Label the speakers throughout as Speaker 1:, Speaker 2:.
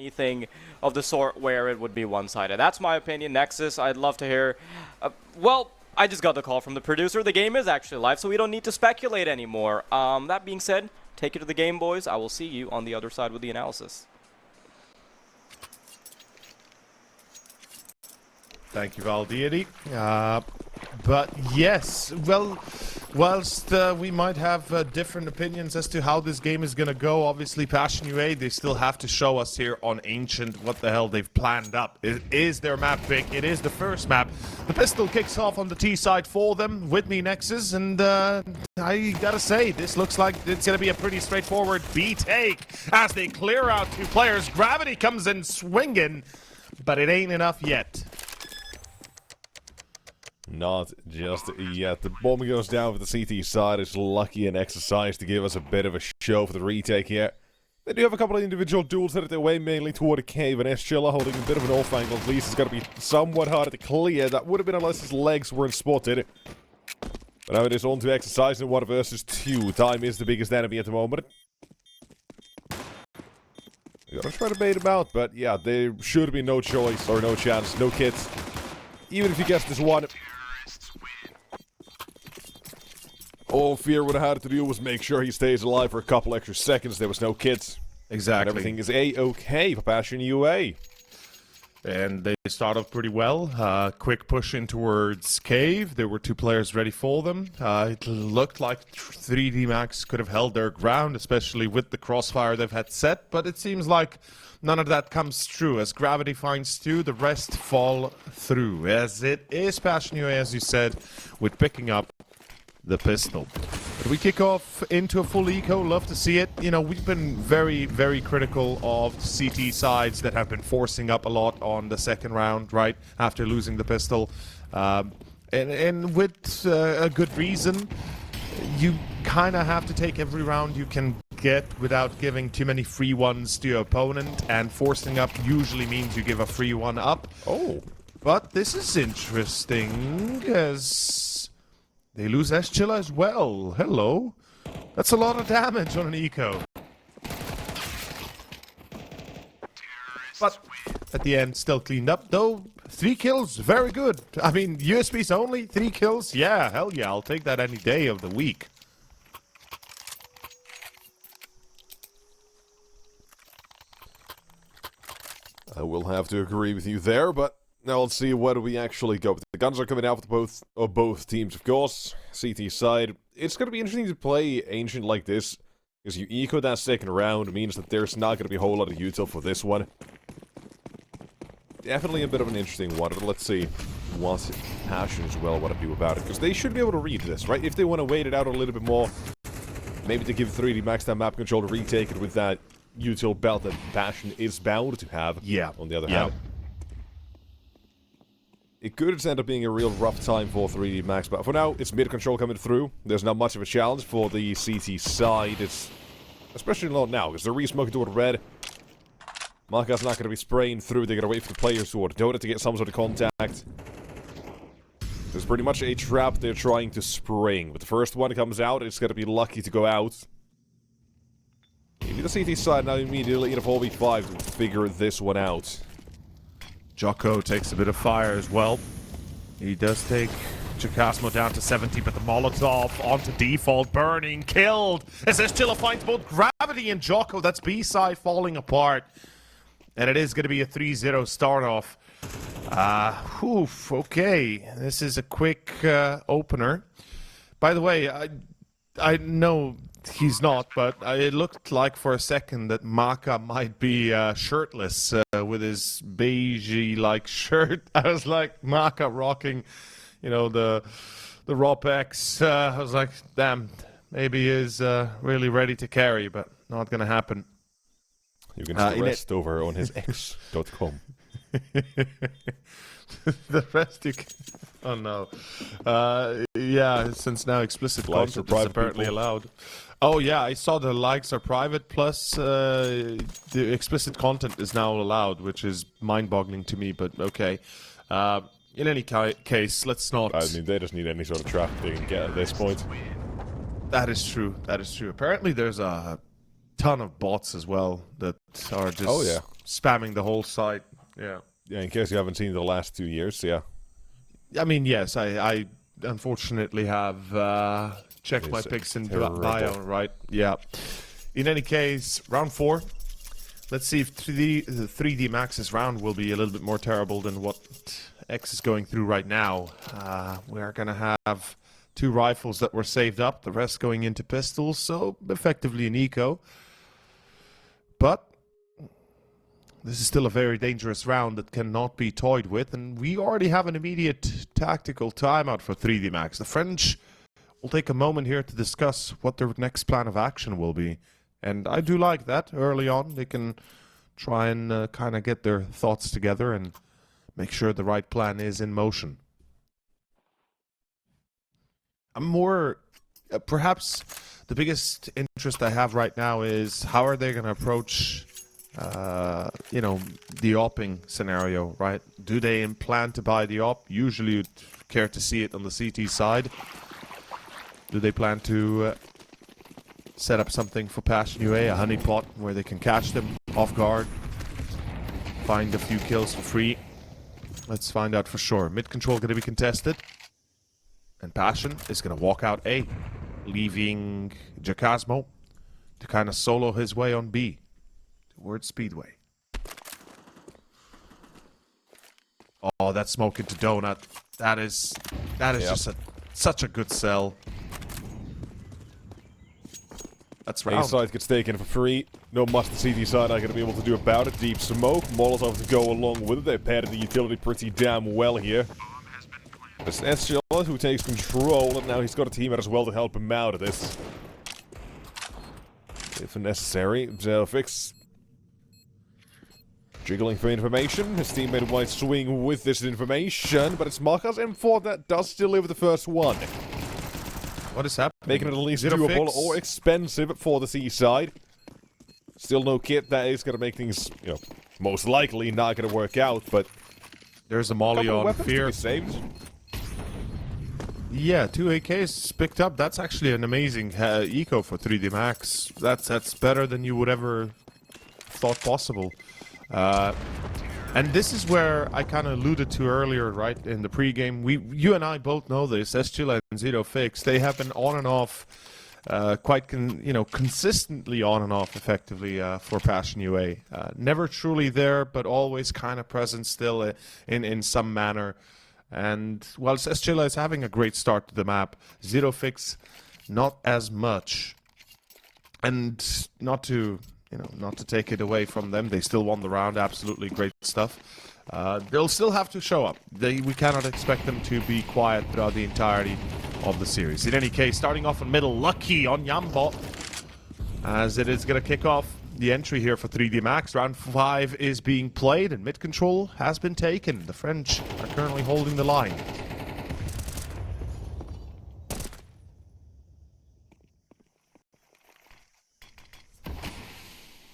Speaker 1: anything of the sort where it would be one-sided. That's my opinion. Nexus, I'd love to hear. Well, I just got the call from the producer. The game is actually live, so we don't need to speculate anymore. That being said, take it to the game, boys. I will see you on the other side with the analysis.
Speaker 2: Thank you, Valdeity. But yes, well, whilst we might have different opinions as to how this game is going to go, obviously Passion UA, they still have to show us here on Ancient what the hell they've planned up. It is their map pick. It is the first map. The pistol kicks off on the T side for them with me Nexus, and I gotta say, this looks like it's going to be a pretty straightforward B take as they clear out two players. Gravity comes in swinging, but it ain't enough yet.
Speaker 3: Not just yet. The bomb goes down for the CT side. It's lucky an exercise to give us a bit of a show for the retake here. They do have a couple of individual duels headed their way, mainly toward a cave, and Eschilla holding a bit of an off angle. At least it's got to be somewhat harder to clear. That would have been unless his legs weren't spotted. But now it is on to exercise in 1 versus 2. Time is the biggest enemy at the moment. You gotta try to bait him out, but yeah, there should be no choice, or no chance, no kits. Even if he gets this one. All Fear would have had to do was make sure he stays alive for a couple extra seconds. There was no kits.
Speaker 2: Exactly.
Speaker 3: And everything is A-okay for Passion UA.
Speaker 2: And they start off pretty well. Quick push in towards Cave. There were 2 players ready for them. It looked like 3D Max could have held their ground, especially with the crossfire they've had set. But it seems like none of that comes true. As Gravity finds 2, the rest fall through. As it is Passion UA, as you said, with picking up the pistol. But we kick off into a full eco. Love to see it. You know, we've been very, very critical of CT sides that have been forcing up a lot on the second round, right? After losing the pistol. And with a good reason. You kind of have to take every round you can get without giving too many free ones to your opponent. And forcing up usually means you give a free one up.
Speaker 3: Oh.
Speaker 2: But this is interesting, as they lose Eschilla as well. Hello. That's a lot of damage on an eco. But at the end, still cleaned up, though. 3 kills, very good. I mean, USBs only, 3 kills. Yeah, hell yeah, I'll take that any day of the week.
Speaker 3: I will have to agree with you there, but now let's see where do we actually go. The guns are coming out for both teams, of course. CT side, it's going to be interesting to play Ancient like this, because you eco that second round means that there's not going to be a whole lot of util for this one. Definitely a bit of an interesting one, but let's see what Passion as well want to do about it, because they should be able to read this, right? If they want to wait it out a little bit more, maybe to give 3D Max that map control to retake it with that util belt that Passion is bound to have.
Speaker 2: Yeah.
Speaker 3: On the other hand. It could end up being a real rough time for 3D Max, but for now, it's mid-control coming through. There's not much of a challenge for the CT side. It's especially not now, because they're re-smoking toward red. Maka's not going to be spraying through. They're going to wait for the players toward Dota to get some sort of contact. There's pretty much a trap they're trying to spring. But the first one comes out, it's going to be lucky to go out. Maybe the CT side now immediately in a 4v5 to figure this one out.
Speaker 2: Jocko takes a bit of fire as well. He does take Chakasmo down to 70, but the Molotov onto default, burning, killed. As Eschilla finds both Gravity and Jocko, that's B-side falling apart. And it is going to be a 3-0 start-off. Okay. This is a quick opener. By the way, I know he's not, but it looked like for a second that Maka might be shirtless with his beige-like shirt. I was like, Maka rocking, you know, the Ropex. I was like, damn, maybe he's really ready to carry, but not going to happen.
Speaker 3: You can see the rest over on his x.com.
Speaker 2: The rest you can... Oh no. Yeah, since now explicit content is apparently allowed. Oh yeah, I saw the likes are private, plus the explicit content is now allowed, which is mind-boggling to me, but okay. In any case, let's not...
Speaker 3: I mean, they just need any sort of traffic they can get at this point.
Speaker 2: That is true, that is true. Apparently there's a ton of bots as well that are just
Speaker 3: Oh, yeah.
Speaker 2: spamming the whole site. Yeah.
Speaker 3: Yeah, in case you haven't seen the last 2 years, yeah.
Speaker 2: I mean, yes, I unfortunately have checked my
Speaker 3: It's
Speaker 2: picks in
Speaker 3: terrible.
Speaker 2: bio, right? Yeah. In any case, round 4. Let's see if the 3D Max's round will be a little bit more terrible than what X is going through right now. We're going to have 2 rifles that were saved up, the rest going into pistols, so effectively an eco. But this is still a very dangerous round that cannot be toyed with, and we already have an immediate tactical timeout for 3D Max. The French will take a moment here to discuss what their next plan of action will be. And I do like that early on. They can try and kind of get their thoughts together and make sure the right plan is in motion. I'm more, perhaps the biggest interest I have right now is how are they going to approach, the opping scenario, right? Do they plan to buy the op? Usually you'd care to see it on the CT side. Do they plan to set up something for Passion UA, a honeypot where they can catch them off guard, find a few kills for free? Let's find out for sure. Mid control going to be contested, and Passion is going to walk out A, leaving Jacasmo to kind of solo his way on B towards Speedway. Oh, that smoke into Donut. That is yep. Just such a good sell. That's round.
Speaker 3: A side gets taken for free. No much the CT side are going to be able to do about it. Deep smoke. Molotov to go along with it. They paired the utility pretty damn well here. It's SGL who takes control, and now he's got a teammate as well to help him out of this. If necessary, Fix jiggling for information. His teammate might swing with this information, but it's Marcus M4 that does still live with the first one.
Speaker 2: What is happening?
Speaker 3: Making it at least
Speaker 2: Zero
Speaker 3: doable
Speaker 2: fix.
Speaker 3: or expensive for the C side. Still no kit. That is going to make things, most likely not going to work out, but
Speaker 2: there's a molly on Fear.
Speaker 3: Saved.
Speaker 2: Yeah, 2 AKs picked up. That's actually an amazing eco for 3D Max. That's better than you would ever thought possible. And this is where I kind of alluded to earlier, right, in the pregame. You and I both know this. Estula and Zero Fix, they have been on and off, quite consistently on and off, effectively, for Passion UA. Never truly there, but always kind of present still in some manner. And whilst Estula is having a great start to the map, Zero Fix, not as much. And not to take it away from them. They still won the round. Absolutely great stuff. They'll still have to show up. We cannot expect them to be quiet throughout the entirety of the series. In any case, starting off in middle, Lucky on Yambo, as it is going to kick off the entry here for 3D Max. Round 5 is being played, and mid control has been taken. The French are currently holding the line.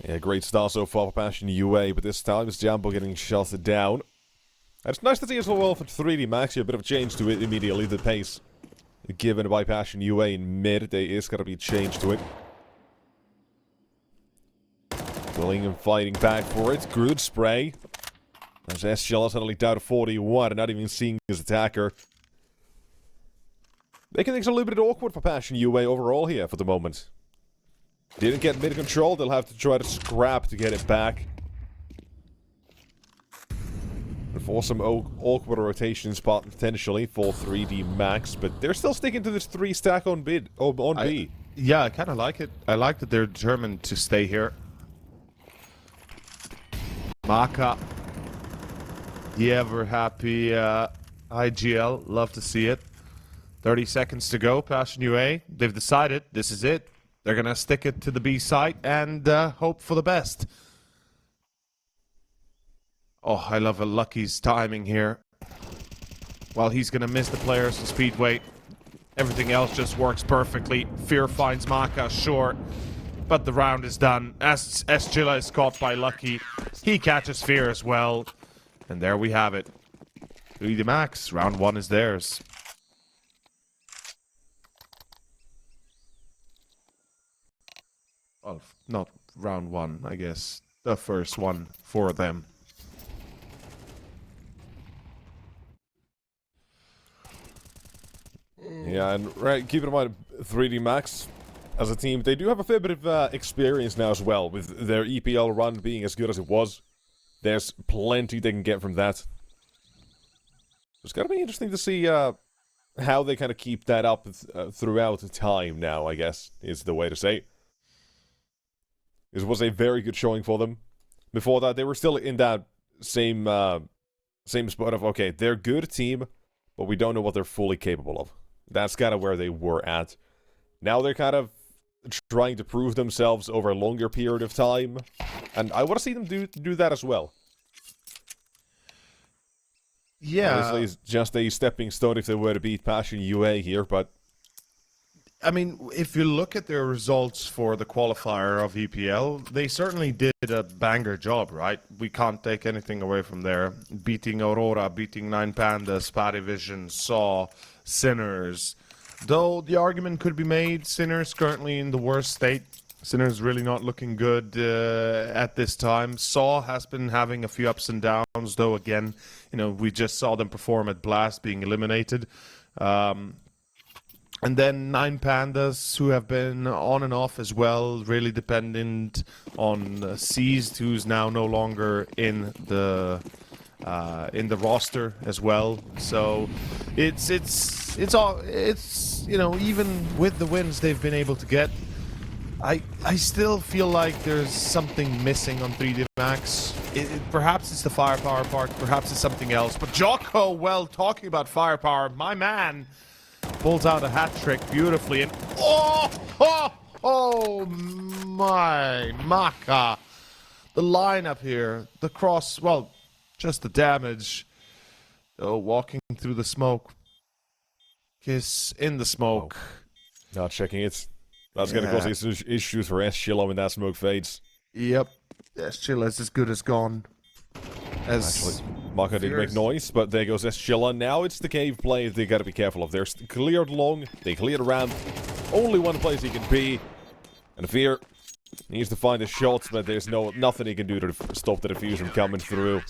Speaker 3: Yeah, great start so far for Passion UA, but this time it's Jambo getting shot down. And it's nice to see as well for 3D Max, a bit of a change to it immediately. The pace given by Passion UA in mid, there is going to be a change to it. Willing and fighting back for it. Good spray. As SGL suddenly down to 41 and not even seeing his attacker. Making things a little bit awkward for Passion UA overall here for the moment. Didn't get mid control, they'll have to try to scrap to get it back. And for some awkward rotation spot potentially for 3D Max, but they're still sticking to this 3 stack on B.
Speaker 2: Yeah, I kind of like it. I like that they're determined to stay here. Maka, the ever happy IGL, love to see it. 30 seconds to go, Passion UA. They've decided this is it. They're going to stick it to the B site and hope for the best. Oh, I love Lucky's timing here. While he's going to miss the players in Speedway, everything else just works perfectly. Fear finds Maka short, but the round is done. As Esgila is caught by Lucky, he catches Fear as well. And there we have it. 3D Max, round 1 is theirs. Well, not round one, I guess. The first one for them.
Speaker 3: Yeah, and right, keep in mind, 3D Max, as a team, they do have a fair bit of experience now as well, with their EPL run being as good as it was. There's plenty they can get from that. It's gonna be interesting to see how they kind of keep that up throughout time now, I guess, is the way to say. It was a very good showing for them. Before that, they were still in that same spot of, okay, they're a good team, but we don't know what they're fully capable of. That's kind of where they were at. Now they're kind of trying to prove themselves over a longer period of time, and I want to see them do that as well.
Speaker 2: Yeah.
Speaker 3: Obviously, it's just a stepping stone if they were to beat Passion UA here, but...
Speaker 2: I mean, if you look at their results for the qualifier of EPL, they certainly did a banger job, right? We can't take anything away from there. Beating Aurora, beating Nine Pandas, Parivision, Saw, Sinners. Though the argument could be made, Sinners currently in the worst state. Sinners really not looking good at this time. Saw has been having a few ups and downs, though again, you know, we just saw them perform at Blast being eliminated. And then Nine Pandas, who have been on and off as well, really dependent on Seized, who's now no longer in the roster as well. So it's you know, even with the wins they've been able to get, I still feel like there's something missing on 3D Max. Perhaps it's the firepower part, perhaps it's something else. But Jocko, well, talking about firepower, my man pulls out a hat trick beautifully, and oh my Maka. The lineup here, the cross, well, just the damage. Oh, walking through the smoke. Kiss in the smoke.
Speaker 3: Oh. Not checking it. That's going to cause issues for S-Chilla when that smoke fades.
Speaker 2: Yep. S-Chilla is as good as gone.
Speaker 3: Actually, Maka didn't make noise, but there goes S-Chilla. Now it's the cave play they got to be careful of. They're cleared long, they cleared ramp. Only one place he can be. And Fear needs to find his shots, but there's nothing he can do to stop the defuse from coming through.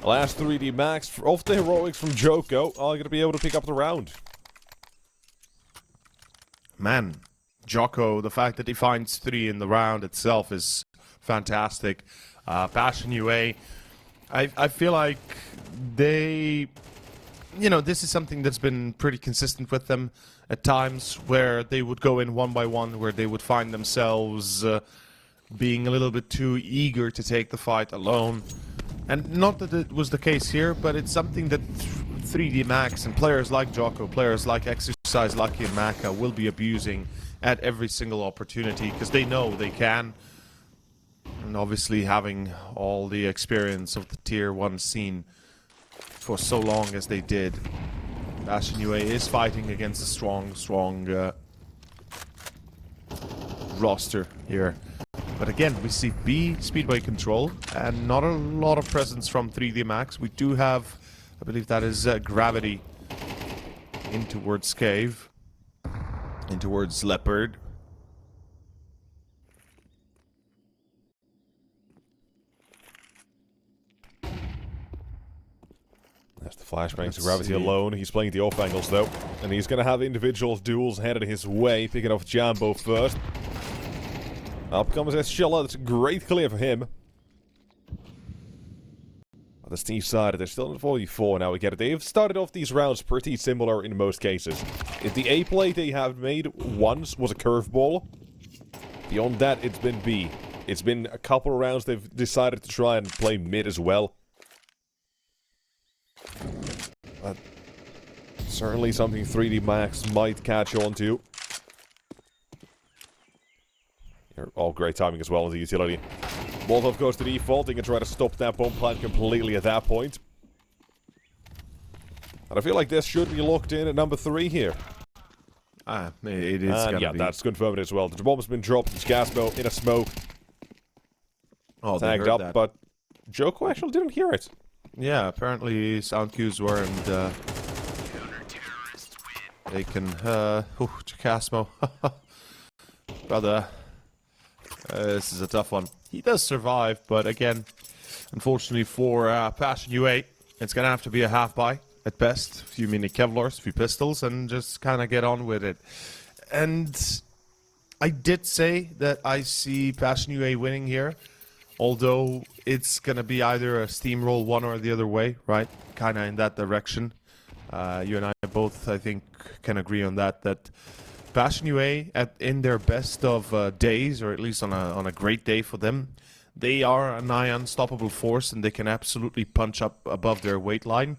Speaker 3: Last 3D Max off the heroics from Joko are going to be able to pick up the round.
Speaker 2: Man, Jocko, the fact that he finds 3 in the round itself is fantastic. Passion UA, I feel like they, you know, this is something that's been pretty consistent with them at times, where they would go in one by one, where they would find themselves being a little bit too eager to take the fight alone. And not that it was the case here, but it's something that 3D Max and players like Jocko, players like Exercise Lucky and Maka will be abusing at every single opportunity, because they know they can. And obviously having all the experience of the Tier 1 scene for so long as they did, Passion UA is fighting against a strong roster here. But again, we see B Speedway control and not a lot of presence from 3D Max. We do have, I believe that is Gravity in towards Cave, in towards Leopard.
Speaker 3: That's the flashbang to Gravity alone. He's playing the off angles though, and he's going to have individual duels headed his way, picking off Jambo first. Up comes S-Chilla. That's a great clear for him. On the Steve side, they're still in 44 now. We get it. They've started off these rounds pretty similar in most cases. If the A play they have made once was a curveball, beyond that, it's been B. It's been a couple of rounds they've decided to try and play mid as well. But certainly something 3D Max might catch on to. All great timing as well as the utility. Molotov goes to defaulting and try to stop that bomb plant completely at that point. And I feel like this should be locked in at number 3 here.
Speaker 2: It is gonna
Speaker 3: yeah,
Speaker 2: be.
Speaker 3: that's confirmed as well. The bomb has been dropped. It's Gasmo in a smoke.
Speaker 2: Oh,
Speaker 3: tagged up, that. But Joko actually didn't hear it.
Speaker 2: Yeah, apparently sound cues weren't taken. Chacasmo. Brother. This is a tough one. He does survive, but again, unfortunately for Passion UA, it's going to have to be a half-buy at best. A few mini Kevlars, a few pistols, and just kind of get on with it. And I did say that I see Passion UA winning here, although it's going to be either a steamroll one or the other way, right? Kind of in that direction. You and I both, I think, can agree on that Passion UA, in their best of days, or at least on a great day for them, they are a nigh unstoppable force, and they can absolutely punch up above their weight line.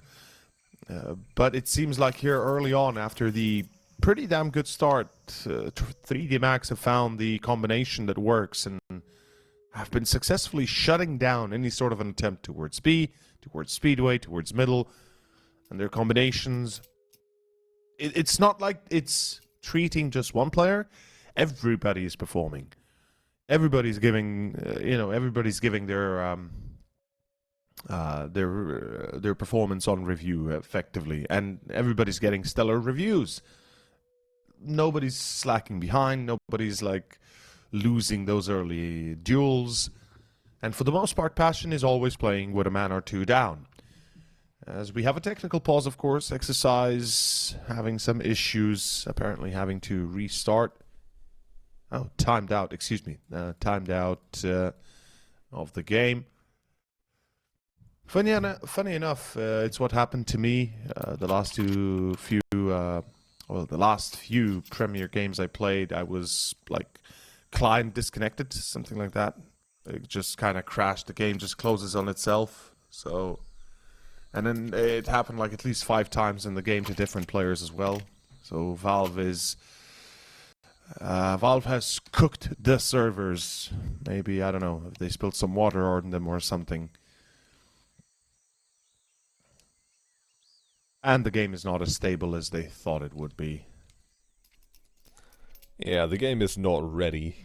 Speaker 2: But it seems like here early on, after the pretty damn good start, 3D Max have found the combination that works and have been successfully shutting down any sort of an attempt towards B, towards Speedway, towards middle, and their combinations. It's not like it's treating just one player. Everybody is performing. Everybody's giving, everybody's giving their performance on review effectively, and everybody's getting stellar reviews. Nobody's slacking behind. Nobody's like losing those early duels, and for the most part, Passion is always playing with a man or two down. As we have a technical pause, of course, Exercise having some issues, apparently having to restart. Oh, timed out, excuse me. Timed out of the game. Funny enough, it's what happened to me the last few Premier games I played. I was like client disconnected, something like that. It just kind of crashed. The game just closes on itself. So... And then it happened like at least 5 times in the game to different players as well. So Valve has cooked the servers. Maybe, I don't know, if they spilled some water on them or something. And the game is not as stable as they thought it would be.
Speaker 3: Yeah, the game is not ready.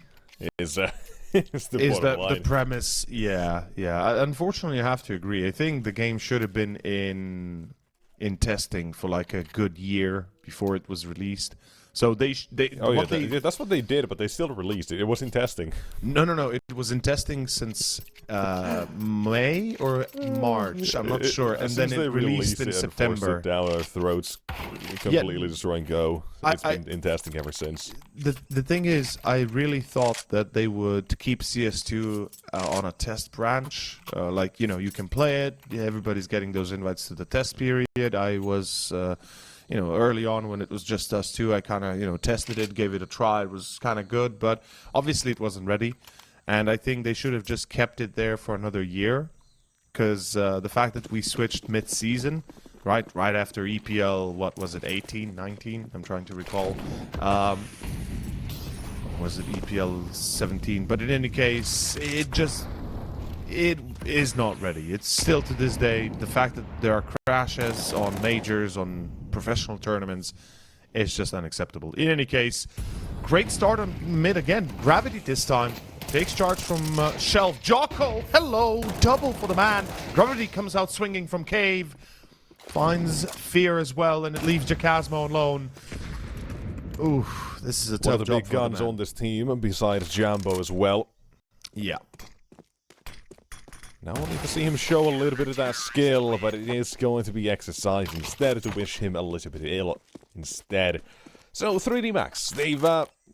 Speaker 3: Is the
Speaker 2: premise? Yeah. Unfortunately, I have to agree. I think the game should have been in testing for like a good year before it was released. So that's
Speaker 3: what they did, but they still released it. It was in testing.
Speaker 2: No. It was in testing since May or March. I'm not sure. And then it released in September.
Speaker 3: It down our throats, completely destroying Go. It's been in testing ever since.
Speaker 2: The thing is, I really thought that they would keep CS2 on a test branch. You can play it. Yeah, everybody's getting those invites to the test period. I was... early on when it was just us two, I kind of, tested it, gave it a try. It was kind of good, but obviously it wasn't ready. And I think they should have just kept it there for another year, because the fact that we switched mid-season, right after EPL, what was it, 18, 19? I'm trying to recall. Was it EPL 17? But in any case, it is not ready. It's still to this day, the fact that there are crashes on majors, on professional tournaments, is just unacceptable. In any case, great start on mid again. Gravity this time. Takes charge from Shelf. Jocko, hello! Double for the man. Gravity comes out swinging from Cave. Finds Fear as well, and it leaves Jacasmo alone. Ooh, this is a tough job for the man.
Speaker 3: One of the big guns on this team, and besides Jambo as well.
Speaker 2: Yeah.
Speaker 3: Now we'll need to see him show a little bit of that skill, but it is going to be Exercise instead to wish him a little bit ill instead. So 3D Max, they've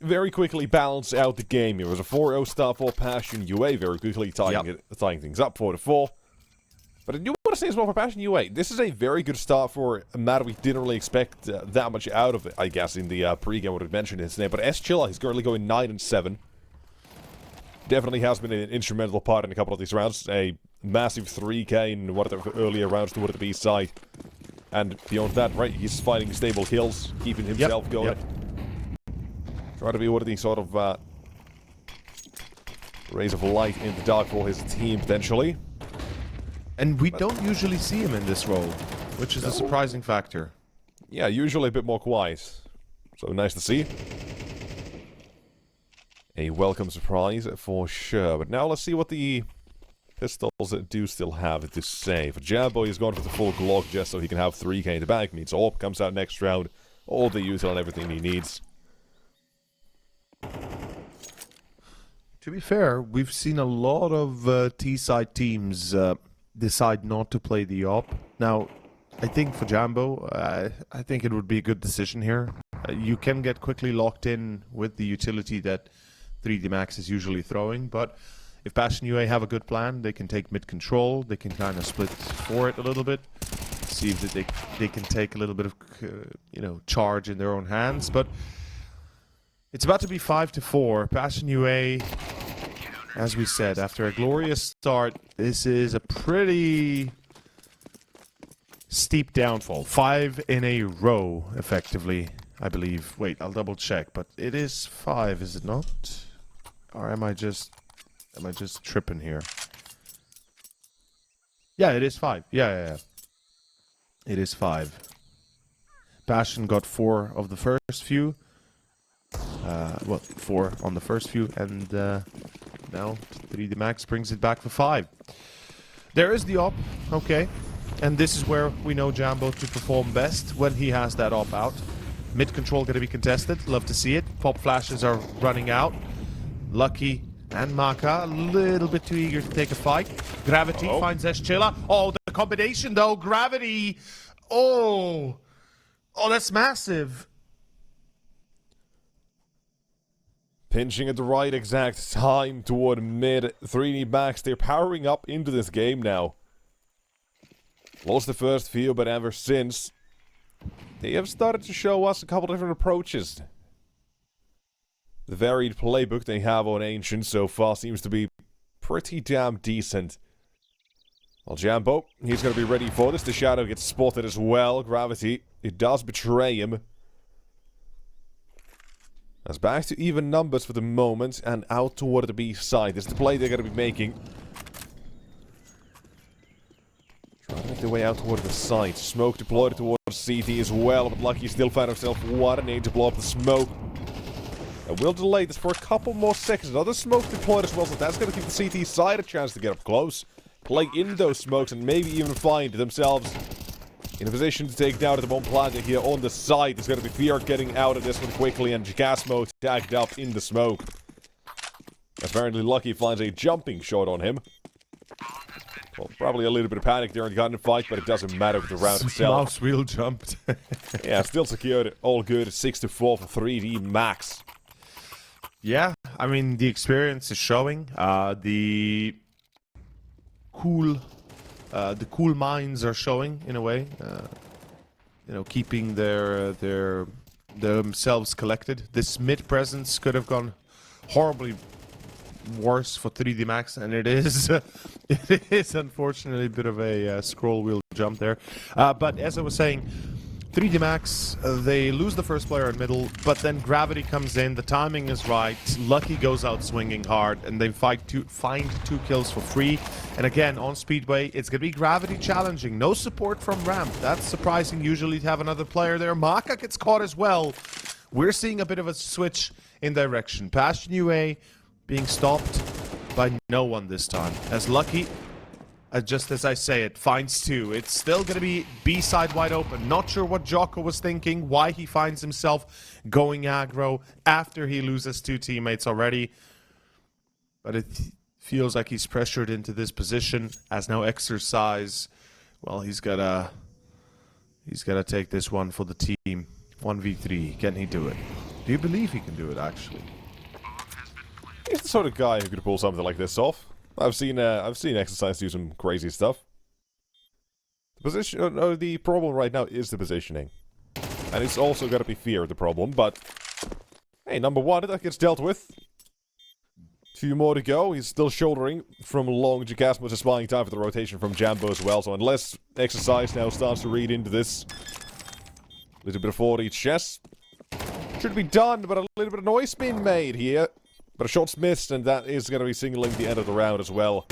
Speaker 3: very quickly balanced out the game. It was a 4-0 start for Passion UA, very quickly tying things up 4-4. But I do want to say as well for Passion UA, this is a very good start for a matter we didn't really expect that much out of it, I guess, in the pre-game would have mentioned his name. But S-Chilla, he's currently going 9-7. Definitely has been an instrumental part in a couple of these rounds. A massive 3k in one of the earlier rounds toward the B side. And beyond that, right, he's finding stable kills, keeping himself going.
Speaker 2: Yep.
Speaker 3: Trying to be one of these sort of rays of light in the dark for his team, potentially.
Speaker 2: And we don't usually see him in this role, which is a surprising factor.
Speaker 3: Yeah, usually a bit more quiet. So nice to see. A welcome surprise for sure. But now let's see what the pistols do still have to say. For Jambo, he's gone for the full Glock just so he can have 3k in the bank. Means AWP comes out next round. All the util and everything he needs.
Speaker 2: To be fair, we've seen a lot of T-side teams decide not to play the op. Now, I think for Jambo, I think it would be a good decision here. You can get quickly locked in with the utility that 3D Max is usually throwing, but if Passion UA have a good plan, they can take mid control, they can kind of split for it a little bit, see if they can take a little bit of charge in their own hands, but it's about to be 5-4. Passion UA, as we said, after a glorious start, this is a pretty steep downfall. 5 in a row, effectively, I believe. Wait, I'll double check, but it is 5, is it not? Or am I just tripping here? Yeah, it is 5. Yeah. It is 5. Passion got 4 of the first few. 4 on the first few, and now 3D Max brings it back for 5. There is the op, okay. And this is where we know Jambo to perform best, when he has that op out. Mid control going to be contested, love to see it. Pop flashes are running out. Lucky and Maka a little bit too eager to take a fight. Gravity finds Eschilla. Oh, the combination though, Gravity. Oh, that's massive.
Speaker 3: Pinching at the right exact time toward mid. 3D Max, they're powering up into this game now. Lost the first few, but ever since, they have started to show us a couple different approaches. The varied playbook they have on Ancient so far seems to be pretty damn decent. Well, Jambo, he's going to be ready for this. The Shadow gets spotted as well. Gravity, it does betray him. That's back to even numbers for the moment, and out toward the B side. This is the play they're going to be making. Trying to make their way out toward the side. Smoke deployed towards CT as well, but Lucky still found himself one and need to blow up the smoke. And we'll delay this for a couple more seconds. Another smoke deployed as well, so that's going to give the CT side a chance to get up close. Play in those smokes and maybe even find themselves in a position to take down the bomb planter here on the side. There's going to be Fear getting out of this one quickly, and Gasmo tagged up in the smoke. Apparently Lucky finds a jumping shot on him. Well, probably a little bit of panic there in the gunfight, but it doesn't matter with the round itself.
Speaker 2: Mouse wheel jumped.
Speaker 3: Yeah, still secured. All good. 6-4 for 3D Max.
Speaker 2: Yeah, I mean, the experience is showing. The cool minds are showing in a way. Keeping themselves collected. This mid presence could have gone horribly worse for 3D Max, and it is it is unfortunately a bit of a scroll wheel jump there. But as I was saying, 3D Max, they lose the first player in middle, but then Gravity comes in, the timing is right, Lucky goes out swinging hard, and they find 2 kills for free. And again, on Speedway, it's going to be Gravity challenging. No support from Ramp. That's surprising, usually to have another player there. Maka gets caught as well. We're seeing a bit of a switch in direction. Passion UA being stopped by no one this time. As Lucky, just as I say it, finds 2. It's still going to be B-side wide open. Not sure what Jocko was thinking, why he finds himself going aggro after he loses 2 teammates already. But it feels like he's pressured into this position, has no exercise. Well, he's gotta take this one for the team. 1v3. Can he do it? Do you believe he can do it, actually?
Speaker 3: He's the sort of guy who could pull something like this off. I've seen Exercise do some crazy stuff. The problem right now is the positioning. And it's also got to be Fear the problem, but hey, number 1, that gets dealt with. 2 more to go. He's still shouldering from long. Jacasmus is buying time for the rotation from Jambo as well, so unless Exercise now starts to read into this, a little bit of 4 each chess should be done, but a little bit of noise being made here. But a shot's missed, and that is going to be signaling the end of the round as well.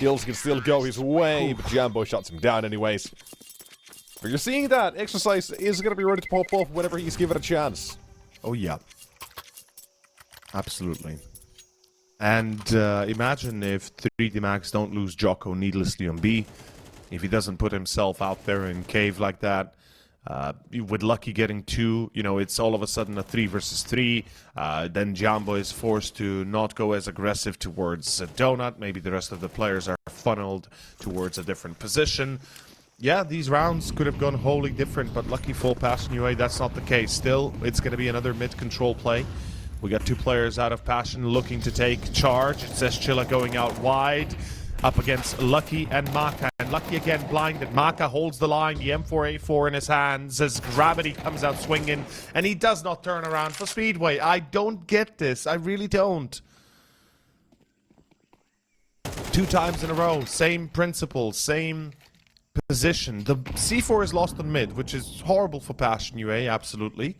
Speaker 3: Gills can still go his way, but Jambo shuts him down anyways. But you're seeing that. Exercise is going to be ready to pop off whenever he's given a chance.
Speaker 2: Oh, yeah. Absolutely. And imagine if 3D Max don't lose Jocko needlessly on B. If he doesn't put himself out there in cave like that. With Lucky getting 2, it's all of a sudden a 3 versus 3. Then Jambo is forced to not go as aggressive towards a donut. Maybe the rest of the players are funneled towards a different position. Yeah, these rounds could have gone wholly different, but lucky full Passion UA, that's not the case. Still, it's going to be another mid-control play. We got 2 players out of Passion looking to take charge. It says Chilla going out wide up against Lucky and Maka. And Lucky again blinded. Maka holds the line, the M4A4 in his hands as Gravity comes out swinging, and he does not turn around for Speedway. I don't get this. I really don't. 2 times in a row, same principle, same position. The C4 is lost on mid, which is horrible for Passion UA, absolutely.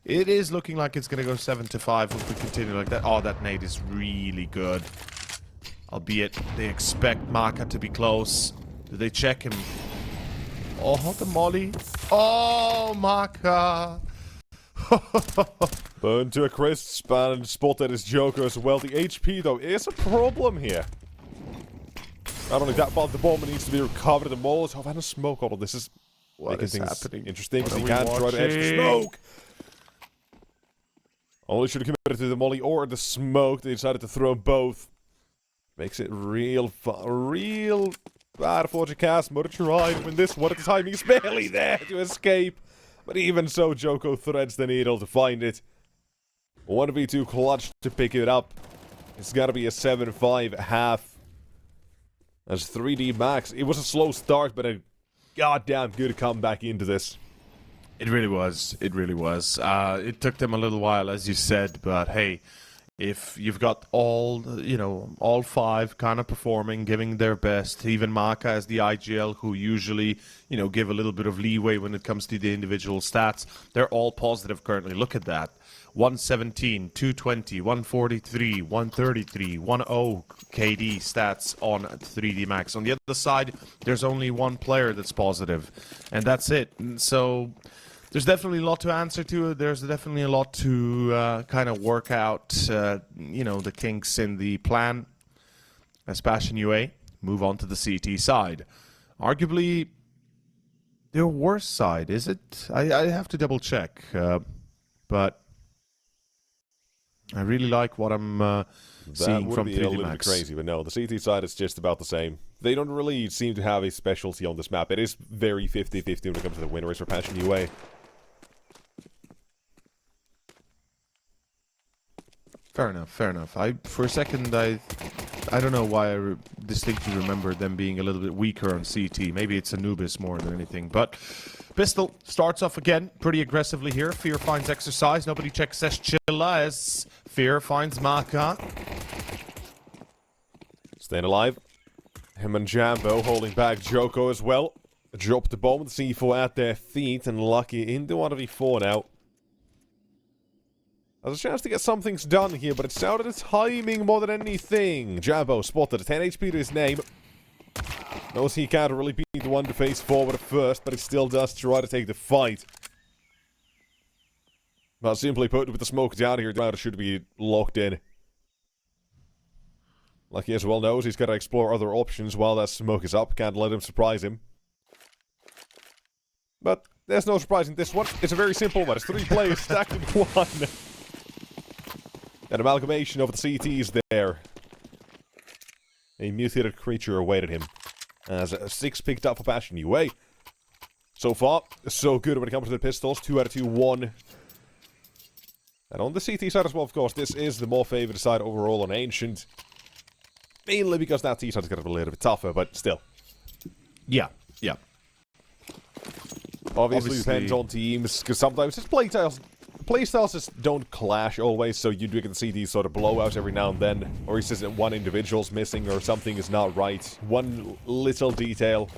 Speaker 2: It is looking like it's going to go 7-5 if we continue like that. Oh, that nade is really good. Albeit, they expect Maka to be close. Do they check him? Oh, the molly. Oh, Maka.
Speaker 3: Burn to a crisp and spotted his Joker as well. The HP, though, is a problem here. Not only that, but the bomb needs to be recovered. The Molotov and a smoke. All of this is making things
Speaker 2: happening?
Speaker 3: interesting because
Speaker 2: What
Speaker 3: he
Speaker 2: are we
Speaker 3: can't try to edge the
Speaker 2: watching?
Speaker 3: smoke. Only should have committed to the molly or the smoke. They decided to throw both. Makes it real bad for Jackass. Motor tried to win this one at the time. He's barely there to escape. But even so, Joko threads the needle to find it. 1v2 clutch to pick it up. It's got to be a 7-5 half. As 3D Max, it was a slow start, but a goddamn good comeback into this.
Speaker 2: It really was. It really was. It took them a little while, as you said, but hey, if you've got all 5 kind of performing, giving their best, even Maka as the IGL, who usually, give a little bit of leeway when it comes to the individual stats, they're all positive currently. Look at that. 117, 220, 143, 133, 10 KD stats on 3D Max. On the other side, there's only one player that's positive, and that's it. And so there's definitely a lot to answer to. There's definitely a lot to kind of work out, the kinks in the plan. As Passion UA move on to the CT side. Arguably, their worst side, is it? I have to double check, but I really like what I'm seeing from 3D Max.
Speaker 3: That would be a little bit crazy, but no, the CT side is just about the same. They don't really seem to have a specialty on this map. It is very 50-50 when it comes to the win race for Passion UA.
Speaker 2: Fair enough, fair enough. For a second, I don't know why I distinctly remember them being a little bit weaker on CT. Maybe it's Anubis more than anything. But Pistol starts off again pretty aggressively here. Fear finds exercise. Nobody checks Chilla as Fear finds Maka.
Speaker 3: Staying alive. Him and Jambo holding back Joko as well. Drop the bomb with C4 at their feet and Lucky into 1v4 now. Has a chance to get some things done here, but it's down to the timing more than anything. Jambo spotted a 10 HP to his name. Knows he can't really be the one to face forward at first, but he still does try to take the fight. But simply put, with the smoke down here, the round should be locked in. Like he as well knows, he's got to explore other options while that smoke is up. Can't let him surprise him. But there's no surprise in this one. It's a very simple one. It's 3 players stacked in one. An amalgamation of the CTs there. A mutated creature awaited him. As a 6 picked up for Passion UA. So far, so good when it comes to the pistols. 2 out of 2 won. And on the CT side as well, of course, this is the more favored side overall on Ancient. Mainly because that T side's got to be a little bit tougher, but still.
Speaker 2: Yeah.
Speaker 3: Obviously depends on teams, because sometimes it's playstyles just don't clash always, so you do get to see these sort of blowouts every now and then, or it's just one individual's missing or something is not right. One little detail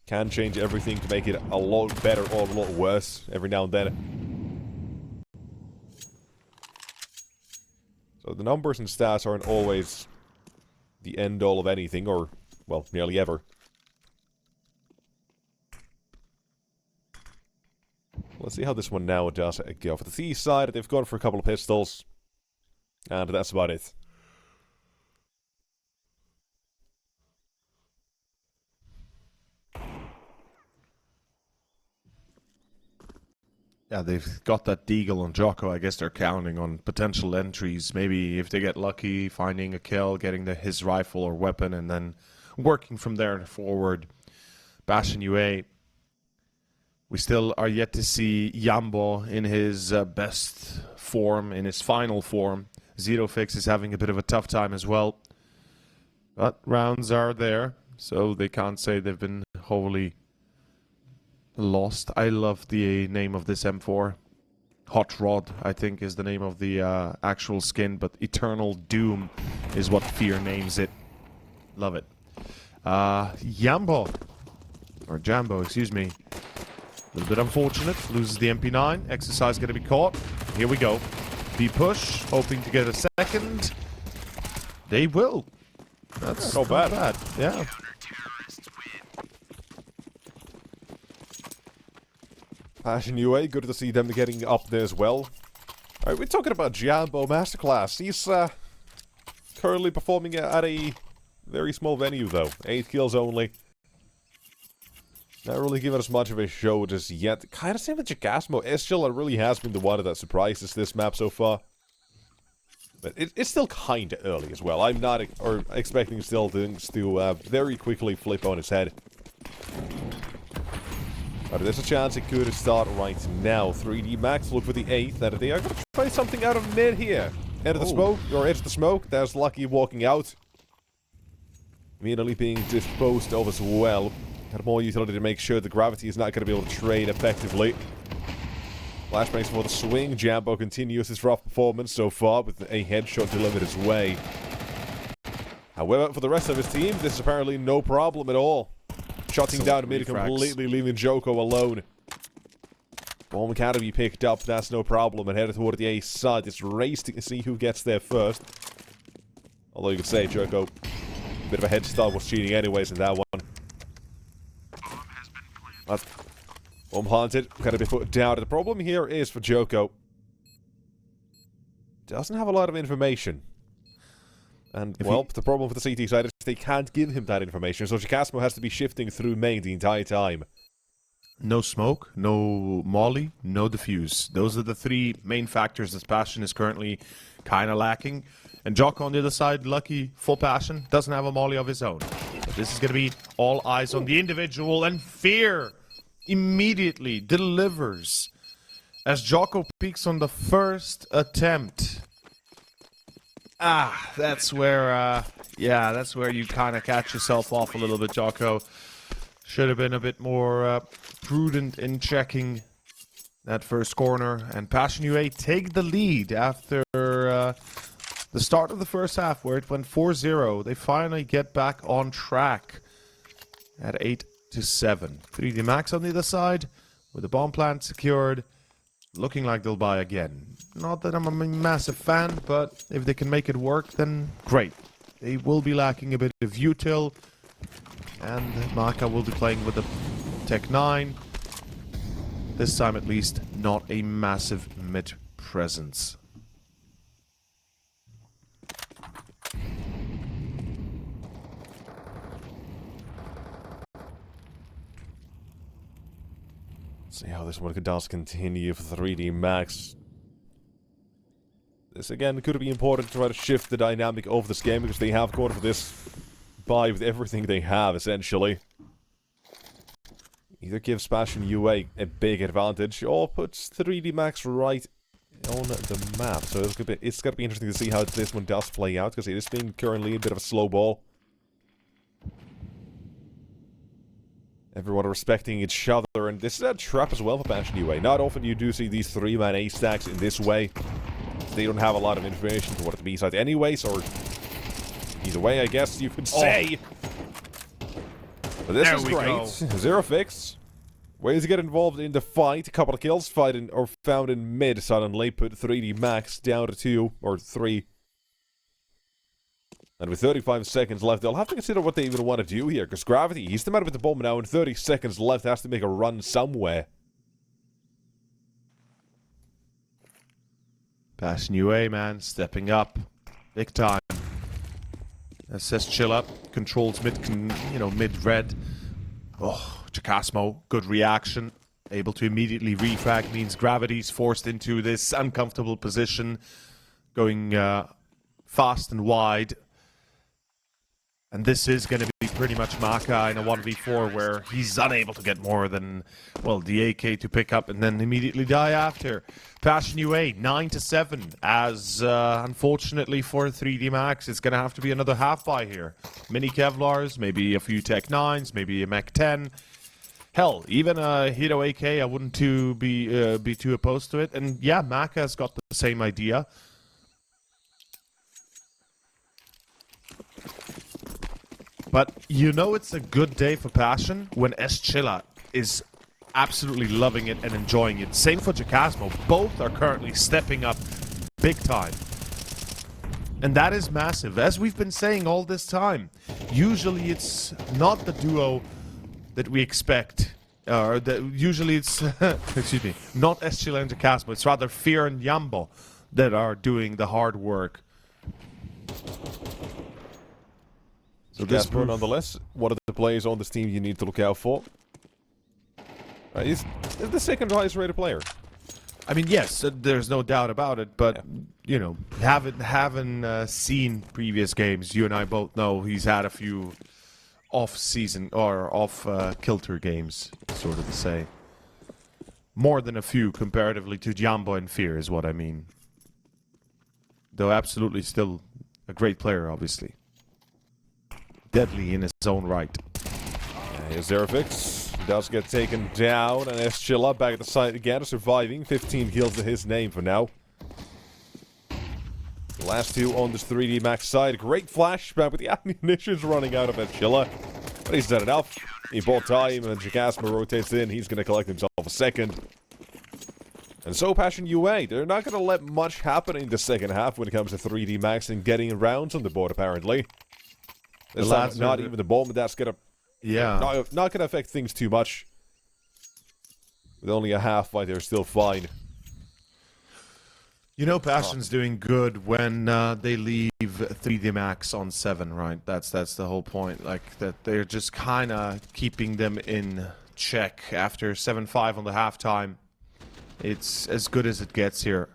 Speaker 3: can change everything to make it a lot better or a lot worse every now and then. So the numbers and stats aren't always the end-all of anything, or, well, nearly ever. Let's see how this one now does go. For the C side, they've gone for a couple of pistols. And that's about it.
Speaker 2: Yeah, they've got that deagle on Jocko. I guess they're counting on potential entries. Maybe if they get lucky, finding a kill, getting his rifle or weapon, and then working from there forward. Bash and UA. We still are yet to see Jambo in his best form, in his final form. Zero Fix is having a bit of a tough time as well. But rounds are there, so they can't say they've been wholly lost. I love the name of this M4. Hot Rod, I think, is the name of the actual skin, but Eternal Doom is what Fear names it. Love it. Jambo, excuse me. A little bit unfortunate. Loses the MP9. Exercise going to be caught. Here we go. B-push, hoping to get a second. They will. That's
Speaker 3: not bad.
Speaker 2: Yeah.
Speaker 3: Passion UA, good to see them getting up there as well. Alright, we're talking about Jambo Masterclass. He's currently performing at a very small venue though. 8 kills only. Not really giving us much of a show just yet. Kind of same with Jagasmo. Eschel really has been the one that surprises this map so far. But it's still kind of early as well. I'm not expecting still things to very quickly flip on its head. But there's a chance it could start right now. 3D Max look for the 8th. And they are going to try something out of mid here. Enter the smoke, or enter the smoke. There's Lucky walking out. Immediately being disposed of as well. Had more utility to make sure the gravity is not going to be able to trade effectively. Flashbangs for the swing. Jambo continues his rough performance so far with a headshot delivered his way. However, for the rest of his team, this is apparently no problem at all. Shutting down mid, completely leaving Joko alone. Bomb can't be picked up, that's no problem. And headed toward the A side. It's race to see who gets there first. Although you could say Joko, bit of a head start, was cheating anyways in that one. But bomb planted, gotta be put down. The problem here is for Joko. Doesn't have a lot of information. And, well, the problem for the CT side is they can't give him that information, so Jagasmo has to be shifting through main the entire time.
Speaker 2: No smoke, no molly, no diffuse. Those are the 3 main factors that Passion is currently kind of lacking. And Jocko on the other side, Lucky, full Passion, doesn't have a molly of his own. But this is going to be all eyes on the individual, and Fear immediately delivers as Jocko peaks on the first attempt. That's where, that's where you kind of catch yourself off a little bit, Jocko. Should have been a bit more prudent in checking that first corner. And Passion UA take the lead after the start of the first half, where it went 4-0. They finally get back on track at 8-7. 3D Max on the other side, with the bomb plant secured. Looking like they'll buy again. Not that I'm a massive fan, but if they can make it work, then great. They will be lacking a bit of util, and Maka will be playing with the Tech 9. This time at least, not a massive mid presence.
Speaker 3: See how this one does continue for 3D Max. This again could be important to try to shift the dynamic of this game, because they have gone for this buy with everything they have, essentially. Either gives Passion UA a big advantage, or puts 3D Max right on the map. So it's going to be interesting to see how this one does play out, because it is being currently a bit of a slow ball. Everyone respecting each other, and this is a trap as well for Passion UA. Not often you do see these 3-man A stacks in this way. They don't have a lot of information toward the B side anyways, or either way, I guess you could say. But this is great. Zero Fix. Ways to get involved in the fight. A couple of kills found in mid suddenly. Put 3D Max down to 2 or 3. And with 35 seconds left, they'll have to consider what they even want to do here. Because Gravity, he's the man with the bomb now, and 30 seconds left, has to make a run somewhere.
Speaker 2: Passion UA, man, stepping up. Big time. That says chill up. Controls mid red. Oh, Jagasmo, good reaction. able to immediately refrag means Gravity's forced into this uncomfortable position, going fast and wide. And this is going to be pretty much Maka in a 1v4 where he's unable to get more than, well, the AK to pick up and then immediately die after. Passion UA, 9-7, as unfortunately for 3D Max, it's going to have to be another half-buy here. Mini Kevlars, maybe a few Tech 9s, maybe a Mech 10. Hell, even a Hito AK, I wouldn't be too opposed to it. And yeah, Maka's got the same idea. But you know it's a good day for Passion when Eschilla is absolutely loving it and enjoying it. Same for Jacasmo. Both are currently stepping up big time. And that is massive. As we've been saying all this time, usually it's not the duo that we expect. Usually it's, excuse me, not Eschilla and Jacasmo. It's rather Fear and Yambo that are doing the hard work.
Speaker 3: So Casper, nonetheless, what are the players on this team you need to look out for? He's the second highest rated player.
Speaker 2: I mean, yes, there's no doubt about it, but, you know, having seen previous games, you and I both know he's had a few off-season or off-kilter games, sort of to say. More than a few comparatively to Jambo and Fear is what I mean. Though absolutely still a great player, obviously. Deadly in his own right.
Speaker 3: Here's Zerafix. Does get taken down, and Eschilla back at the side again, surviving. 15 kills to his name for now. The last two on this 3D Max side. Great flashback, but the ammunition's running out of Eschilla. But he's done enough. He bought time, and Jacasmo rotates in. He's going to collect himself a second. And so Passion UA, they're not going to let much happen in the second half when it comes to 3D Max and getting rounds on the board, apparently. This time, not even the bomb, but that's going to...
Speaker 2: Yeah.
Speaker 3: Not going to affect things too much. With only a half fight, they're still fine.
Speaker 2: You know Passion's doing good when they leave 3D Max on 7, right? That's the whole point. Like, that they're just kind of keeping them in check after 7-5 on the halftime. It's as good as it gets here.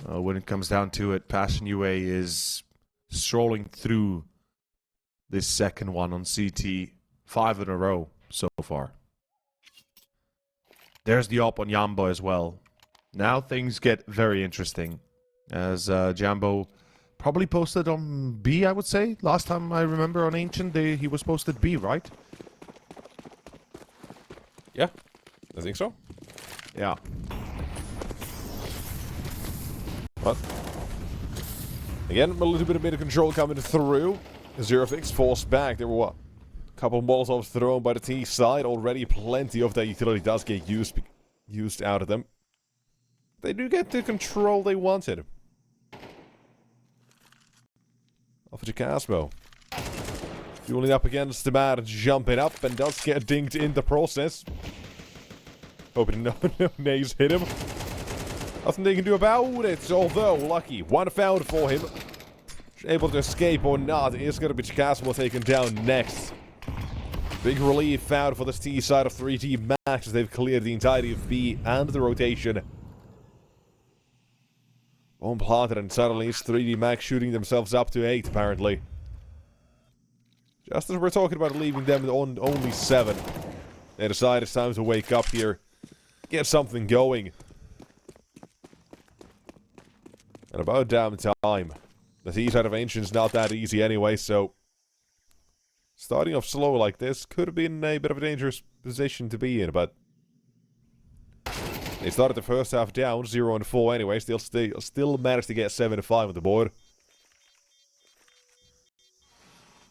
Speaker 2: When it comes down to it, Passion UA is strolling through this second one on CT. 5 in a row so far. There's the op on Jambo as well. Now things get very interesting. As Jambo probably posted on B, I would say. Last time I remember on Ancient, he was posted B, right?
Speaker 3: Yeah, I think so.
Speaker 2: Yeah.
Speaker 3: But again, a little bit of meta control coming through. Zerafix forced back. There were what? Couple Molotovs thrown by the T side. Already plenty of that utility does get used out of them. They do get the control they wanted. Off to Jacasmo. Fueling up against the mat, jumping up, and does get dinged in the process. Hoping no nays hit him. Nothing they can do about it, although lucky. One found for him. Able to escape or not, is going to be Jacasmo taken down next. Big relief found for this T side of 3D Max as they've cleared the entirety of B and the rotation. Bomb planted, and suddenly it's 3D Max shooting themselves up to 8, apparently. Just as we're talking about leaving them on only 7, they decide it's time to wake up here. Get something going. And about damn time. The T side of Ancient's not that easy anyway, so... starting off slow like this could have been a bit of a dangerous position to be in, but... they started the first half down, 0-4 anyway, still managed to get 7-5 on the board.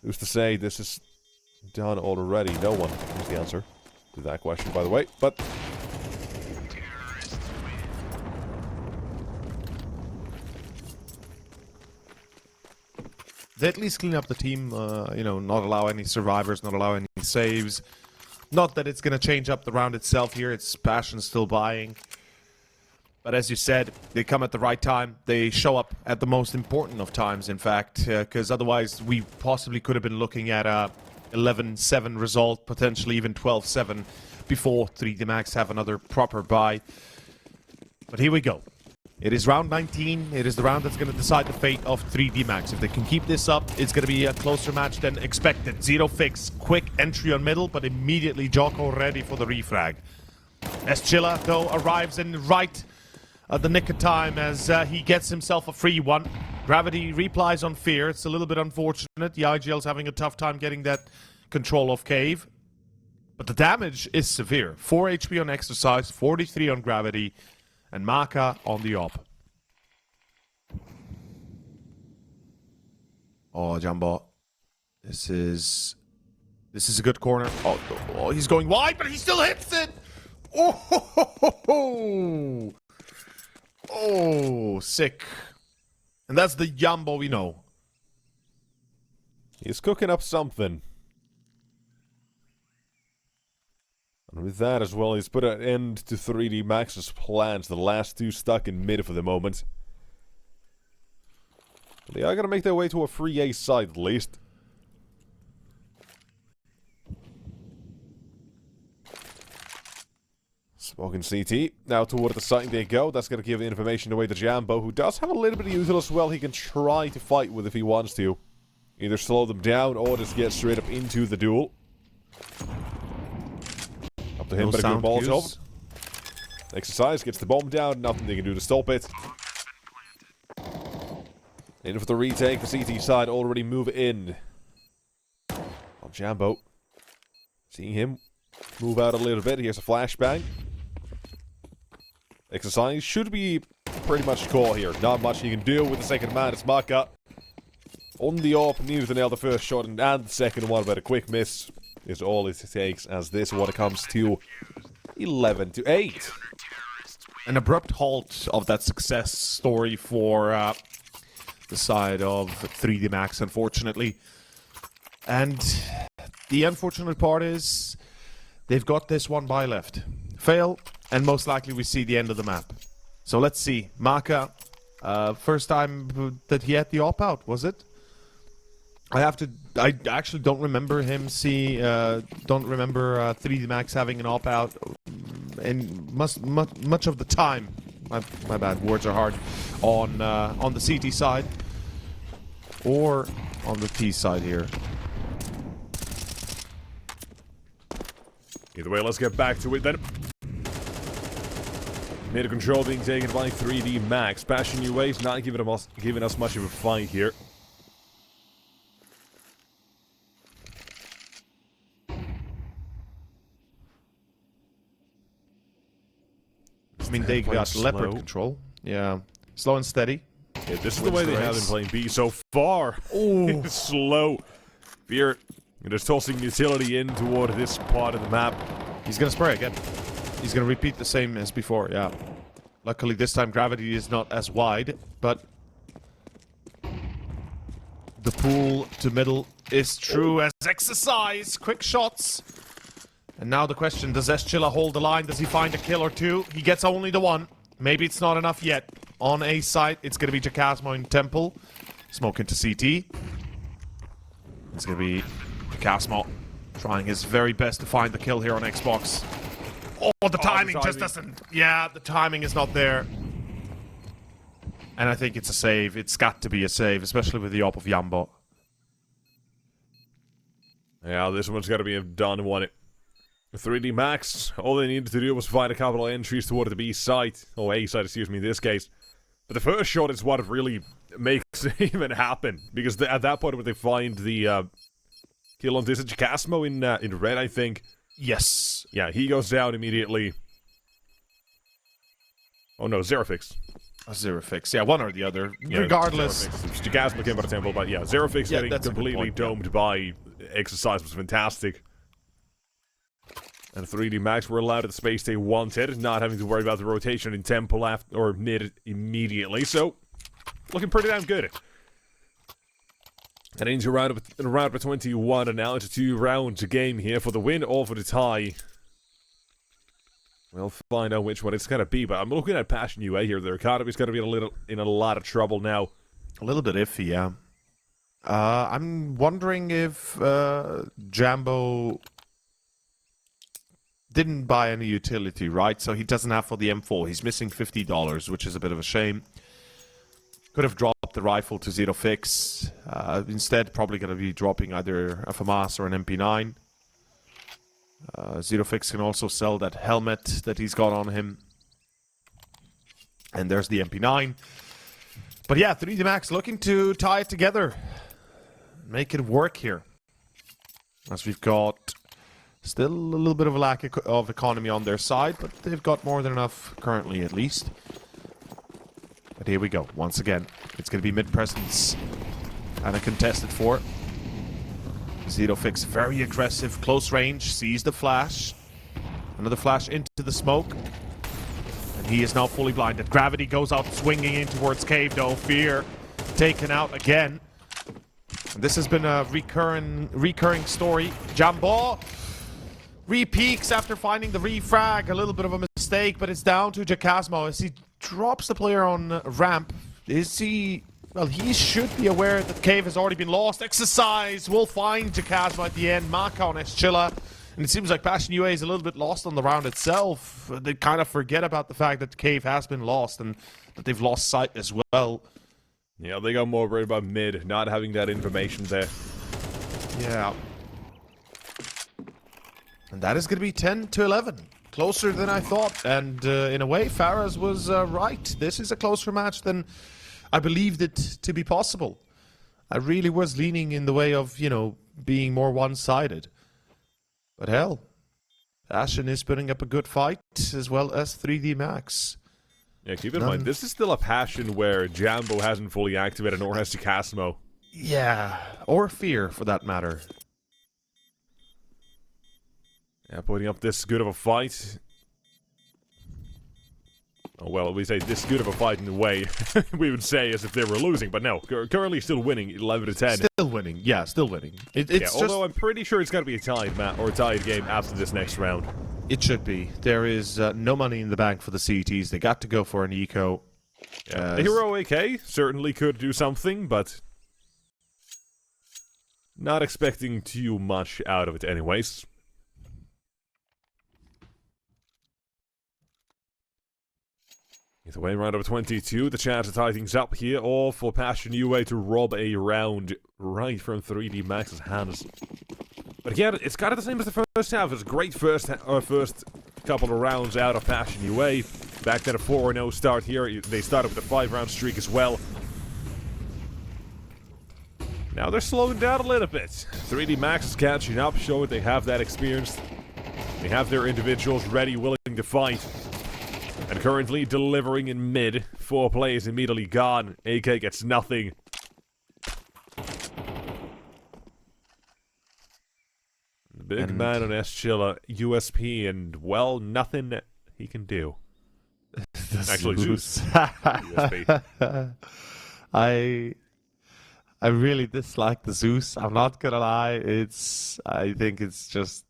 Speaker 3: Who's to say this is done already? No one is the answer to that question, by the way, but...
Speaker 2: They at least clean up the team, you know, not allow any survivors, not allow any saves. Not that it's going to change up the round itself here, it's Passion still buying. But as you said, they come at the right time. They show up at the most important of times, in fact, because otherwise we possibly could have been looking at a 11-7 result, potentially even 12-7. before 3D Max have another proper buy. But here we go. It is round 19. It is the round that's going to decide the fate of 3D Max. If they can keep this up, it's going to be a closer match than expected. Zero fix, quick entry on middle, but immediately Jocko ready for the refrag. Eschilla, though, arrives in right at the nick of time as he gets himself a free one. Gravity replies on Fear. It's a little bit unfortunate. The IGL's having a tough time getting that control of Cave. But the damage is severe. 4 HP on Exercise, 43 on Gravity, and Maka on the op. Oh, Jumbo. This is a good corner. Oh, he's going wide, but he still hits it! Oh, oh, sick. And that's the Jumbo we know.
Speaker 3: He's cooking up something. And with that as well, he's put an end to 3D Max's plans. The last two stuck in mid for the moment. But they are going to make their way to a free A side at least. Smoking CT. Now toward the site they go. That's going to give information away to Jambo, who does have a little bit of util as well he can try to fight with if he wants to. Either slow them down or just get straight up into the duel. Up to him, but a good ball job. Exercise gets the bomb down. Nothing they can do to stop it. In for the retake. The CT side already move in. On Jambo. Seeing him move out a little bit. Here's a flashbang. Exercise should be pretty much caught here. Not much he can do with the second man. It's Maka. On the op, needed to nail the first shot and the second one, but a quick miss is all it takes as this one comes to 11-8.
Speaker 2: An abrupt halt of that success story for the side of 3D Max, unfortunately. And the unfortunate part is they've got this one buy left. Fail, and most likely we see the end of the map. So let's see. Maka, first time that he had the op out, was it? I actually don't remember him don't remember 3D Max having an op out and much of the time. My bad, words are hard. On the CT side or on the T side here.
Speaker 3: Either way, let's get back to it then. Mid control being taken by 3D Max. Passion UA's not giving us much of a fight here.
Speaker 2: I mean, they got leopard control. Yeah. Slow and steady.
Speaker 3: Yeah, this is the way they have been playing B so far. Oh, slow. Fear just tossing utility in toward this part of the map.
Speaker 2: He's gonna spray again. He's gonna repeat the same as before, yeah. Luckily this time gravity is not as wide, but the pool to middle is true as Exercise. Quick shots. And now the question, does Eschilla hold the line? Does he find a kill or two? He gets only the one. Maybe it's not enough yet. On A side, it's going to be Jacasmo in Temple. Smoke into CT. It's going to be Jacasmo trying his very best to find the kill here on Xbox. Oh, the timing just doesn't... Yeah, the timing is not there. And I think it's a save. It's got to be a save, especially with the op of Jambo.
Speaker 3: Yeah, this one's got to be a done one. 3D Max, all they needed to do was find a couple of entries toward the B side. Oh, A side, excuse me, in this case. But the first shot is what really makes it even happen. Because at that point, when they find the kill on this, it's Jacasmo in red, I think.
Speaker 2: Yes.
Speaker 3: Yeah, he goes down immediately. Oh no, Zero Fix.
Speaker 2: Zero Fix, yeah, one or the other.
Speaker 3: Yeah,
Speaker 2: regardless.
Speaker 3: Jacasmo came out of Temple, but yeah, Zero Fix getting completely domed by Exercise was fantastic. And 3D Max were allowed at the space they wanted, not having to worry about the rotation in Temple or mid immediately, so looking pretty damn good. And into round number 21, and now it's a 2-round game here for the win or for the tie. We'll find out which one it's going to be, but I'm looking at Passion UA here. Their economy's going to be in a lot of trouble now.
Speaker 2: A little bit iffy, yeah. I'm wondering if Jambo didn't buy any utility, right? So he doesn't have for the M4. He's missing $50, which is a bit of a shame. Could have dropped the rifle to Zero Fix. Instead, probably going to be dropping either a FAMAS or an MP9. Zero Fix can also sell that helmet that he's got on him. And there's the MP9. But yeah, 3D Max looking to tie it together. Make it work here. As we've got still a little bit of a lack of economy on their side, but they've got more than enough currently at least. But here we go. Once again, it's going to be mid-presence and a contested 4. Zero Fix very aggressive, close range, sees the flash. Another flash into the smoke. And he is now fully blinded. Gravity goes out swinging in towards Cave though. Fear taken out again. And this has been a recurring story. Jambo re-peaks after finding the refrag. A little bit of a mistake, but it's down to Jacasmo as he drops the player on ramp. Is he... Well, he should be aware that Cave has already been lost. Exercise will find Jacasmo at the end. Maka on Eschilla. And it seems like Passion UA is a little bit lost on the round itself. They kind of forget about the fact that Cave has been lost and that they've lost sight as well.
Speaker 3: Yeah, they got more worried about mid, not having that information there.
Speaker 2: Yeah. And that is going to be 10 to 11. Closer than I thought. And in a way, Faraz was right. This is a closer match than I believed it to be possible. I really was leaning in the way of, you know, being more one-sided. But hell, Ashen is putting up a good fight, as well as 3D Max.
Speaker 3: Yeah, keep in mind, this is still a Passion where Jambo hasn't fully activated, nor has Jacasmo.
Speaker 2: Yeah, or Fear, for that matter.
Speaker 3: Yeah, putting up this good of a fight. Oh, well, we say this good of a fight in a way we would say as if they were losing, but no, currently still winning 11 to 10.
Speaker 2: Still winning, yeah, still winning. It's
Speaker 3: although I'm pretty sure it's going to be a tied tied game after this next round.
Speaker 2: It should be. There is no money in the bank for the CTs. They got to go for an eco.
Speaker 3: Yeah. The Hero AK certainly could do something, but not expecting too much out of it anyways. Either way, round of 22, the chance to tie things up here, all for Passion UA to rob a round right from 3D Max's hands. But again, it's kind of the same as the first half. It's a great first couple of rounds out of Passion UA. Back to the 4-0 start here. They started with a 5-round streak as well. Now they're slowing down a little bit. 3D Max is catching up, showing they have that experience. They have their individuals ready, willing to fight. And currently delivering in mid. 4 plays immediately gone. AK gets nothing. The big man on Eschilla, USP, and, well, nothing he can do. Actually, Zeus. USP.
Speaker 2: I really dislike the Zeus. I'm not gonna lie. I think it's just...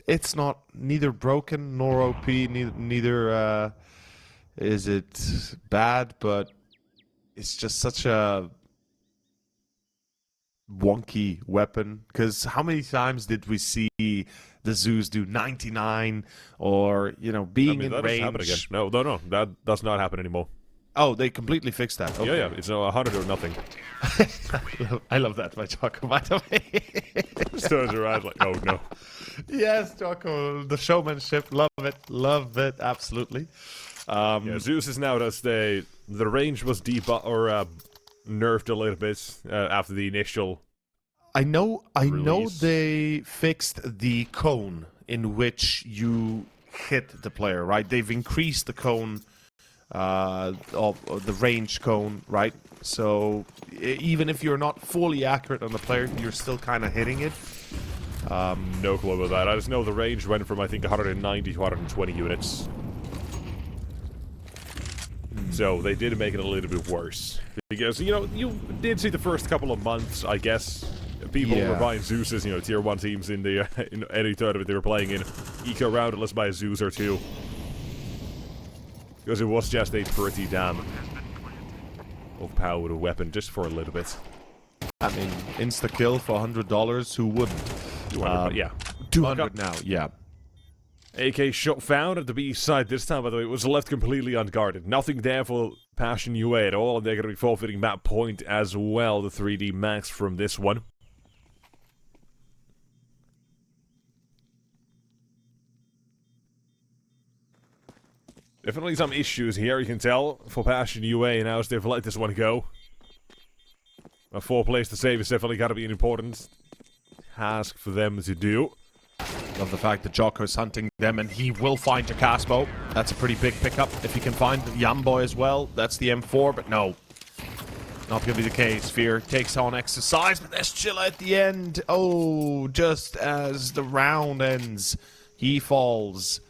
Speaker 2: It's not neither broken nor OP, neither is it bad, but it's just such a wonky weapon. Because how many times did we see the Zeus do 99 or, you know, being in
Speaker 3: that
Speaker 2: range?
Speaker 3: Happen again. No, that does not happen anymore.
Speaker 2: Oh, they completely fixed that. Okay.
Speaker 3: Yeah, it's 100 or nothing.
Speaker 2: I love that by Choco, by the way.
Speaker 3: Just turns around like, oh no.
Speaker 2: Yes, Choco, the showmanship, love it, absolutely.
Speaker 3: Yeah, Zeus is now just the range was nerfed a little bit after the initial.
Speaker 2: I know
Speaker 3: release.
Speaker 2: they fixed the cone in which you hit the player, right? They've increased the cone. Of the range cone, right? So even if you're not fully accurate on the player, you're still kind of hitting it.
Speaker 3: No clue about that. I just know the range went from I think 190 to 120 units. So they did make it a little bit worse because you did see the first couple of months, I guess. People were buying Zeus's, tier 1 teams in the in any tournament they were playing in. Eco round, let's buy a Zeus or two. Because it was just a pretty damn overpowered weapon, just for a little bit.
Speaker 2: I mean, insta-kill for $100, who wouldn't?
Speaker 3: 200, yeah.
Speaker 2: 200 now, yeah.
Speaker 3: AK shot found at the B side this time, by the way. It was left completely unguarded. Nothing there for Passion UA at all, and they're going to be forfeiting that point as well, the 3D Max from this one. Definitely some issues here, you can tell, for Passion UA now as they've let this one go. A 4 plays to save is definitely got to be an important task for them to do.
Speaker 2: Love the fact that Jocko's hunting them, and he will find Jacasmo. That's a pretty big pickup. If he can find the Yamboy as well, that's the M4, but no. Not going to be the case. Fear takes on exercise, but there's Chilla at the end. Oh, just as the round ends, he falls.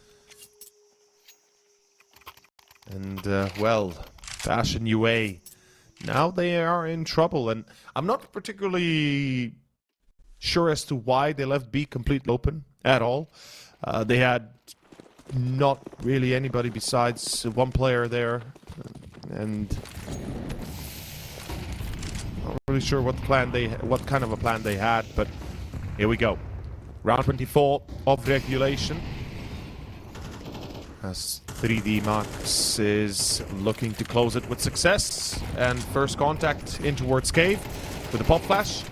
Speaker 2: And, well, Fashion UA, now they are in trouble, and I'm not particularly sure as to why they left B completely open at all. They had not really anybody besides one player there, and not really sure what kind of a plan they had. But here we go, round 24 of regulation. As 3D Max is looking to close it with success, and first contact in towards Cave with a pop flash.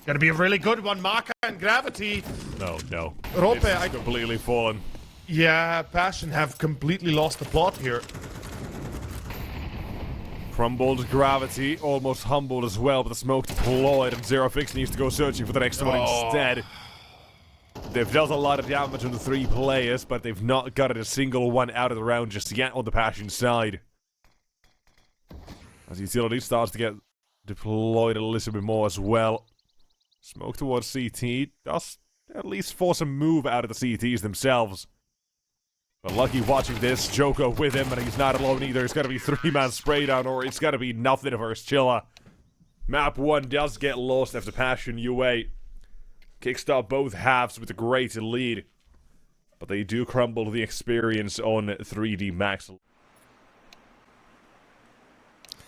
Speaker 2: Gonna be a really good one, Maka and Gravity.
Speaker 3: No.
Speaker 2: Rope,
Speaker 3: It's completely fallen.
Speaker 2: Yeah, Passion have completely lost the plot here.
Speaker 3: Crumbled Gravity, almost humbled as well, but the smoke deployed, and Zero Fix needs to go searching for the next one instead. They've dealt a lot of damage on the 3 players, but they've not gotten a single one out of the round just yet on the Passion side. As Utility starts to get deployed a little bit more as well. Smoke towards CT does at least force a move out of the CTs themselves. But Lucky watching this, Joko with him, and he's not alone either. It's got to be 3-man spray down, or it's got to be nothing versus Chilla. Map 1 does get lost after Passion UA kickstart both halves with a great lead. But they do crumble the experience on 3D Max.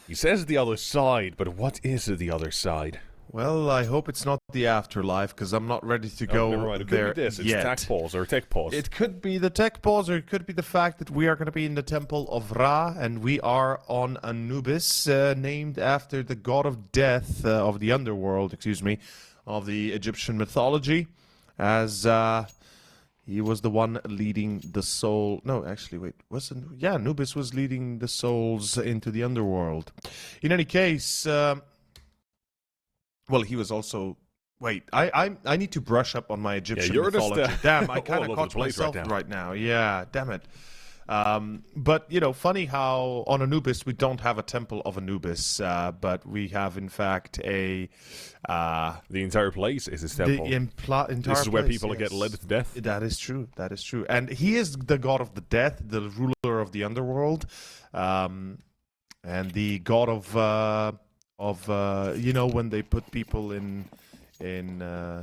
Speaker 3: He says the other side, but what is the other side?
Speaker 2: Well, I hope it's not the afterlife, because I'm not ready to go
Speaker 3: never mind. It
Speaker 2: there
Speaker 3: could be this. It's
Speaker 2: yet.
Speaker 3: tech pause or tech pause.
Speaker 2: It could be the tech pause, or it could be the fact that we are going to be in the Temple of Ra, and we are on Anubis, named after the god of death, of the underworld, of the Egyptian mythology, as he was the one leading the soul. No, actually, wait, wasn't? Yeah, Anubis was leading the souls into the underworld. In any case, well, he was also. Wait, I need to brush up on my Egyptian mythology. Damn, I kind of caught myself right now. Yeah, damn it. But, you know, funny how on Anubis we don't have a temple of Anubis, but we have, in fact, a...
Speaker 3: the entire place is his temple.
Speaker 2: This
Speaker 3: is where people get led to death.
Speaker 2: That is true. That is true. And he is the god of the death, the ruler of the underworld, and the god of you know, when they put people in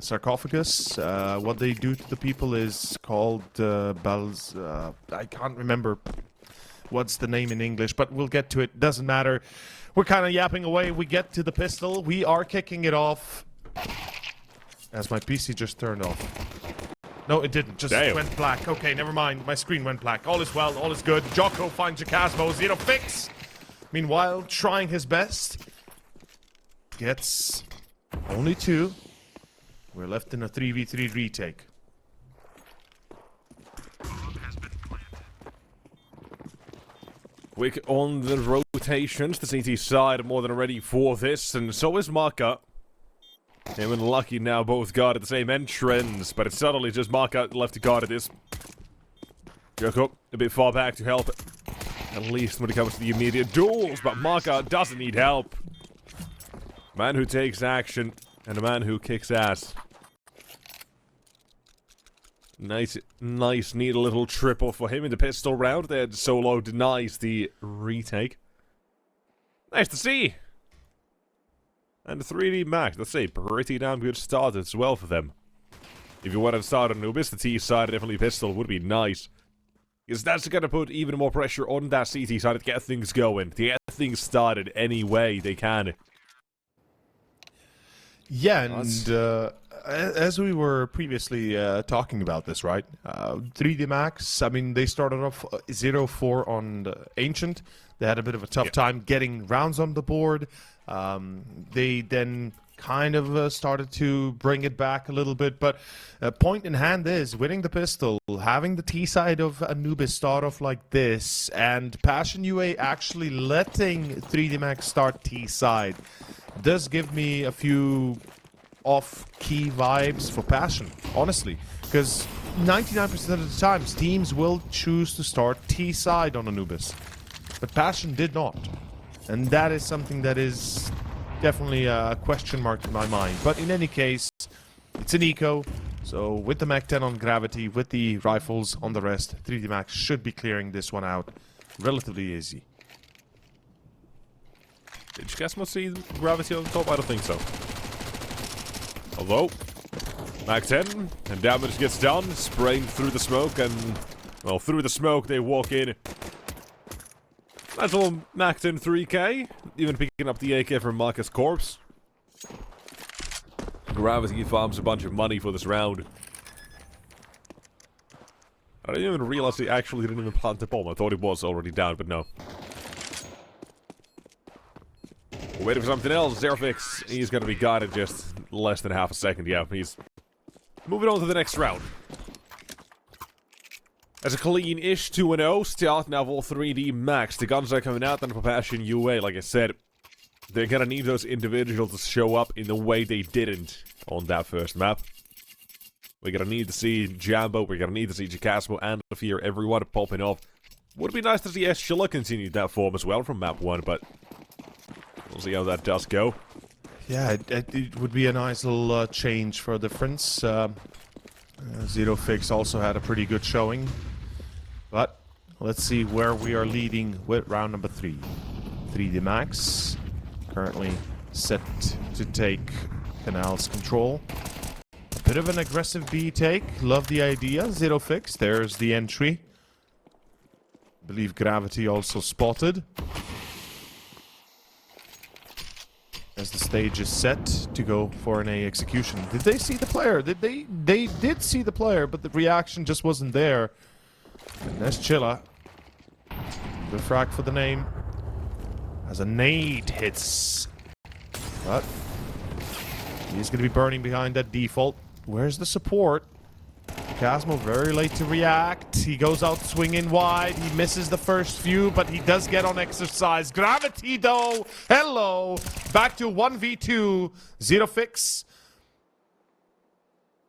Speaker 2: sarcophagus, what they do to the people is called bells. I can't remember what's the name in English, but we'll get to it. Doesn't matter. We're kind of yapping away. We get to the pistol. We are kicking it off. As my PC just turned off. No, it didn't. Just went black. Okay, never mind. My screen went black. All is well. All is good. Jocko finds Jacasmo. Zero Fix. Meanwhile, trying his best. Gets only 2. We're left in a 3v3 retake.
Speaker 3: Quick on the rotations. The CT side more than ready for this, and so is Maka. Him and Lucky now both guard at the same entrance, but it's suddenly just Maka left to guard at this. Joko a bit far back to help, at least when it comes to the immediate duels, but Maka doesn't need help. Man who takes action, and a man who kicks ass. Nice, neat little triple for him in the pistol round. There, Solo denies the retake. Nice to see. And the 3D Max, that's a pretty damn good start as well for them. If you want to start on Anubis, the T side, definitely pistol would be nice. Because that's going to put even more pressure on that CT side to get things going. To get things started any way they can.
Speaker 2: Yeah, and as we were previously talking about this, right? 3D Max, I mean, they started off 0-4 on the Ancient. They had a bit of a tough time getting rounds on the board. They then kind of started to bring it back a little bit, but point in hand is winning the pistol, having the T side of Anubis start off like this, and Passion UA actually letting 3D Max start T side does give me a few off-key vibes for Passion, honestly, because 99% of the times teams will choose to start T side on Anubis, but Passion did not, and that is something that is definitely a question mark in my mind. But in any case, it's an eco, so with the Mach 10 on Gravity, with the rifles on the rest, 3D Max should be clearing this one out relatively easy.
Speaker 3: Did you guys must see Gravity on the top? I don't think so. Although, Mach 10, and damage gets done, spraying through the smoke, and, well, through the smoke they walk in. Nice little Mach 10 3k, even picking up the AK from Marcus' corpse. Gravity farms a bunch of money for this round. I didn't even realize he actually didn't even plant the bomb. I thought it was already down, but no. Waiting for something else. Zerfix, he's going to be gone in just less than half a second. Yeah, he's moving on to the next round. As a clean-ish 2-0, start now all 3D Max. The guns are coming out then for Passion UA. Like I said, they're going to need those individuals to show up in the way they didn't on that first map. We're going to need to see Jambo, we're going to need to see Jacasmo and Fear, everyone popping off. Would be nice to see Eschilla continue that form as well from map 1, but we'll see how that does go.
Speaker 2: Yeah, it would be a nice little change for a difference. Zero Fix also had a pretty good showing. But let's see where we are leading with round number 3. 3D Max currently set to take Canal's control. A bit of an aggressive B take. Love the idea. Zero Fix. There's the entry. I believe Gravity also spotted. As the stage is set to go for an A execution. Did they see the player? They did see the player, but the reaction just wasn't there. And there's Chilla. The frag for the name. As a nade hits. But he's going to be burning behind that default. Where's the support? Casmo very late to react. He goes out swinging wide. He misses the first few, but he does get on exercise. Gravity, though. Hello. Back to 1v2. Zero Fix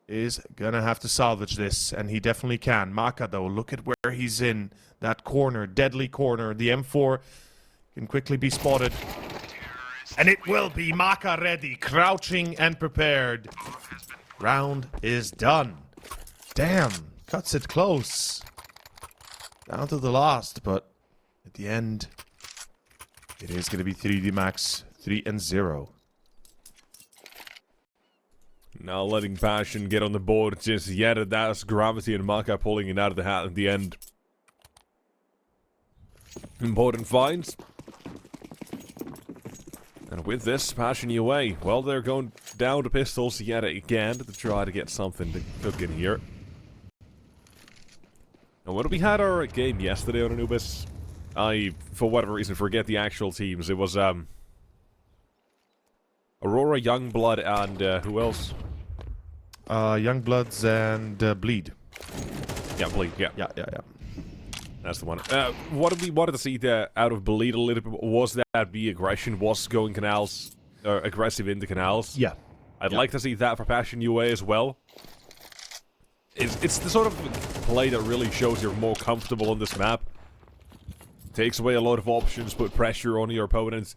Speaker 2: is gonna have to salvage this, and he definitely can. Maka, though, look at where he's in. That corner, deadly corner. The M4 can quickly be spotted. And it will be Maka ready, crouching and prepared. Round is done. Damn, cuts it close. Down to the last, but at the end, it is going to be 3D Max 3-0.
Speaker 3: Now letting Passion get on the board just yet. That's Gravity and Maka pulling it out of the hat at the end. Important finds. And with this, Passion UA, well, they're going down to pistols yet again to try to get something to cook in here. And when we had our game yesterday on Anubis, I, for whatever reason, forget the actual teams. It was, Aurora, Youngblood, and, who else?
Speaker 2: Youngbloods and Bleed.
Speaker 3: Yeah, Bleed, yeah.
Speaker 2: Yeah.
Speaker 3: That's the one. What we wanted to see there out of Bleed a little bit was that the aggression was going canals, aggressive into canals.
Speaker 2: Yeah.
Speaker 3: I'd like to see that for Passion UA as well. It's the sort of play that really shows you're more comfortable on this map. Takes away a lot of options, put pressure on your opponents.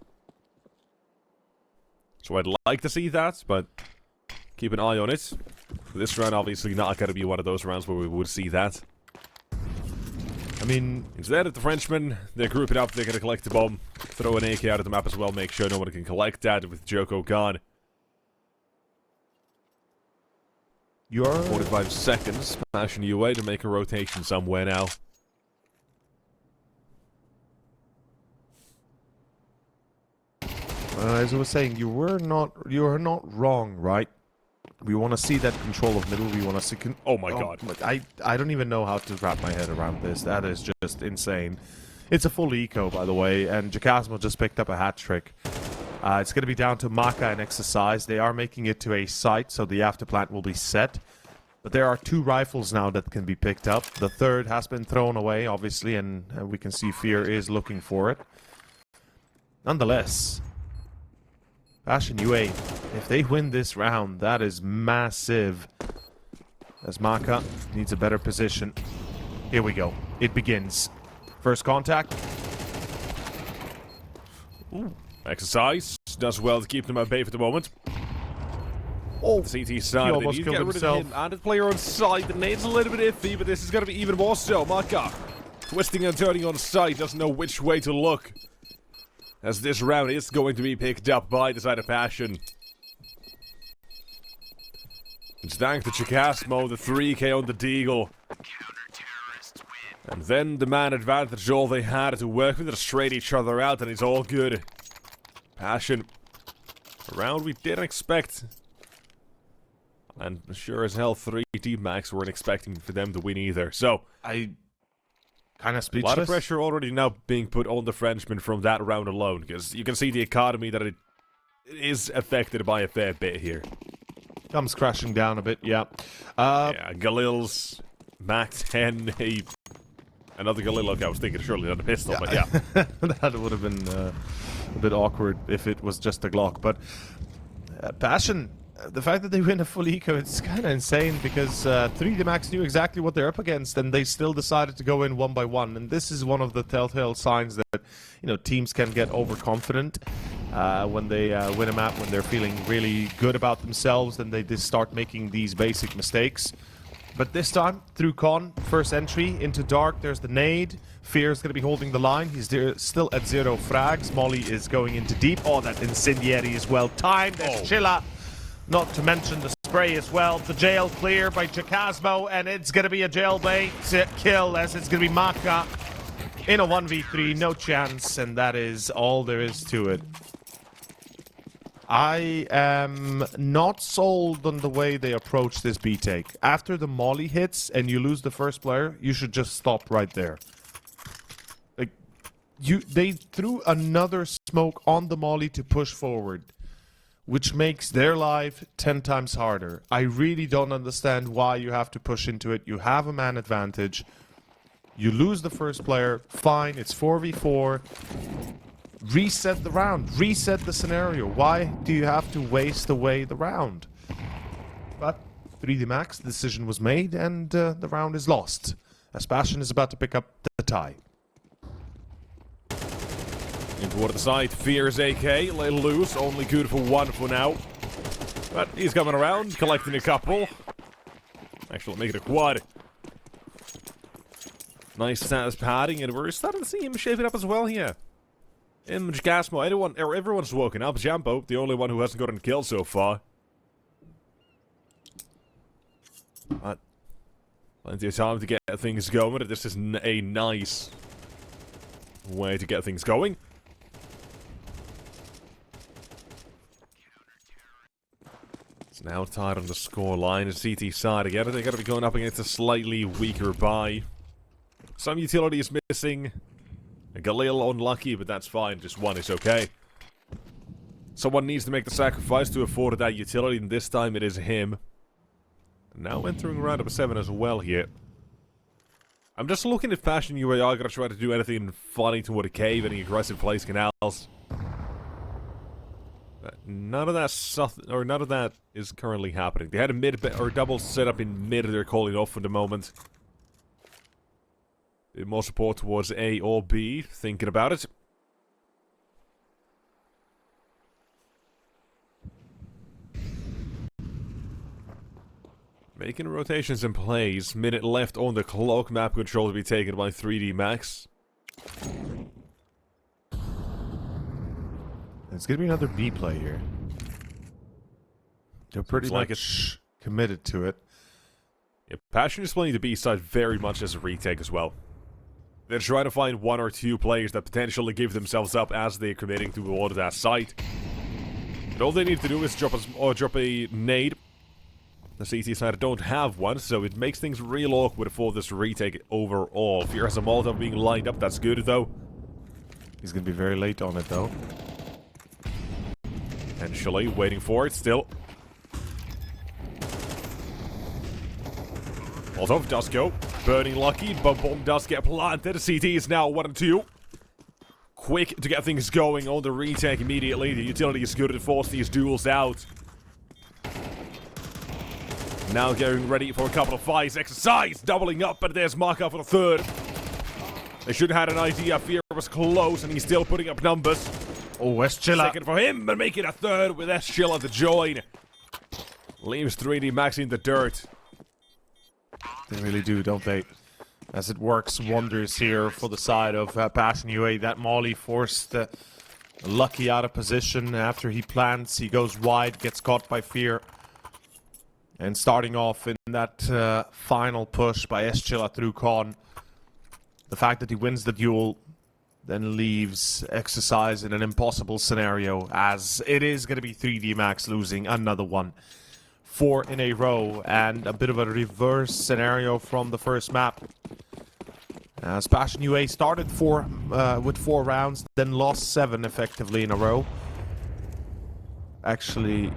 Speaker 3: So I'd like to see that, but keep an eye on it. This round, obviously, not going to be one of those rounds where we would see that.
Speaker 2: I mean,
Speaker 3: instead, the Frenchmen, they're grouping up, they're going to collect the bomb, throw an AK out of the map as well, make sure no one can collect that with Joko gone.
Speaker 2: You're
Speaker 3: 45 seconds, Passion UA to make a rotation somewhere now.
Speaker 2: as I was saying, you are not wrong, right? We want to see that control of middle. We want to see.
Speaker 3: Oh my god!
Speaker 2: I don't even know how to wrap my head around this. That is just insane. It's a full eco, by the way, and Jacasmo just picked up a hat trick. It's going to be down to Maka and Exercise. They are making it to a site, so the afterplant will be set. But there are 2 rifles now that can be picked up. The third has been thrown away, obviously, and we can see Fear is looking for it. Nonetheless, Passion UA, if they win this round, that is massive. As Maka needs a better position. Here we go. It begins. First contact.
Speaker 3: Ooh. Exercise does well to keep them at bay for the moment.
Speaker 2: Oh,
Speaker 3: CT side,
Speaker 2: he almost killed himself.
Speaker 3: And the player on side, the nade's a little bit iffy, but this is going to be even more so. Maka, twisting and turning on side, doesn't know which way to look. As this round is going to be picked up by the side of Passion. It's thanks to Jacasmo, the 3k on the Deagle. And then the man advantage, all they had to work with to straight each other out, and it's all good. Passion. A round we didn't expect. And sure as hell, 3D Max weren't expecting for them to win either. So,
Speaker 2: I kind of
Speaker 3: a
Speaker 2: speechless.
Speaker 3: lot of pressure already now being put on the Frenchman from that round alone, because you can see the economy that it is affected by a fair bit here.
Speaker 2: Comes crashing down a bit, yeah.
Speaker 3: Yeah, Galil's Max 10, another Galil. Okay, I was thinking surely not a pistol, but yeah.
Speaker 2: That would have been a bit awkward if it was just a Glock. But Passion, the fact that they win a full eco, it's kind of insane because 3D Max knew exactly what they're up against, and they still decided to go in one by one. And this is one of the telltale signs that teams can get overconfident when they win a map, when they're feeling really good about themselves, then they just start making these basic mistakes. But this time, through Con, first entry into Dark, there's the nade. Fear is going to be holding the line. He's still at 0 frags. Molly is going into deep. Oh, that incendiary is well timed. There's Chilla. Not to mention the spray as well. The jail clear by Jacasmo, and it's going to be a jailbait kill as it's going to be Maka in a 1v3. No chance, and that is all there is to it. I am not sold on the way they approach this B-take. After the molly hits and you lose the first player, you should just stop right there. Like, they threw another smoke on the molly to push forward, which makes their life 10 times harder. I really don't understand why you have to push into it. You have a man advantage. You lose the first player, fine, it's 4v4. Reset the round. Reset the scenario. Why do you have to waste away the round? But 3D Max, the decision was made, and the round is lost. As Passion is about to pick up the tie.
Speaker 3: In toward the side, Fear's AK, little loose, only good for one for now. But he's coming around, collecting a couple. Actually, make it a quad. Nice status padding, and we're starting to see him shape it up as well here. In Jacasmo, everyone's woken up. Jambo, the only one who hasn't gotten killed so far. But plenty of time to get things going. This is a nice way to get things going. It's now tied on the score line. It's CT side again. They're going to be going up against a slightly weaker buy. Some utility is missing. Galil unlucky, but that's fine. Just one is okay. Someone needs to make the sacrifice to afford that utility, and this time it is him. Now entering round number 7 as well here. I'm just looking if Passion UA are going to try to do anything funny toward a cave, any aggressive place canals. But none of that is currently happening. They had a mid or double setup in mid. They're calling off for the moment. More support towards A or B, thinking about it. Making rotations in plays. Minute left on the clock. Map control to be taken by 3D Max.
Speaker 2: It's going to be another B play here. They're pretty much committed to it.
Speaker 3: Yeah, Passion is playing the B side very much as a retake as well. They're trying to find one or two players that potentially give themselves up as they're committing toward that site. And all they need to do is drop a nade. The CT side don't have one, so it makes things real awkward for this retake overall. Fear has a Molotov being lined up, that's good though.
Speaker 2: He's gonna be very late on it though.
Speaker 3: And Chalet waiting for it still. Molotov does go. Burning lucky, but bomb does get planted. CT is now 1 and 2. Quick to get things going on the retake immediately. The utility is good to force these duels out. Now getting ready for a couple of fights. Exercise doubling up, but there's Maka for the third. They should have had an idea. Fear was close, and he's still putting up numbers.
Speaker 2: Oh, Eschilla.
Speaker 3: Second for him, and making a third with Eschilla to join. Leaves 3D Max in the dirt.
Speaker 2: They really do, don't they? As it works wonders here for the side of Passion UA. That Molly forced Lucky out of position after he plants. He goes wide, gets caught by Fear. And starting off in that final push by Eschilla through Con. The fact that he wins the duel then leaves Exercise in an impossible scenario, as it is going to be 3D Max losing another one. 4 in a row, and a bit of a reverse scenario from the first map. As Passion UA started with 4 rounds, then lost 7 effectively in a row. Actually,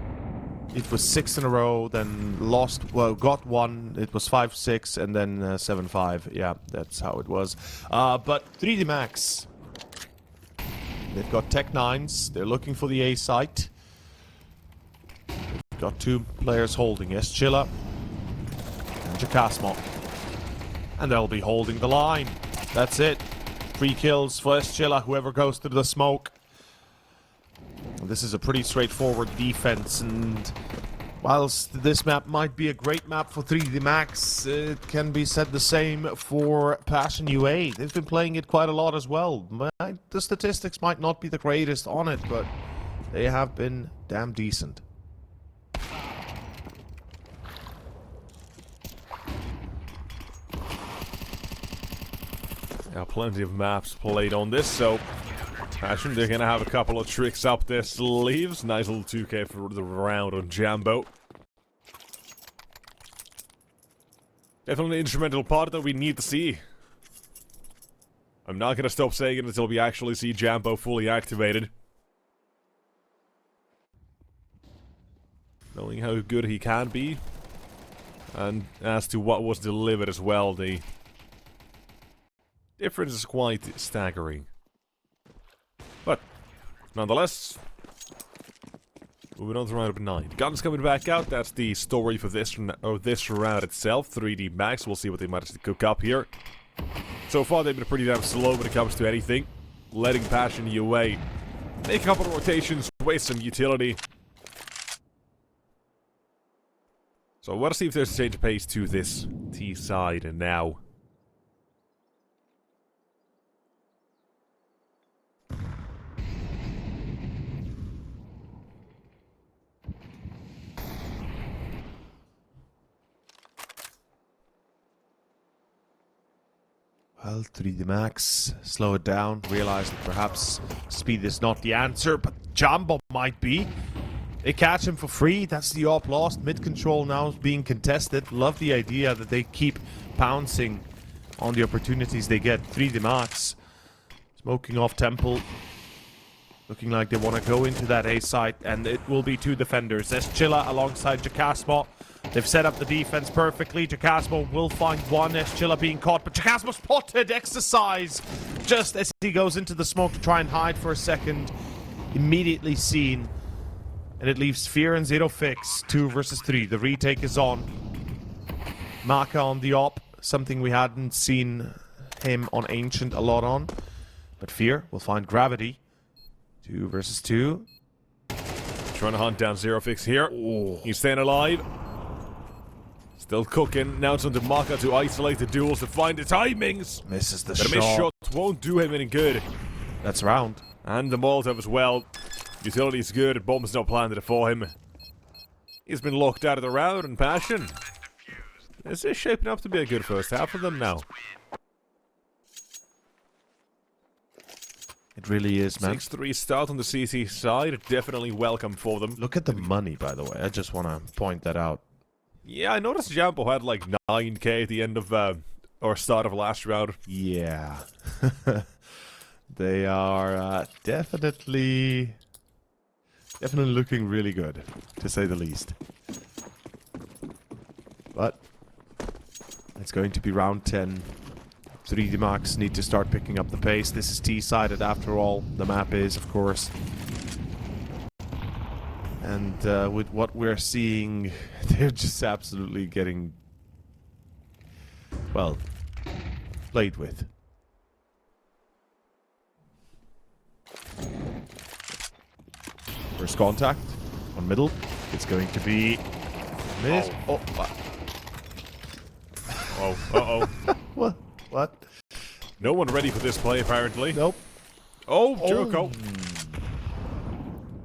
Speaker 2: it was 6 in a row, then lost, well, got 1, it was 5-6, and then 7-5. Yeah, that's how it was. But 3D Max, they've got Tech 9s, they're looking for the A site. They've got 2 players holding, Eschilla and Jacasmo. And they'll be holding the line. That's it. 3 kills for Eschilla, whoever goes through the smoke. This is a pretty straightforward defense, and whilst this map might be a great map for 3D Max, it can be said the same for Passion UA. They've been playing it quite a lot as well. The statistics might not be the greatest on it, but they have been damn decent.
Speaker 3: Yeah, plenty of maps played on this, so Passion, they're gonna have a couple of tricks up their sleeves. Nice little 2k for the round on Jambo. Definitely an instrumental part that we need to see. I'm not gonna stop saying it until we actually see Jambo fully activated. Knowing how good he can be. And as to what was delivered as well, the difference is quite staggering. But, nonetheless, moving on to round 9. Guns coming back out, that's the story for this round itself. 3D Max, we'll see what they manage to cook up here. So far, they've been pretty damn slow when it comes to anything. Letting Passion UA make a couple of rotations, waste some utility. So, I want to see if there's a change of pace to this T side now.
Speaker 2: Well, 3D Max, slow it down, realize that perhaps speed is not the answer, but Jambo might be. They catch him for free, that's the op lost. Mid control now being contested. Love the idea that they keep pouncing on the opportunities they get. 3D Max, smoking off Temple. Looking like they want to go into that A site, and it will be 2 defenders. Eschilla alongside Jacasmo. They've set up the defense perfectly. Jacasmo will find 1. Eschilla being caught, but Jacasmo spotted. Exercise just as he goes into the smoke to try and hide for a second. Immediately seen. And it leaves Fear and Zero Fix. 2 versus 3. The retake is on. Maka on the op. Something we hadn't seen him on Ancient a lot on. But Fear will find Gravity. 2 versus 2.
Speaker 3: Trying to hunt down Zero Fix here. Oh. He's staying alive. Still cooking. Now it's on to Maka to isolate the duels, to find the timings.
Speaker 2: Misses the
Speaker 3: but
Speaker 2: shot.
Speaker 3: A missed shot won't do him any good.
Speaker 2: That's round.
Speaker 3: And the Molotov as well. Utility is good. Bomb's not planted for him. He's been locked out of the round, and Passion. This is shaping up to be a good first half for them now.
Speaker 2: It really is, man.
Speaker 3: 6-3 start on the CT side. Definitely welcome for them.
Speaker 2: Look at the money, by the way. I just want to point that out.
Speaker 3: Yeah, I noticed Jambo had like 9k at the end of, or start of last round.
Speaker 2: Yeah. They are definitely looking really good, to say the least. But it's going to be round 10. 3D Max need to start picking up the pace. This is T-sided after all. The map is, of course. And with what we're seeing, they're just absolutely getting, well, played with. First contact on middle. It's going to be miss. Oh,
Speaker 3: Uh-oh.
Speaker 2: What?
Speaker 3: No one ready for this play, apparently.
Speaker 2: Nope.
Speaker 3: Oh, Joko.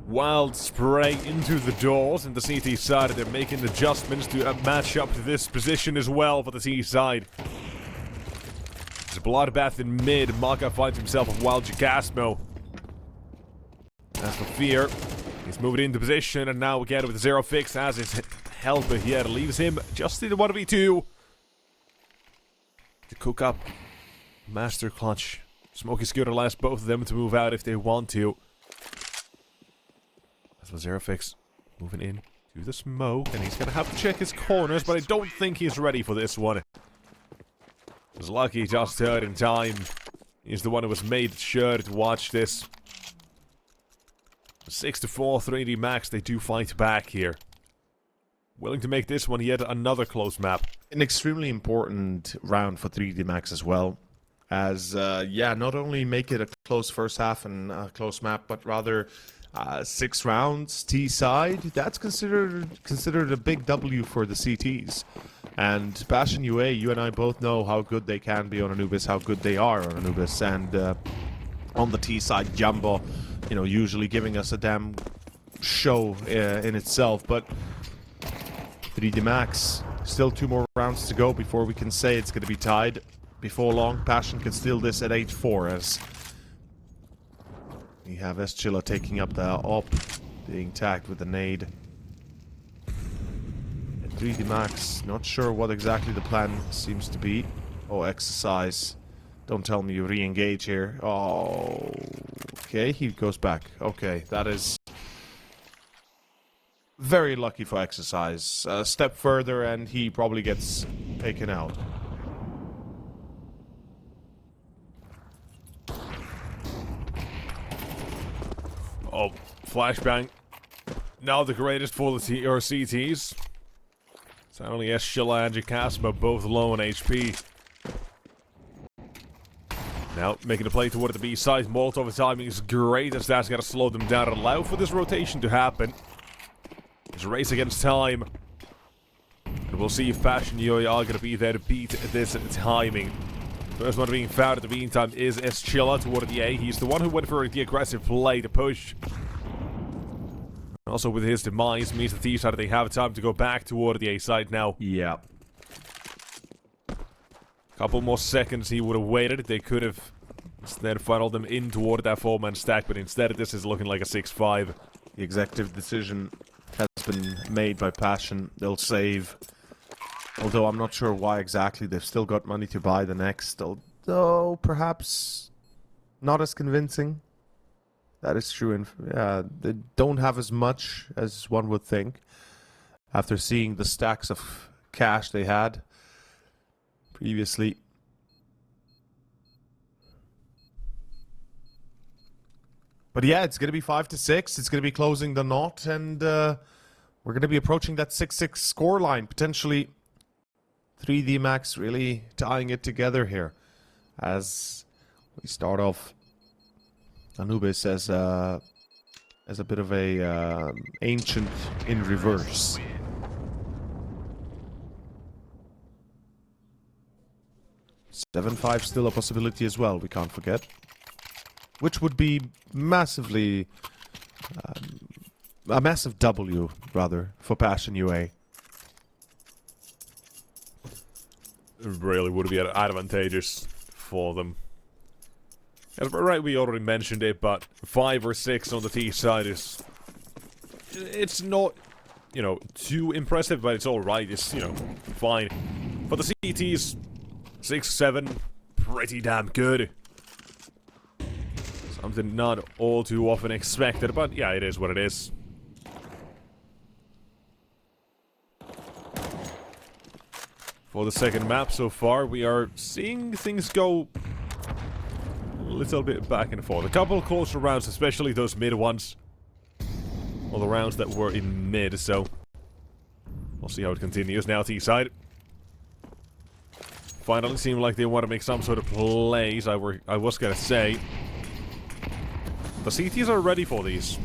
Speaker 3: Wild spray into the doors, and the CT side, they're making adjustments to match up to this position as well for the C side. There's a bloodbath in mid. Maka finds himself a wild Jagasmo. As for Fear, he's moving into position, and now again with Zero Fix as his helper here leaves him just in the 1v2 to cook up Master Clutch. Smoky Scooter allows both of them to move out if they want to. That's what Zero Fix moving in to the smoke, and he's gonna have to check his corners, but I don't think he's ready for this one. Was lucky just heard in time. He's the one who was made sure to watch this. 6-4 3D Max, they do fight back here. Willing to make this one yet another close map.
Speaker 2: An extremely important round for 3D Max as well. As, yeah, not only make it a close first half and a close map, but rather 6 rounds T-side. That's considered a big W for the CTs. And Passion UA, you and I both know how good they can be on Anubis, how good they are on Anubis. And on the T-side, Jumbo, you know, usually giving us a damn show in itself. But 3D Max, still 2 more rounds to go before we can say it's going to be tied. Before long, Passion can steal this at 8-4 as we have Eschilla taking up the op, being tagged with a nade. And 3D Max, not sure what exactly the plan seems to be. Oh, exercise. Don't tell me you re-engage here. Oh, okay, he goes back. Okay, that is very lucky for exercise. A step further and he probably gets taken out.
Speaker 3: Oh, flashbang. Now the greatest for the CTs. It's only Eschilla and Jakasma both low on HP. Now making a play toward the B side. Molotov timing is great as that's gonna slow them down and allow for this rotation to happen. It's a race against time. And we'll see if Passion UA are gonna be there to beat this timing. First one being found at the meantime is Eschilla toward the A. He's the one who went for the aggressive play to push. Also with his demise means the T side they have time to go back toward the A side now.
Speaker 2: Yeah.
Speaker 3: Couple more seconds he would have waited. They could have instead funneled them in toward that 4-man stack, but instead this is looking like a 6-5.
Speaker 2: The executive decision has been made by Passion. They'll save. Although I'm not sure why exactly. They've still got money to buy the next. Although perhaps not as convincing. That is true. And they don't have as much as one would think. After seeing the stacks of cash they had previously. But yeah, it's going to be 5-6. It's going to be closing the knot. And we're going to be approaching that 6-6 scoreline. Potentially 3D Max really tying it together here. As we start off Anubis as a bit of a ancient in reverse. $7-5 still a possibility as well, we can't forget. Which would be massively... a massive W, rather, for Passion UA.
Speaker 3: It really would be advantageous for them. Right, we already mentioned it, but 5 or 6 on the T side is... It's not, you know, too impressive, but it's alright. It's, you know, fine. For the CTs, 6, 7, pretty damn good. Something not all too often expected, but yeah, it is what it is. For the second map so far, we are seeing things go a little bit back and forth. A couple of closer rounds, especially those mid ones. All the rounds that were in mid, so we'll see how it continues. Now T side. Finally seemed like they want to make some sort of plays, I was gonna say. The CTs are ready for these.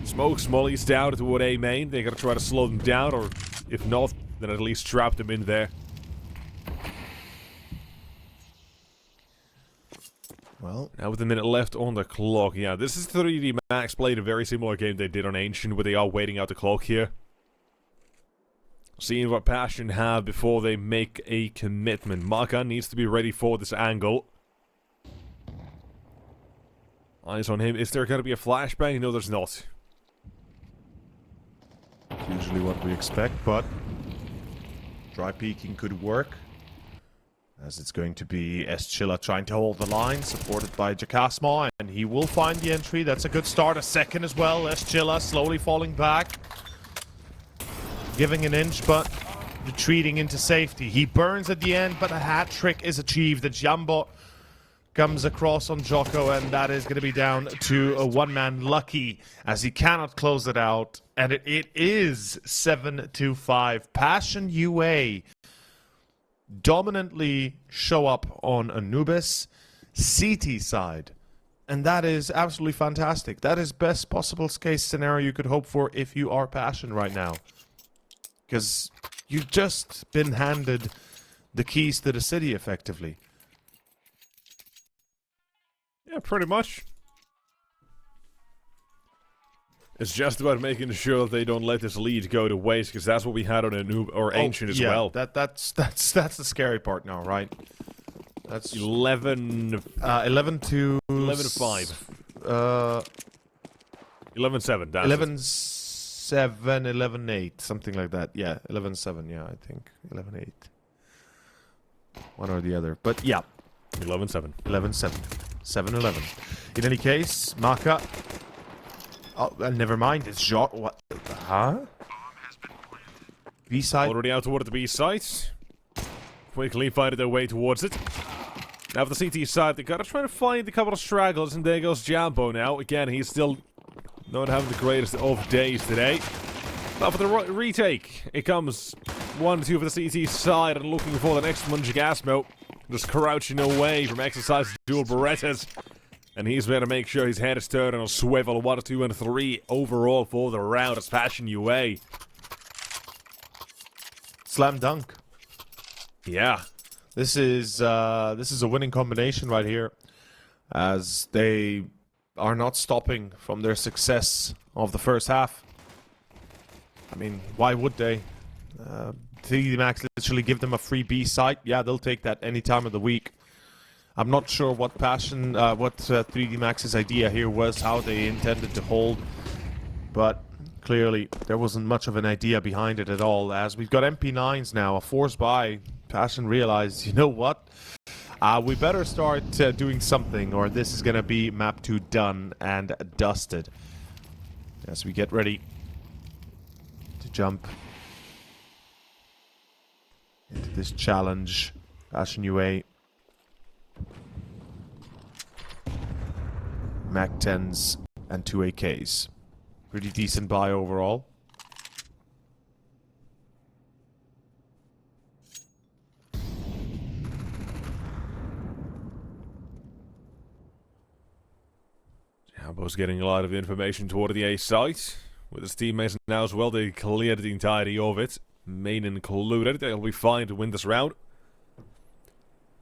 Speaker 3: Smoke's mollies down toward A main. They gotta try to slow them down, or if not, then at least trap them in there.
Speaker 2: Well,
Speaker 3: now with a minute left on the clock, yeah, this is 3D Max played a very similar game they did on Ancient, where they are waiting out the clock here. Seeing what Passion have before they make a commitment. Maka needs to be ready for this angle. Eyes on him. Is there going to be a flashbang? No, there's not.
Speaker 2: usually what we expect, but dry peeking could work. As it's going to be Eschilla trying to hold the line, supported by Jakasma, and he will find the entry. That's a good start. A second as well. Eschilla slowly falling back. Giving an inch, but retreating into safety. He burns at the end, but a hat trick is achieved. The Jumbo comes across on Jocko, and that is going to be down to a one-man Lucky, as he cannot close it out. And it is 7-5. Passion UA dominantly show up on Anubis CT side, and that is absolutely fantastic. That is best possible case scenario you could hope for if you are Passion right now, because you've just been handed the keys to the city effectively.
Speaker 3: Yeah, pretty much. It's just about making sure that they don't let this lead go to waste, because that's what we had on a new or Ancient as well.
Speaker 2: That's the scary part now, right? That's
Speaker 3: 11
Speaker 2: to
Speaker 3: 5. 11-7.
Speaker 2: 11-7, 11-8, something like that. Yeah, 11-7. Yeah, I think 11-8. One or the other, but yeah,
Speaker 3: 11-7.
Speaker 2: 11-7. 7-11. In any case, Maka. Oh, never mind. It's Jacques. What? Huh? B side.
Speaker 3: Already out toward the B site. Quickly finding their way towards it. Now for the CT side, they gotta try to find a couple of stragglers, and there goes Jambo now. Again, he's still not having the greatest of days today. But for the retake, it comes 1-2 for the CT side, and looking for the next one, Jagasmo. Just crouching away from exercise dual Berettas. And he's there to make sure his head is turned on a swivel. 1, 2, and 3 overall for the round as Passion UA.
Speaker 2: Slam dunk.
Speaker 3: Yeah.
Speaker 2: This is a winning combination right here, as they are not stopping from their success of the first half. I mean, why would they? 3D Max literally give them a free B site. Yeah, they'll take that any time of the week. I'm not sure what 3D Max's idea here was, how they intended to hold, but clearly there wasn't much of an idea behind it at all. As we've got MP9s now, a force buy. Passion realized, you know what? We better start doing something, or this is gonna be map 2 done and dusted. As we get ready to jump into this challenge, Passion UA. Mac 10s and 2 AKs. Pretty decent buy overall.
Speaker 3: Jambo's getting a lot of information toward the A site. With his teammates now as well, they cleared the entirety of it. Main included. They'll be fine to win this round.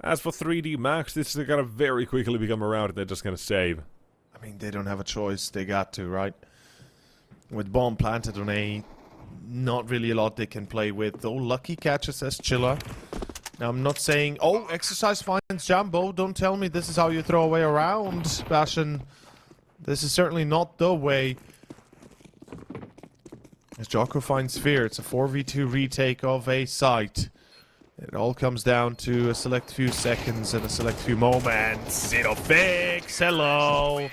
Speaker 3: As for 3D Max, this is gonna very quickly become a round they're just gonna save.
Speaker 2: I mean, they don't have a choice. They got to, right? With bomb planted on A, not really a lot they can play with. Though Lucky catches Eschilla. Now, I'm not saying, oh, exercise finds Jumbo. Don't tell me this is how you throw away a round, Bastion. This is certainly not the way. As Jocko finds Fear, it's a 4v2 retake of a site. It all comes down to a select few seconds and a select few moments. Zero fix, hello.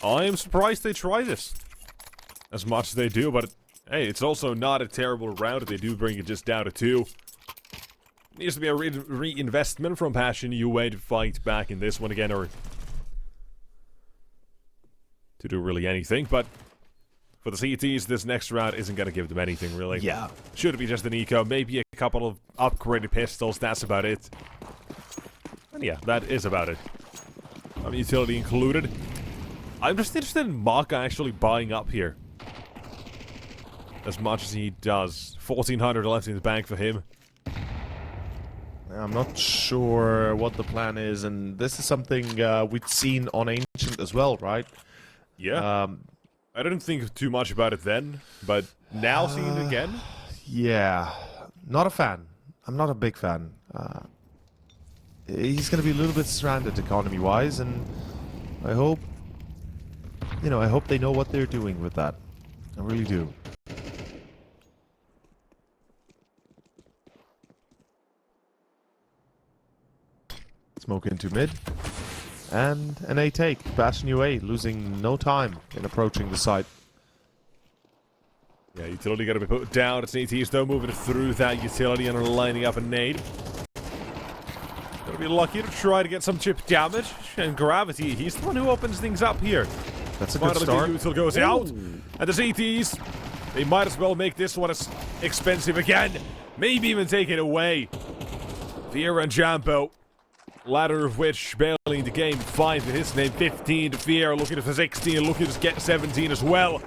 Speaker 3: I am surprised they try this as much as they do, but hey, it's also not a terrible round if they do bring it just down to 2. Needs to be a reinvestment from Passion UA to fight back in this one again, or to do really anything, but for the CTs, this next round isn't going to give them anything, really.
Speaker 2: Yeah.
Speaker 3: Should be just an eco, maybe a couple of upgraded pistols, that's about it. And yeah, that is about it. Utility included. I'm just interested in Maka actually buying up here. As much as he does. 1,400 left in the bank for him.
Speaker 2: I'm not sure what the plan is, and this is something we'd seen on Ancient as well, right?
Speaker 3: Yeah. I didn't think too much about it then, but now seeing it again?
Speaker 2: Yeah. Not a fan. I'm not a big fan. He's going to be a little bit stranded economy-wise, and I hope, I hope they know what they're doing with that. I really do. Smoke into mid. And an A take. Bastion UA losing no time in approaching the site.
Speaker 3: Yeah, utility got to be put down. It's ATs though moving through that utility and lining up a nade. Gonna be lucky to try to get some chip damage. And Gravity, he's the one who opens things up here.
Speaker 2: That's a good start.
Speaker 3: Util goes out. And the CTs, they might as well make this one as expensive again. Maybe even take it away. Fear and Jambo. Latter of which barely in the game. 5 to his name, 15 to Fear, looking for 16, looking to get 17 as well.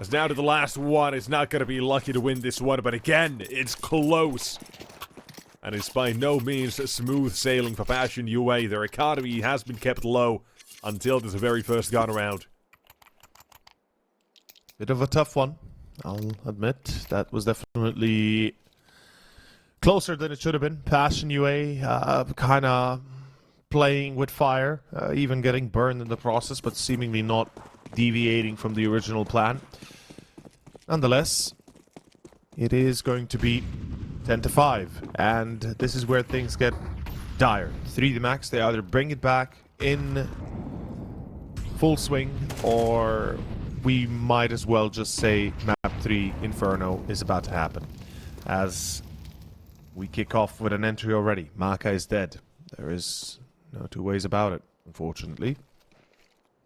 Speaker 3: As now to the last one, it's not going to be lucky to win this one, but again, it's close. And it's by no means smooth sailing for Passion UA. Their economy has been kept low until this very first gone around.
Speaker 2: Bit of a tough one, I'll admit. That was definitely closer than it should have been. Passion UA kind of playing with fire, even getting burned in the process, but seemingly not deviating from the original plan. Nonetheless, it is going to be 10-5, and this is where things get dire. 3D Max, they either bring it back in full swing, or we might as well just say map 3 Inferno is about to happen. As we kick off with an entry already. Maka is dead. There is no two ways about it, unfortunately.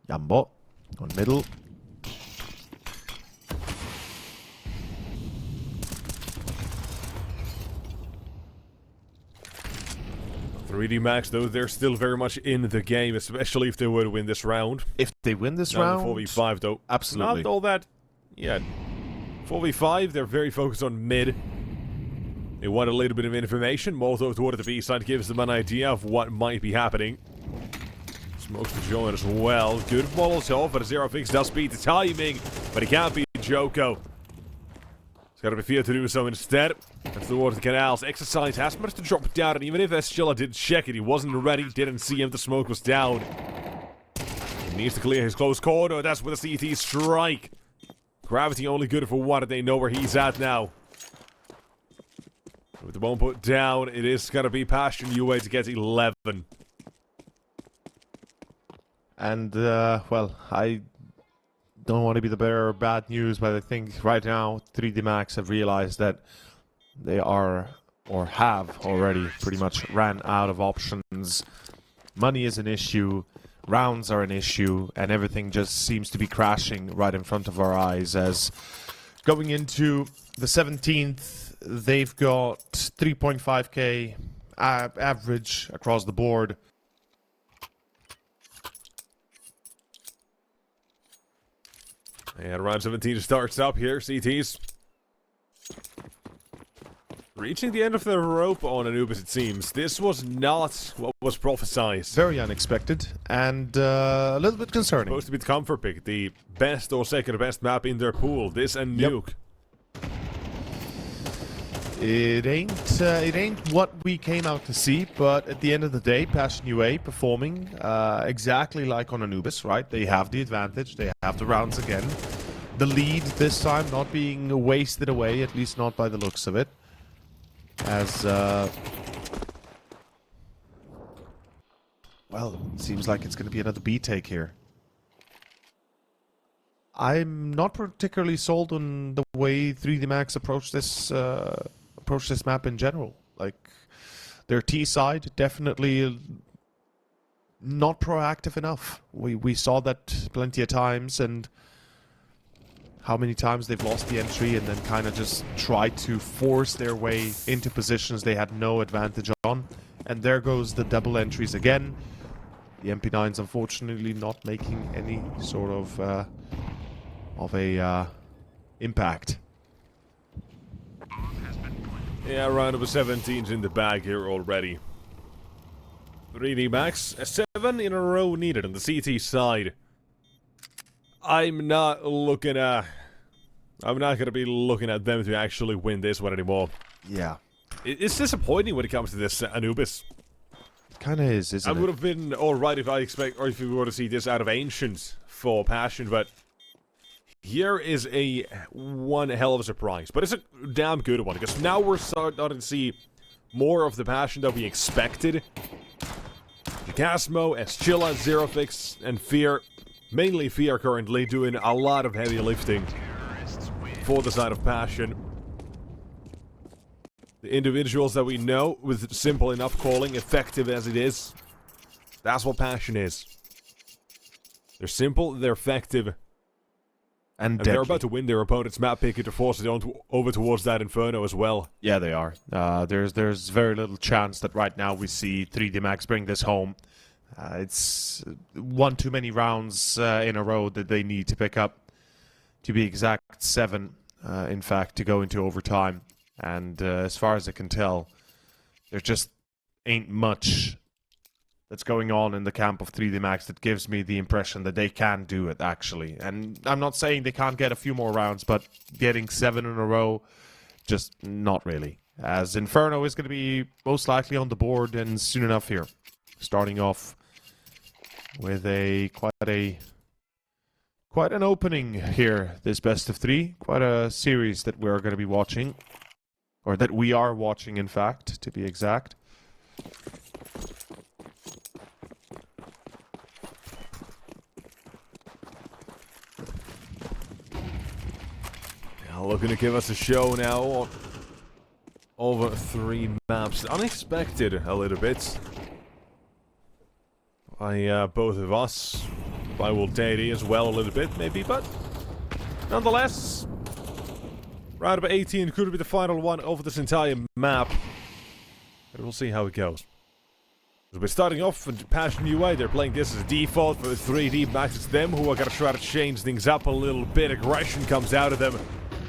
Speaker 2: Jambo on middle.
Speaker 3: .3D Max, though, they're still very much in the game, especially if they were to win this round.
Speaker 2: If they win this round...
Speaker 3: 4v5, though.
Speaker 2: Absolutely.
Speaker 3: Not all that... Yeah. 4v5, they're very focused on mid. They want a little bit of information. Molotov toward the B side gives them an idea of what might be happening. Smokes to join as well. Good Molotov, but a Zero Fix does beat the timing, but he can't beat Joko. It's got to be Fear to do so instead. And towards the canals. Exercise has managed to drop down, and even if Eschilla did check it, he wasn't ready, didn't see him, the smoke was down. He needs to clear his close corner, that's where the CT strike. Gravity only good for one, and they know where he's at now. With the bomb put down, it is going to be Passion UA to get 11.
Speaker 2: And, well, I don't want to be the bearer of bad news, but I think right now 3D Max have realized that they are, or have already, pretty much ran out of options. Money is an issue, rounds are an issue, and everything just seems to be crashing right in front of our eyes. As going into the 17th, they've got 3.5k average across the board.
Speaker 3: And round 17 starts up here, CTs. Reaching the end of the rope on Anubis, it seems. This was not what was prophesized.
Speaker 2: Very unexpected, and a little bit concerning.
Speaker 3: Supposed to be the comfort pick, the best or second best map in their pool. This and Nuke.
Speaker 2: It ain't what we came out to see, but at the end of the day, Passion UA performing exactly like on Anubis, right? They have the advantage, they have the rounds again. The lead this time not being wasted away, at least not by the looks of it. As, well, it seems like it's going to be another B take here. I'm not particularly sold on the way 3D Max approached this map in general. Like, their T side definitely not proactive enough. We saw that plenty of times, and how many times they've lost the entry and then kind of just tried to force their way into positions they had no advantage on. And there goes the double entries again. The MP9's unfortunately not making any sort of a impact.
Speaker 3: Yeah, round number 17's in the bag here already. 3D Max, 7 in a row needed on the CT side. I'm not gonna be looking at them to actually win this one anymore.
Speaker 2: Yeah.
Speaker 3: It's disappointing when it comes to this Anubis.
Speaker 2: Kind of is, isn't it?
Speaker 3: I would have been alright if if we were to see this out of Ancients for Passion, but here is one hell of a surprise. But it's a damn good one, because now we're starting to see more of the Passion that we expected. Jacasmo, Eschilla, Zerofix, and Fear, mainly Fear currently, doing a lot of heavy lifting for the side of Passion. The individuals that we know, with simple enough calling, effective as it is, that's what Passion is. They're simple, they're effective, and they're about to win their opponent's map picker to force it over towards that Inferno as well.
Speaker 2: Yeah, they are. There's very little chance that right now we see 3D Max bring this home. It's one too many rounds in a row that they need to pick up. To be exact, 7, in fact, to go into overtime. And as far as I can tell, there just ain't much that's going on in the camp of 3D Max that gives me the impression that they can do it, actually. And I'm not saying they can't get a few more rounds, but getting 7 in a row, just not really. As Inferno is going to be most likely on the board and soon enough here. Starting off with quite an opening here, this best of 3. Quite a series that we're going to be watching. Or that we are watching, in fact, to be exact.
Speaker 3: Now looking to give us a show now over 3 maps. Unexpected a little bit. By both of us. By Will Daddy as well a little bit, maybe, but nonetheless, round number 18 could be the final one over this entire map. But we'll see how it goes. We're starting off with Passion UA. They're playing this as default for the 3D Max. It's them who are going to try to change things up a little bit. Aggression comes out of them.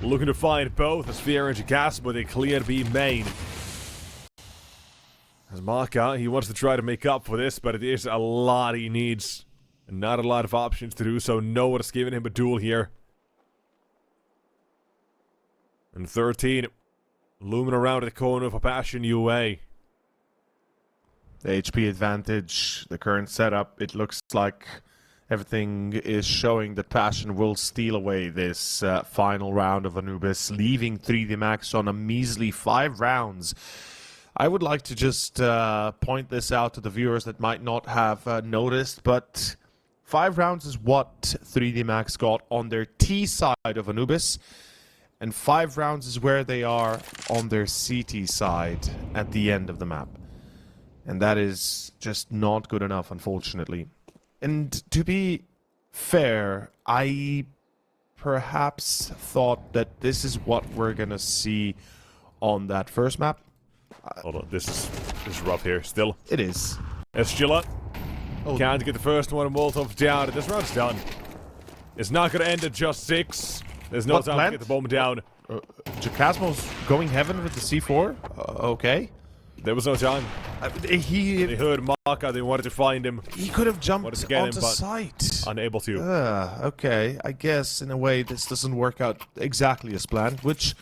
Speaker 3: Looking to find both as Fear and Jacasmo. They clear B main. As Marka, he wants to try to make up for this, but it is a lot he needs. And not a lot of options to do so. No one has given him a duel here. And 13, looming around the corner for Passion UA.
Speaker 2: The HP advantage, the current setup, it looks like everything is showing that Passion will steal away this final round of Anubis, leaving 3D Max on a measly 5 rounds. I would like to just point this out to the viewers that might not have noticed, but 5 rounds is what 3D Max got on their T side of Anubis. And 5 rounds is where they are on their CT side at the end of the map. And that is just not good enough, unfortunately. And to be fair, I perhaps thought that this is what we're going to see on that first map.
Speaker 3: Hold on, this is rough here still.
Speaker 2: It is.
Speaker 3: Eschilla
Speaker 2: Oh.
Speaker 3: can't get the first one, and Molotov down. This round's done. It's not going to end at just 6. There's no
Speaker 2: What,
Speaker 3: time
Speaker 2: plant?
Speaker 3: to get the bomb down.
Speaker 2: Jacasmo's going heaven with the C4? Okay.
Speaker 3: There was no time.
Speaker 2: He
Speaker 3: They heard Marka, they wanted to find him.
Speaker 2: could have jumped
Speaker 3: Wanted to get him,
Speaker 2: onto
Speaker 3: but
Speaker 2: site.
Speaker 3: unable to.
Speaker 2: Okay. I guess in a way this doesn't work out exactly as planned, which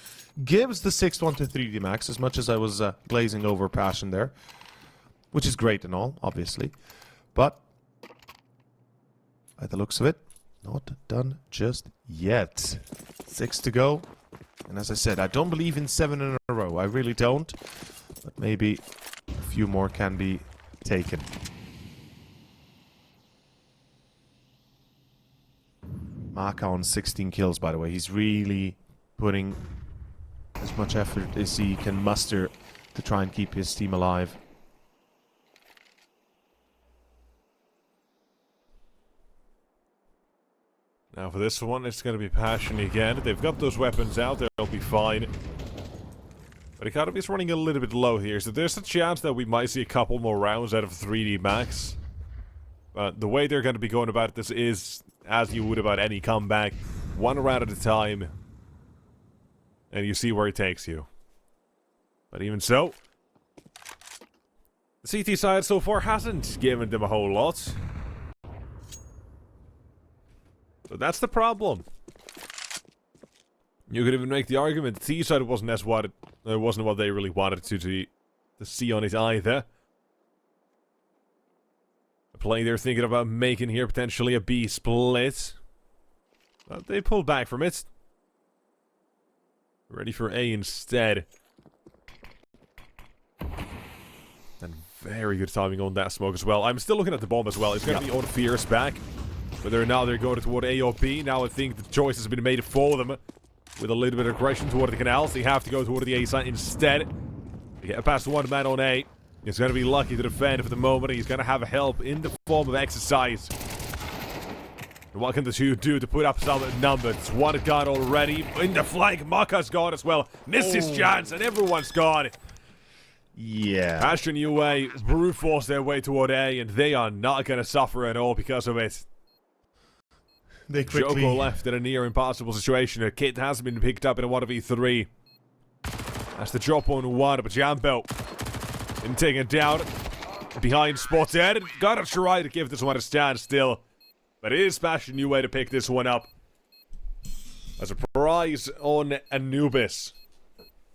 Speaker 2: gives the 6th one to 3D Max, as much as I was glazing over Passion there. Which is great and all, obviously. But, by the looks of it, not done just yet. 6 to go. And as I said, I don't believe in 7 in a row. I really don't. But maybe a few more can be taken. Maka on 16 kills, by the way. He's really putting as much effort as he can muster to try and keep his team alive.
Speaker 3: Now for this one, it's going to be Passion again. They've got those weapons out, they'll be fine. But Economy's running a little bit low here, so there's a chance that we might see a couple more rounds out of 3D Max. But the way they're going to be going about this is, as you would about any comeback, one round at a time. And you see where it takes you. But even so, the CT side so far hasn't given them a whole lot. So that's the problem. You could even make the argument the T side wasn't what they really wanted to see on it either. A play they're thinking about making here, potentially a B split. But they pulled back from it. Ready for A instead. And very good timing on that smoke as well. I'm still looking at the bomb as well. It's going to be on Fierce back. Whether or not they're going toward A or B. Now I think the choice has been made for them. With a little bit of aggression toward the canals. They have to go toward the A side instead. They get past one man on A. He's going to be lucky to defend for the moment. He's going to have help in the form of exercise. And what can the two do to put up some numbers? One got already. In the flank, Maka's gone as well. Missed his chance and everyone's gone.
Speaker 2: Yeah.
Speaker 3: Passion UA brute force their way toward A and they are not going to suffer at all because of it.
Speaker 2: They quickly
Speaker 3: Joko left in a near impossible situation. A kit has been picked up in a 1v3. That's the drop on one, but Jambo been taken down. Behind spotted. Gotta try to give this one a standstill. But it is Passion UA to pick this one up. As a prize on Anubis.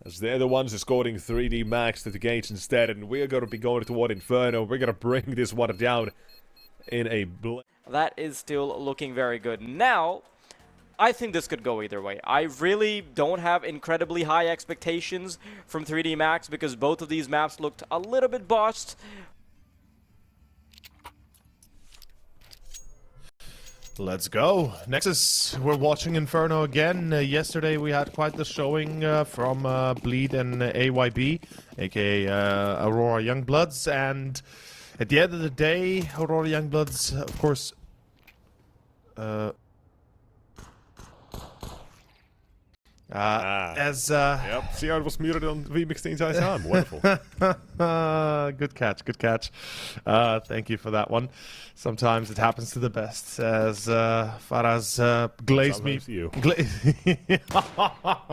Speaker 3: As they're the ones escorting 3D Max to the gates instead. And we're going to be going toward Inferno. We're going to bring this one down in a
Speaker 1: That is still looking very good. Now, I think this could go either way. I really don't have incredibly high expectations from 3D Max because both of these maps looked a little bit botched.
Speaker 2: Let's go. Nexus, we're watching Inferno again. Yesterday we had quite the showing from Bleed and AYB, aka Aurora Youngbloods, and at the end of the day, Aurora Youngbloods, of course,
Speaker 3: Yep, see how it was muted on VMix the entire time. Wonderful.
Speaker 2: Good catch, good catch. Thank you for that one. Sometimes it happens to the best. As Faraz glazed me.
Speaker 3: You.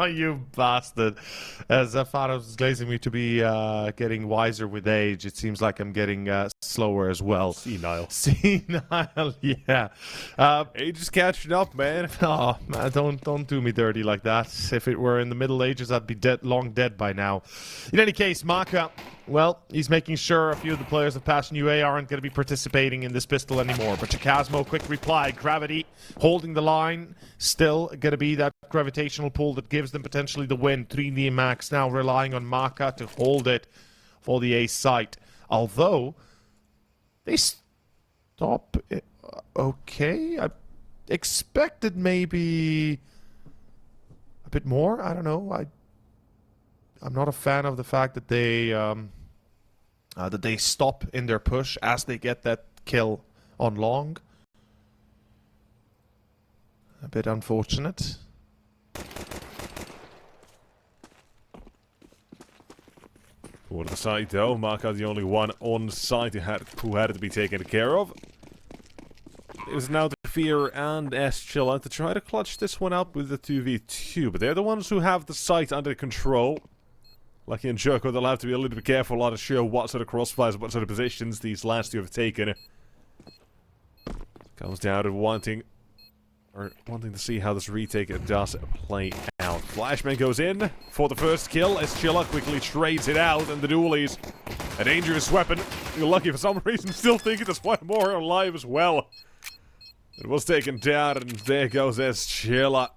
Speaker 2: You bastard. As Faraz was glazing me to be getting wiser with age, it seems like I'm getting slower as well.
Speaker 3: Senile.
Speaker 2: Senile, yeah.
Speaker 3: Age is catching up, man.
Speaker 2: Oh, man, don't do me dirty like that. If it were in the Middle Ages, I'd be long dead by now. In any case, Maka, well, he's making sure a few of the players of Passion UA aren't going to be participating in this pistol anymore. But Chakasmo, quick reply. Gravity holding the line. Still going to be that gravitational pull that gives them potentially the win. 3D Max now relying on Maka to hold it for the A site. Although, they stop it. Okay, I expected maybe a bit more. I don't know. I'm not a fan of the fact that they stop in their push as they get that kill on long. A bit unfortunate.
Speaker 3: For the side though, Maka the only one on site who had to be taken care of. It was now the Fear and Eschila to try to clutch this one up with the 2v2, but they're the ones who have the site under control. Lucky and Joko, they'll have to be a little bit careful, not to show what sort of crossfires, what sort of positions these last two have taken. Comes down to wanting are wanting to see how this retake does play out. Flashman goes in for the first kill as Chilla quickly trades it out, and the dualies, a dangerous weapon. You're lucky for some reason, still thinking there's one more alive as well. It was taken down, and there goes Chilla.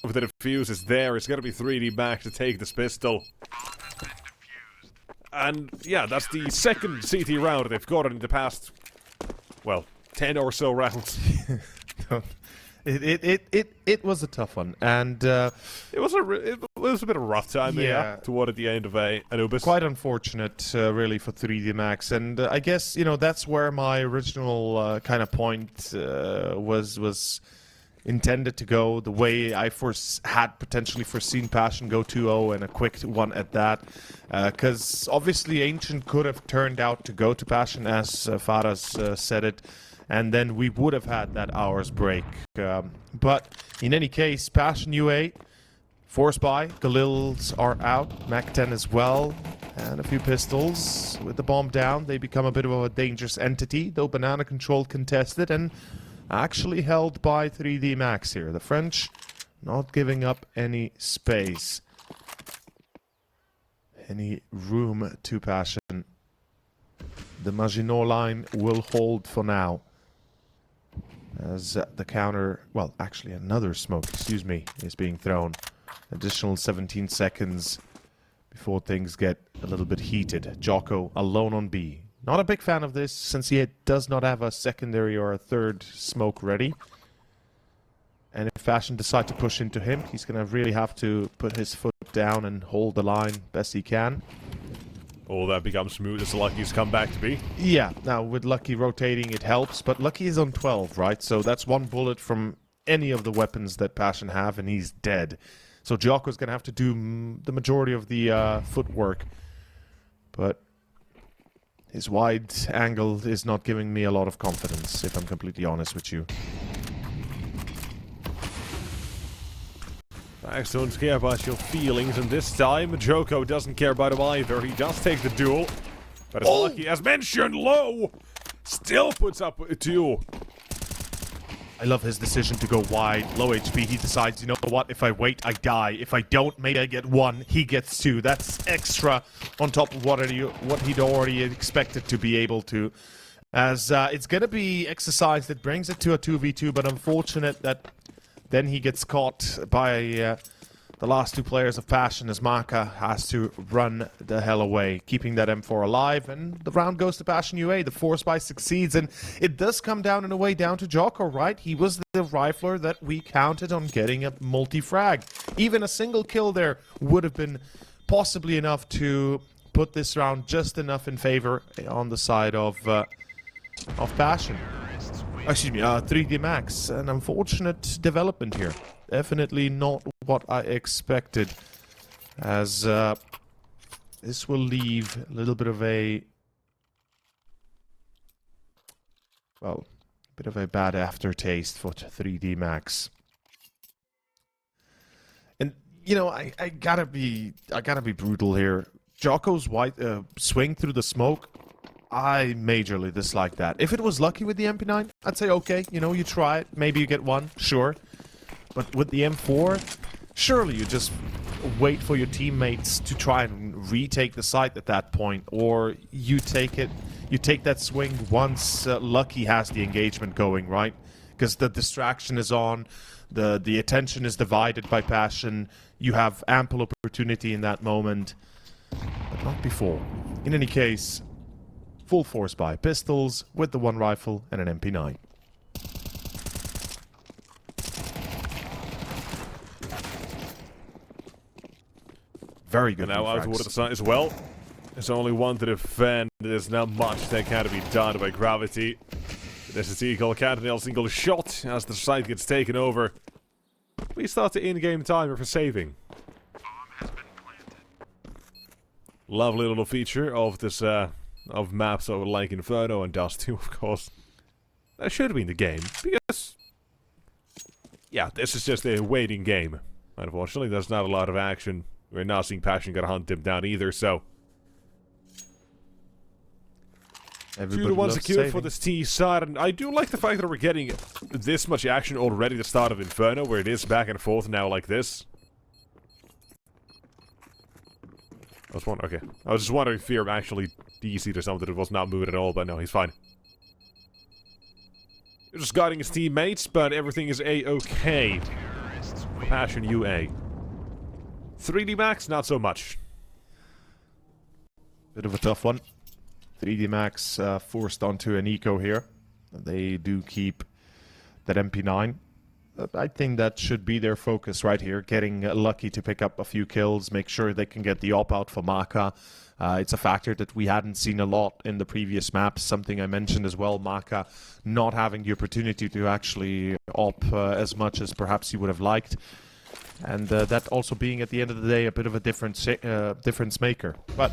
Speaker 3: With the defuse is there, it's gonna be 3D Max to take this pistol. And yeah, that's the second CT round they've gotten in the past, well, 10 or so rounds.
Speaker 2: It was a tough one, and
Speaker 3: it was a bit of a rough time there toward the end of Anubis.
Speaker 2: Quite unfortunate, really, for 3D Max, and I guess that's where my original kind of point was intended to go. The way I had potentially foreseen Passion go 2-0 and a quick one at that, because obviously Ancient could have turned out to go to Passion, as Faraz said it. And then we would have had that hour's break. But in any case, Passion UA, force buy, Galils are out, Mac 10 as well, and a few pistols. With the bomb down, they become a bit of a dangerous entity, though Banana Control contested and actually held by 3D Max here. The French not giving up any space, any room to Passion. The Maginot line will hold for now. As the counter, well, actually another smoke, excuse me, is being thrown. Additional 17 seconds before things get a little bit heated. Jocko alone on B. Not a big fan of this, since he does not have a secondary or a third smoke ready. And if Fashion decide to push into him, he's going to really have to put his foot down and hold the line best he can.
Speaker 3: Oh, that becomes smooth as Lucky's come back to be.
Speaker 2: Yeah, now with Lucky rotating it helps, but Lucky is on 12, right? So that's one bullet from any of the weapons that Passion have, and he's dead. So Jocko's going to have to do the majority of the footwork. But his wide angle is not giving me a lot of confidence, if I'm completely honest with you.
Speaker 3: Max don't care about your feelings, and this time Joko doesn't care about him either. He does take the duel, but as Lucky, as mentioned, low, still puts up a 2.
Speaker 2: I love his decision to go wide, low HP. He decides, you know what, if I wait, I die. If I don't, maybe I get 1, he gets 2. That's extra on top of what he'd already expected to be able to. As it's going to be exercise that brings it to a 2v2, but unfortunate that then he gets caught by the last 2 players of Passion, as Maka has to run the hell away, keeping that M4 alive, and the round goes to Passion UA. The force buy succeeds, and it does come down in a way down to Jocko, right? He was the rifler that we counted on getting a multi-frag. Even a single kill there would have been possibly enough to put this round just enough in favor on the side of Passion. Excuse me, 3D Max. An unfortunate development here. Definitely not what I expected. As this will leave a little bit of a... well, a bit of a bad aftertaste for 3D Max. And, you know, I gotta be brutal here. Jocko's swing through the smoke, I majorly dislike that. If it was Lucky with the MP9, I'd say, okay, you know, you try it. Maybe you get 1, sure. But with the M4, surely you just wait for your teammates to try and retake the site at that point. Or you take that swing once Lucky has the engagement going, right? Because the distraction is on, the attention is divided by Passion. You have ample opportunity in that moment, but not before. In any case, full force buy pistols with the 1 rifle and an MP9. Very good.
Speaker 3: Now out toward the side as well. There's only 1 to defend. There's not much that can be done by Gravity. This is Eagle Cannonball single shot as the site gets taken over. We start the in-game timer for saving. Lovely little feature of this of maps like Inferno and Dust 2, of course. That should have been the game, because yeah, this is just a waiting game. Unfortunately, there's not a lot of action. We're not seeing Passion gonna hunt him down either, so
Speaker 2: Everybody
Speaker 3: 2-1
Speaker 2: loves
Speaker 3: secured for
Speaker 2: saving.
Speaker 3: this T side, and I do like the fact that we're getting this much action already at the start of Inferno, where it is back and forth now like this. I was just wondering if Fear actually DC'd or something. It was not moving at all, but no, he's fine. He's just guiding his teammates, but everything is A-okay. Passion UA. 3D Max, not so much.
Speaker 2: Bit of a tough one. 3D Max forced onto an eco here. They do keep that MP9. I think that should be their focus right here. Getting lucky to pick up a few kills, make sure they can get the op out for Maka. It's a factor that we hadn't seen a lot in the previous maps. Something I mentioned as well, Maka not having the opportunity to actually op as much as perhaps he would have liked. And that also being, at the end of the day, a bit of a difference maker. But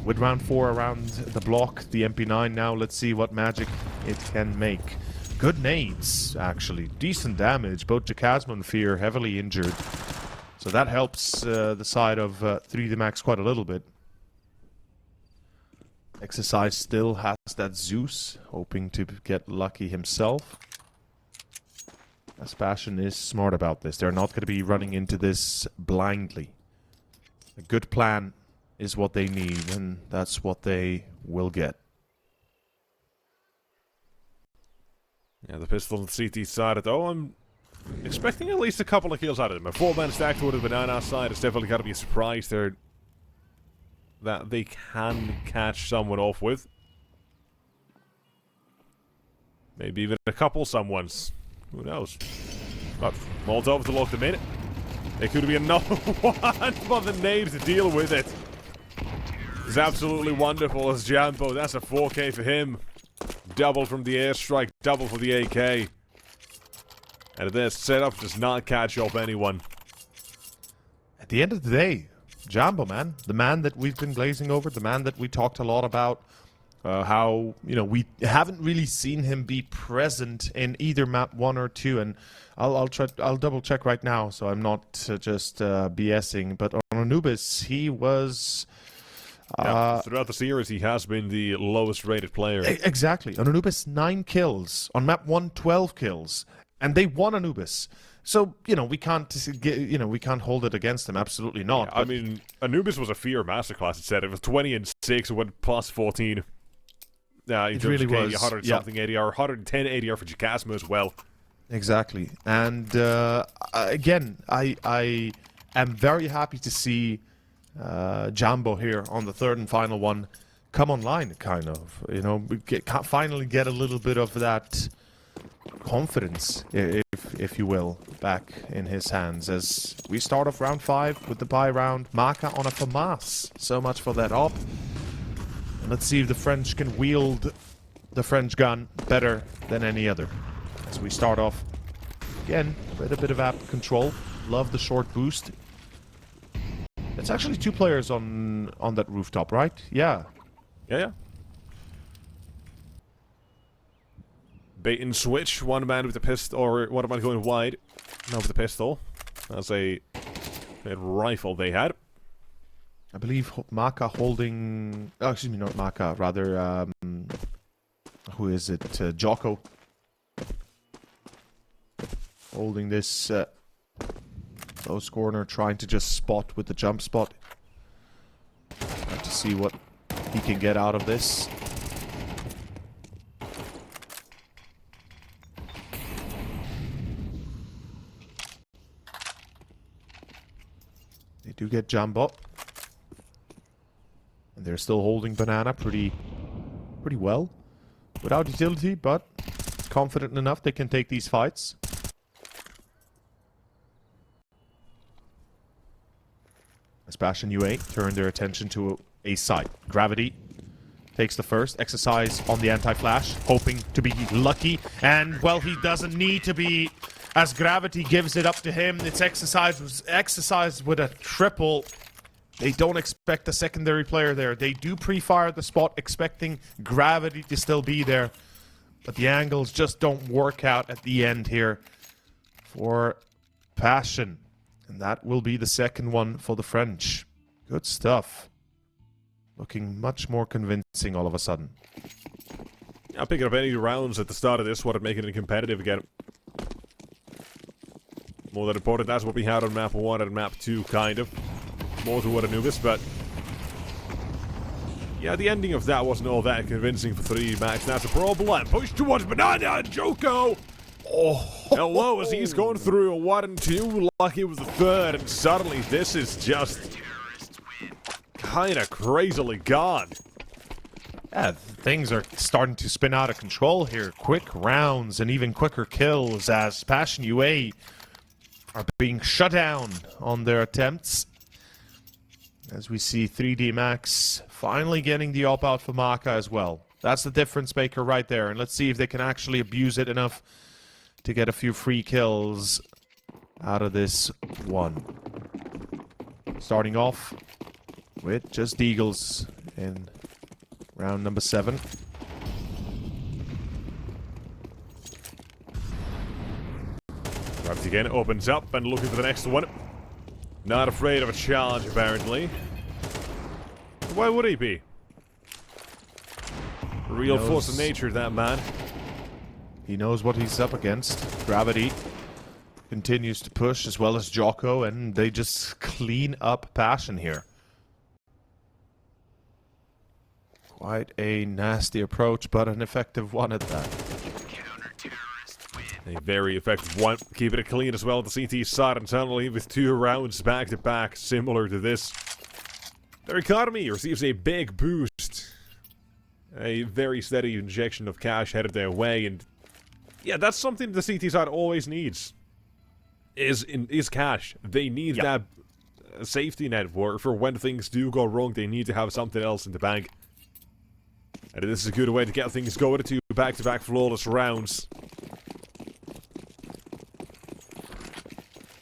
Speaker 2: with round 4 around the block, the MP9 now, let's see what magic it can make. Good nades, actually. Decent damage. Both Jacasmo and Fear heavily injured. So that helps the side of 3D Max quite a little bit. Exercise still has that Zeus, hoping to get lucky himself. As Passion is smart about this. They're not going to be running into this blindly. A good plan is what they need, and that's what they will get.
Speaker 3: Yeah, the pistol on the CT side, though, I'm expecting at least a couple of kills out of them. A 4-man stack toward the banana side is definitely got to be a surprise there that they can catch someone off with. Maybe even a couple someones. Who knows? But Molotov to lock them in. There could be another one for the nades to deal with it. It's absolutely wonderful as Jambo. That's a 4K for him. Double from the airstrike, double for the AK. And this setup does not catch up anyone.
Speaker 2: At the end of the day, Jambo, man. The man that we've been glazing over, the man that we talked a lot about. How, you know, we haven't really seen him be present in either map 1 or 2, and I'll double check right now, so I'm not just BSing. But on Anubis, he was
Speaker 3: throughout the series, he has been the lowest rated player.
Speaker 2: Exactly. On Anubis, 9 kills. On map 1, 12 kills, and they won Anubis. So, you know, we can't hold it against them. Absolutely not.
Speaker 3: Yeah, I mean, Anubis was a Fear masterclass. It said it was 20 and 6, it went plus 14.
Speaker 2: It really was.
Speaker 3: 100 something ADR, 110 ADR for Jacasmo as well.
Speaker 2: Exactly. And again, I am very happy to see Jambo here on the 3rd and final one come online, kind of. You know, finally get a little bit of that confidence, if you will, back in his hands as we start off round 5 with the bye round. Maka on a FAMAS. So much for that op. And let's see if the French can wield the French gun better than any other. As we start off, again, with a bit of app control. Love the short boost. It's actually 2 players on that rooftop, right? Yeah.
Speaker 3: Yeah. Bait and switch. One man with the pistol, or one man going wide. No, with the pistol. That's a rifle they had.
Speaker 2: I believe Maka holding... Oh, excuse me, not Maka. Rather, who is it? Jocko. Holding this close corner, trying to just spot with the jump spot. Trying to see what he can get out of this. They do get Jumbo. And they're still holding Banana pretty well. Without utility, but confident enough they can take these fights. As Bash and UA turn their attention to a side. Gravity takes the first. Exercise on the anti-flash, hoping to be lucky. And, well, he doesn't need to be, as Gravity gives it up to him. It's exercise with a triple. They don't expect a secondary player there. They do pre-fire the spot, expecting Gravity to still be there. But the angles just don't work out at the end here for Passion. And that will be the second one for the French. Good stuff. Looking much more convincing all of a sudden.
Speaker 3: Now picking up any rounds at the start of this one and making it competitive again. More than important, that's what we had on map 1 and map 2, kind of. More to what Anubis, but... yeah, the ending of that wasn't all that convincing for 3D Max. That's a problem. Push towards Banana and Joko! Oh, hello, as he's going through a 1 and 2, lucky with the 3rd, and suddenly this is just... kinda crazily gone.
Speaker 2: Yeah, things are starting to spin out of control here. Quick rounds and even quicker kills as Passion UA are being shut down on their attempts. As we see 3D Max finally getting the op out for Maka as well. That's the difference maker right there. And let's see if they can actually abuse it enough to get a few free kills out of this one. Starting off with just Eagles in round number 7.
Speaker 3: Grabs again, opens up and looking for the next one. Not afraid of a challenge, apparently. Why would he be? Real force of nature, that man.
Speaker 2: He knows what he's up against. Gravity continues to push, as well as Jocko, and they just clean up Passion here. Quite a nasty approach, but an effective one at that.
Speaker 3: A very effective one. Keeping it clean as well at the CT side, and suddenly with 2 rounds back-to-back, similar to this. Their economy receives a big boost. A very steady injection of cash headed their way, and yeah, that's something the CT side always needs. Is cash. They need that safety net for when things do go wrong. They need to have something else in the bank. And this is a good way to get things going to back-to-back flawless rounds.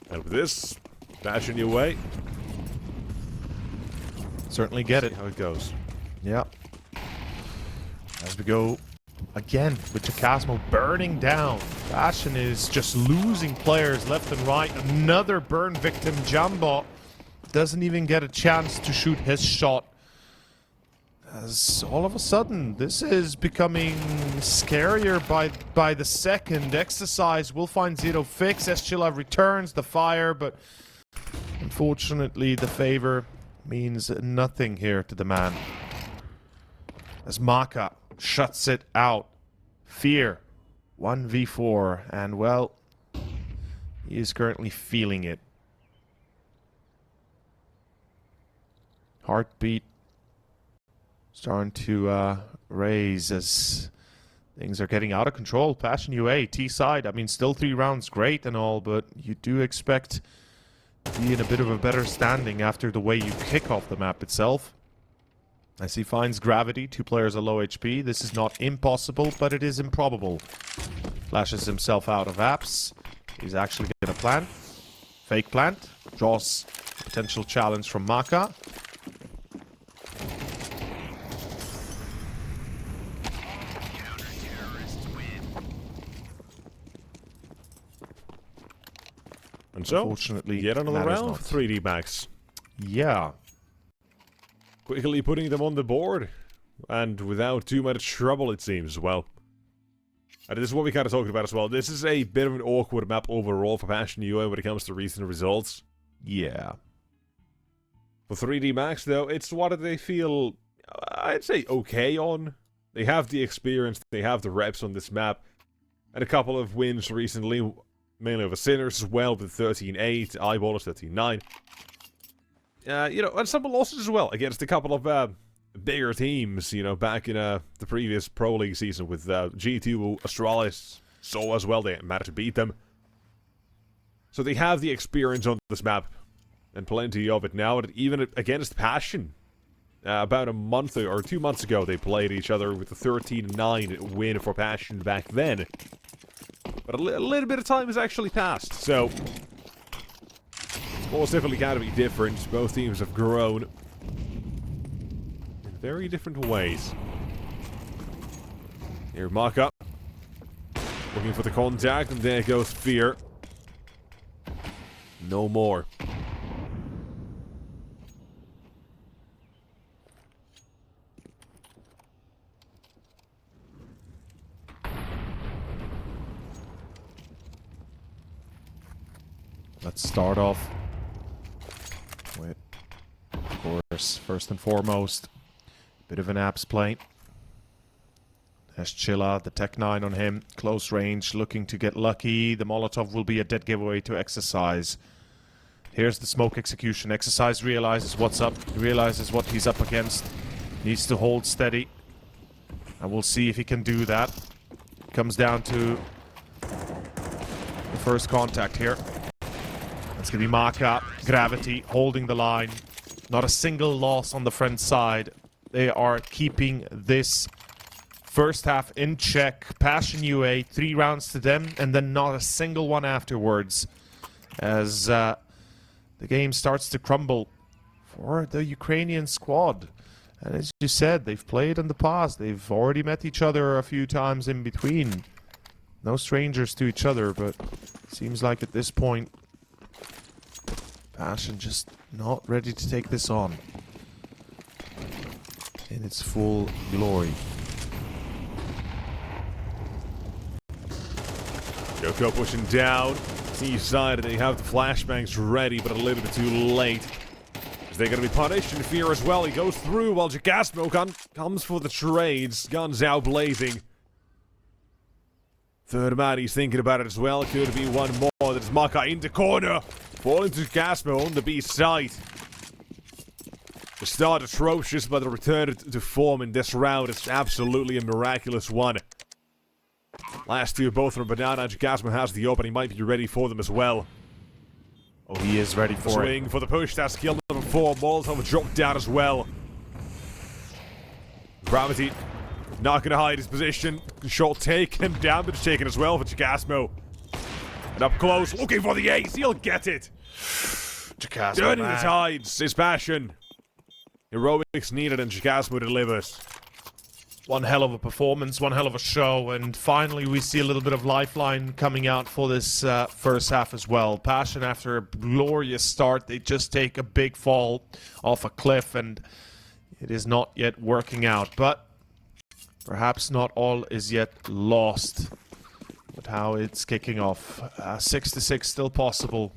Speaker 3: And with this, Passion UA.
Speaker 2: Certainly get it.
Speaker 3: See how it goes.
Speaker 2: Yeah. As we go again with Chakasmo burning down. Passion is just losing players left and right. Another burn victim, Jambot, doesn't even get a chance to shoot his shot. As all of a sudden, this is becoming scarier by the second. Exercise will find Zero fix. Eschila returns the fire, but unfortunately the favor means nothing here to the man. As Maka shuts it out. Fear 1v4, and well, he is currently feeling it. Heartbeat starting to raise as things are getting out of control. Passion UA, T-side, I mean, still 3 rounds great and all, but you do expect to be in a bit of a better standing after the way you kick off the map itself. As he finds Gravity, 2 players are low HP. This is not impossible, but it is improbable. Flashes himself out of apps. He's actually going to plant. Fake plant. Draws a potential challenge from Maka.
Speaker 3: And so,
Speaker 2: unfortunately,
Speaker 3: yet another round
Speaker 2: not.
Speaker 3: for 3D Max.
Speaker 2: Yeah.
Speaker 3: Quickly putting them on the board. And without too much trouble, it seems, as well. And this is what we kind of talked about as well. This is a bit of an awkward map overall for Passion UA when it comes to recent results.
Speaker 2: Yeah.
Speaker 3: For 3D Max, though, it's what they feel, I'd say, okay on. They have the experience, they have the reps on this map. And a couple of wins recently, mainly over Sinners as well, with 13-8, Eyeballers 13-9. You know, and some losses as well, against a couple of bigger teams, you know, back in the previous Pro League season with G2, Astralis, so as well, they managed to beat them. So they have the experience on this map, and plenty of it now, and even against Passion. About a month or 2 months ago, they played each other with a 13-9 win for Passion back then. But a little bit of time has actually passed, so it's most definitely got to be different. Both teams have grown in very different ways. Here, Maka. Looking for the contact, and there goes Fear. No more.
Speaker 2: Let's start off with, of course, first and foremost, a bit of an apps play. There's Chilla, the Tech 9 on him, close range, looking to get lucky. The Molotov will be a dead giveaway to Exercise. Here's the smoke execution. Exercise realizes what's up, realizes what he's up against, needs to hold steady. And we'll see if he can do that. Comes down to the first contact here. That's going to be Maka, Gravity, holding the line. Not a single loss on the French side. They are keeping this first half in check. Passion UA, 3 rounds to them, and then not a single one afterwards. As the game starts to crumble for the Ukrainian squad. And as you said, they've played in the past. They've already met each other a few times in between. No strangers to each other, but seems like at this point, Passion just not ready to take this on in its full glory.
Speaker 3: Joko pushing down. C side, they have the flashbangs ready, but a little bit too late. They're going to be punished in fear as well. He goes through while Jagasmo comes for the trades. Guns out blazing. Third man, he's thinking about it as well. Could be one more. There's Maka in the corner. Falling to Jagasmo on the B side. The start atrocious, but the return to form in this round is absolutely a miraculous one. Last two both from Banana. Jagasmo has the open. He might be ready for them as well.
Speaker 2: Oh, he is ready for it.
Speaker 3: Swing for the push. That's kill number 4. Molotov dropped down as well. Gravity not going to hide his position. Shot taken. Damage taken as well for Jagasmo. And up close, looking for the ace. He'll get it.
Speaker 2: Jagasmo,
Speaker 3: Turning the tides. His passion. Heroics needed and Jagasmo delivers.
Speaker 2: One hell of a performance, one hell of a show, and finally we see a little bit of lifeline coming out for this first half as well. Passion, after a glorious start, they just take a big fall off a cliff, and it is not yet working out. But perhaps not all is yet lost with how it's kicking off. 6-6 still possible.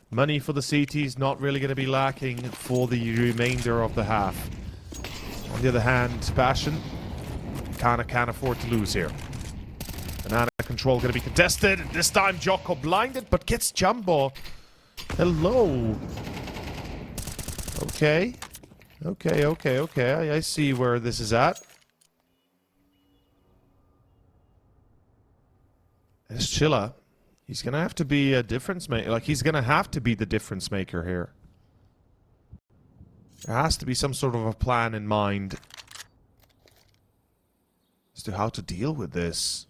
Speaker 2: Money for the CTs not really going to be lacking for the remainder of the half. On the other hand, Passion kinda can't afford to lose here. Banana control gonna be contested. This time Jocko blinded, but gets Jumbo. Hello. Okay. Okay. I see where this is at. There's Chilla. He's gonna have to be a difference maker. Like, he's gonna have to be the difference maker here. There has to be some sort of a plan in mind as to how to deal with this.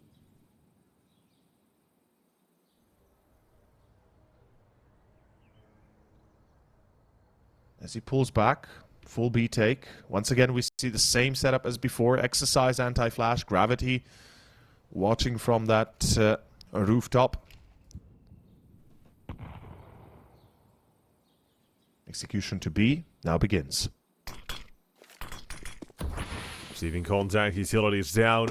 Speaker 2: As he pulls back, full B take. Once again, we see the same setup as before. Exercise, anti-flash, Gravity. Watching from that rooftop. Execution to B now begins.
Speaker 3: Receiving contact, utilities down.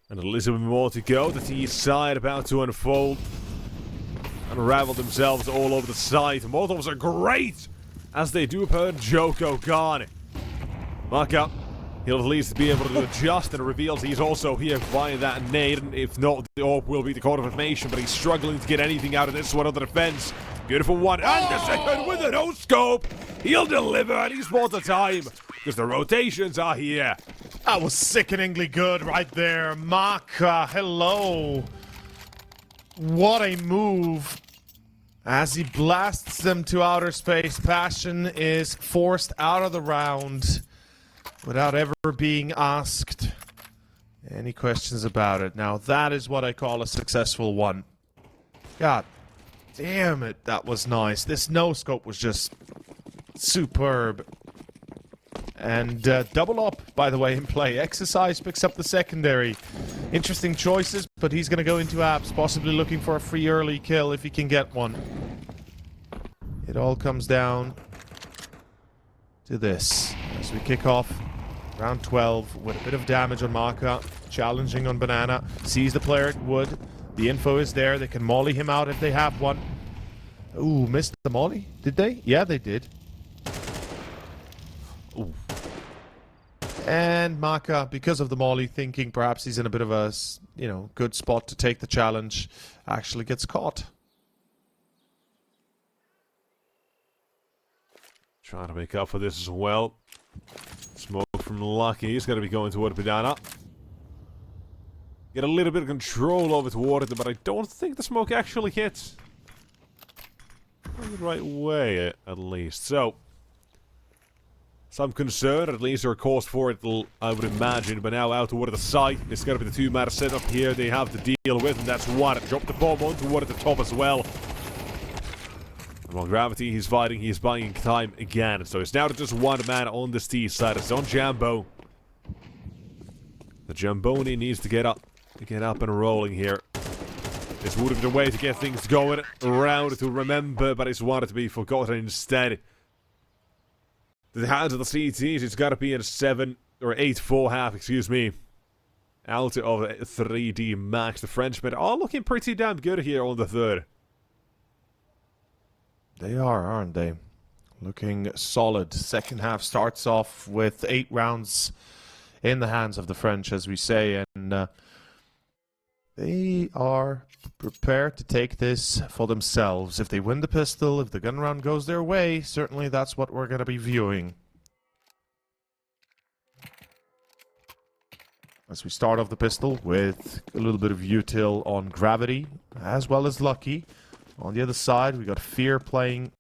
Speaker 3: And a little bit more to go. The T side about to unfold. Unravel themselves all over the site. Molotovs are great as they do per Joko gone. Maka, he'll at least be able to adjust, and it reveals he's also here via that nade. And if not, the AWP will be the code of information, but he's struggling to get anything out of this one on the defense. Beautiful one, and the second with a no-scope. He'll deliver, and he's more the time, because the rotations are here.
Speaker 2: That was sickeningly good right there. Maka, hello. What a move. As he blasts them to outer space, Passion is forced out of the round without ever being asked any questions about it. Now, that is what I call a successful one. God damn it, that was nice. This no-scope was just superb. And double up, by the way, in play. Exercise picks up the secondary. Interesting choices, but he's going to go into apps, possibly looking for a free early kill if he can get one. It all comes down to this. As we kick off round 12 with a bit of damage on Maka, challenging on Banana. Sees the player at Wood. The info is there. They can molly him out if they have one. Ooh, missed the molly. Did they? Yeah, they did. Ooh. And Maka, because of the molly, thinking perhaps he's in a bit of a, good spot to take the challenge, actually gets caught.
Speaker 3: Trying to make up for this as well. Smoke from Lucky. He's going to be going toward Banana. Get a little bit of control over toward it, but I don't think the smoke actually hits. Not the right way, at least. So, some concern, at least there are cause for it, I would imagine. But now out toward the side, it's going to be the two-matter setup here they have to deal with, and that's one. Drop the bomb on toward the top as well. And while Gravity, he's fighting, he's buying time again. So it's now just one man on this T side. It's on Jambo. The Jamboni needs to get up and rolling here. This would have been a way to get things going around to remember, but it's wanted to be forgotten instead. The hands of the CTs, it's got to be in a 7 or 8-4 half, excuse me. Out of 3D Max. The Frenchmen are looking pretty damn good here on the third.
Speaker 2: They are, aren't they? Looking solid. Second half starts off with 8 rounds in the hands of the French, as we say, and they are prepared to take this for themselves. If they win the pistol, if the gun round goes their way, certainly that's what we're going to be viewing. As we start off the pistol with a little bit of util on Gravity, as well as Lucky. On the other side, we got Fear playing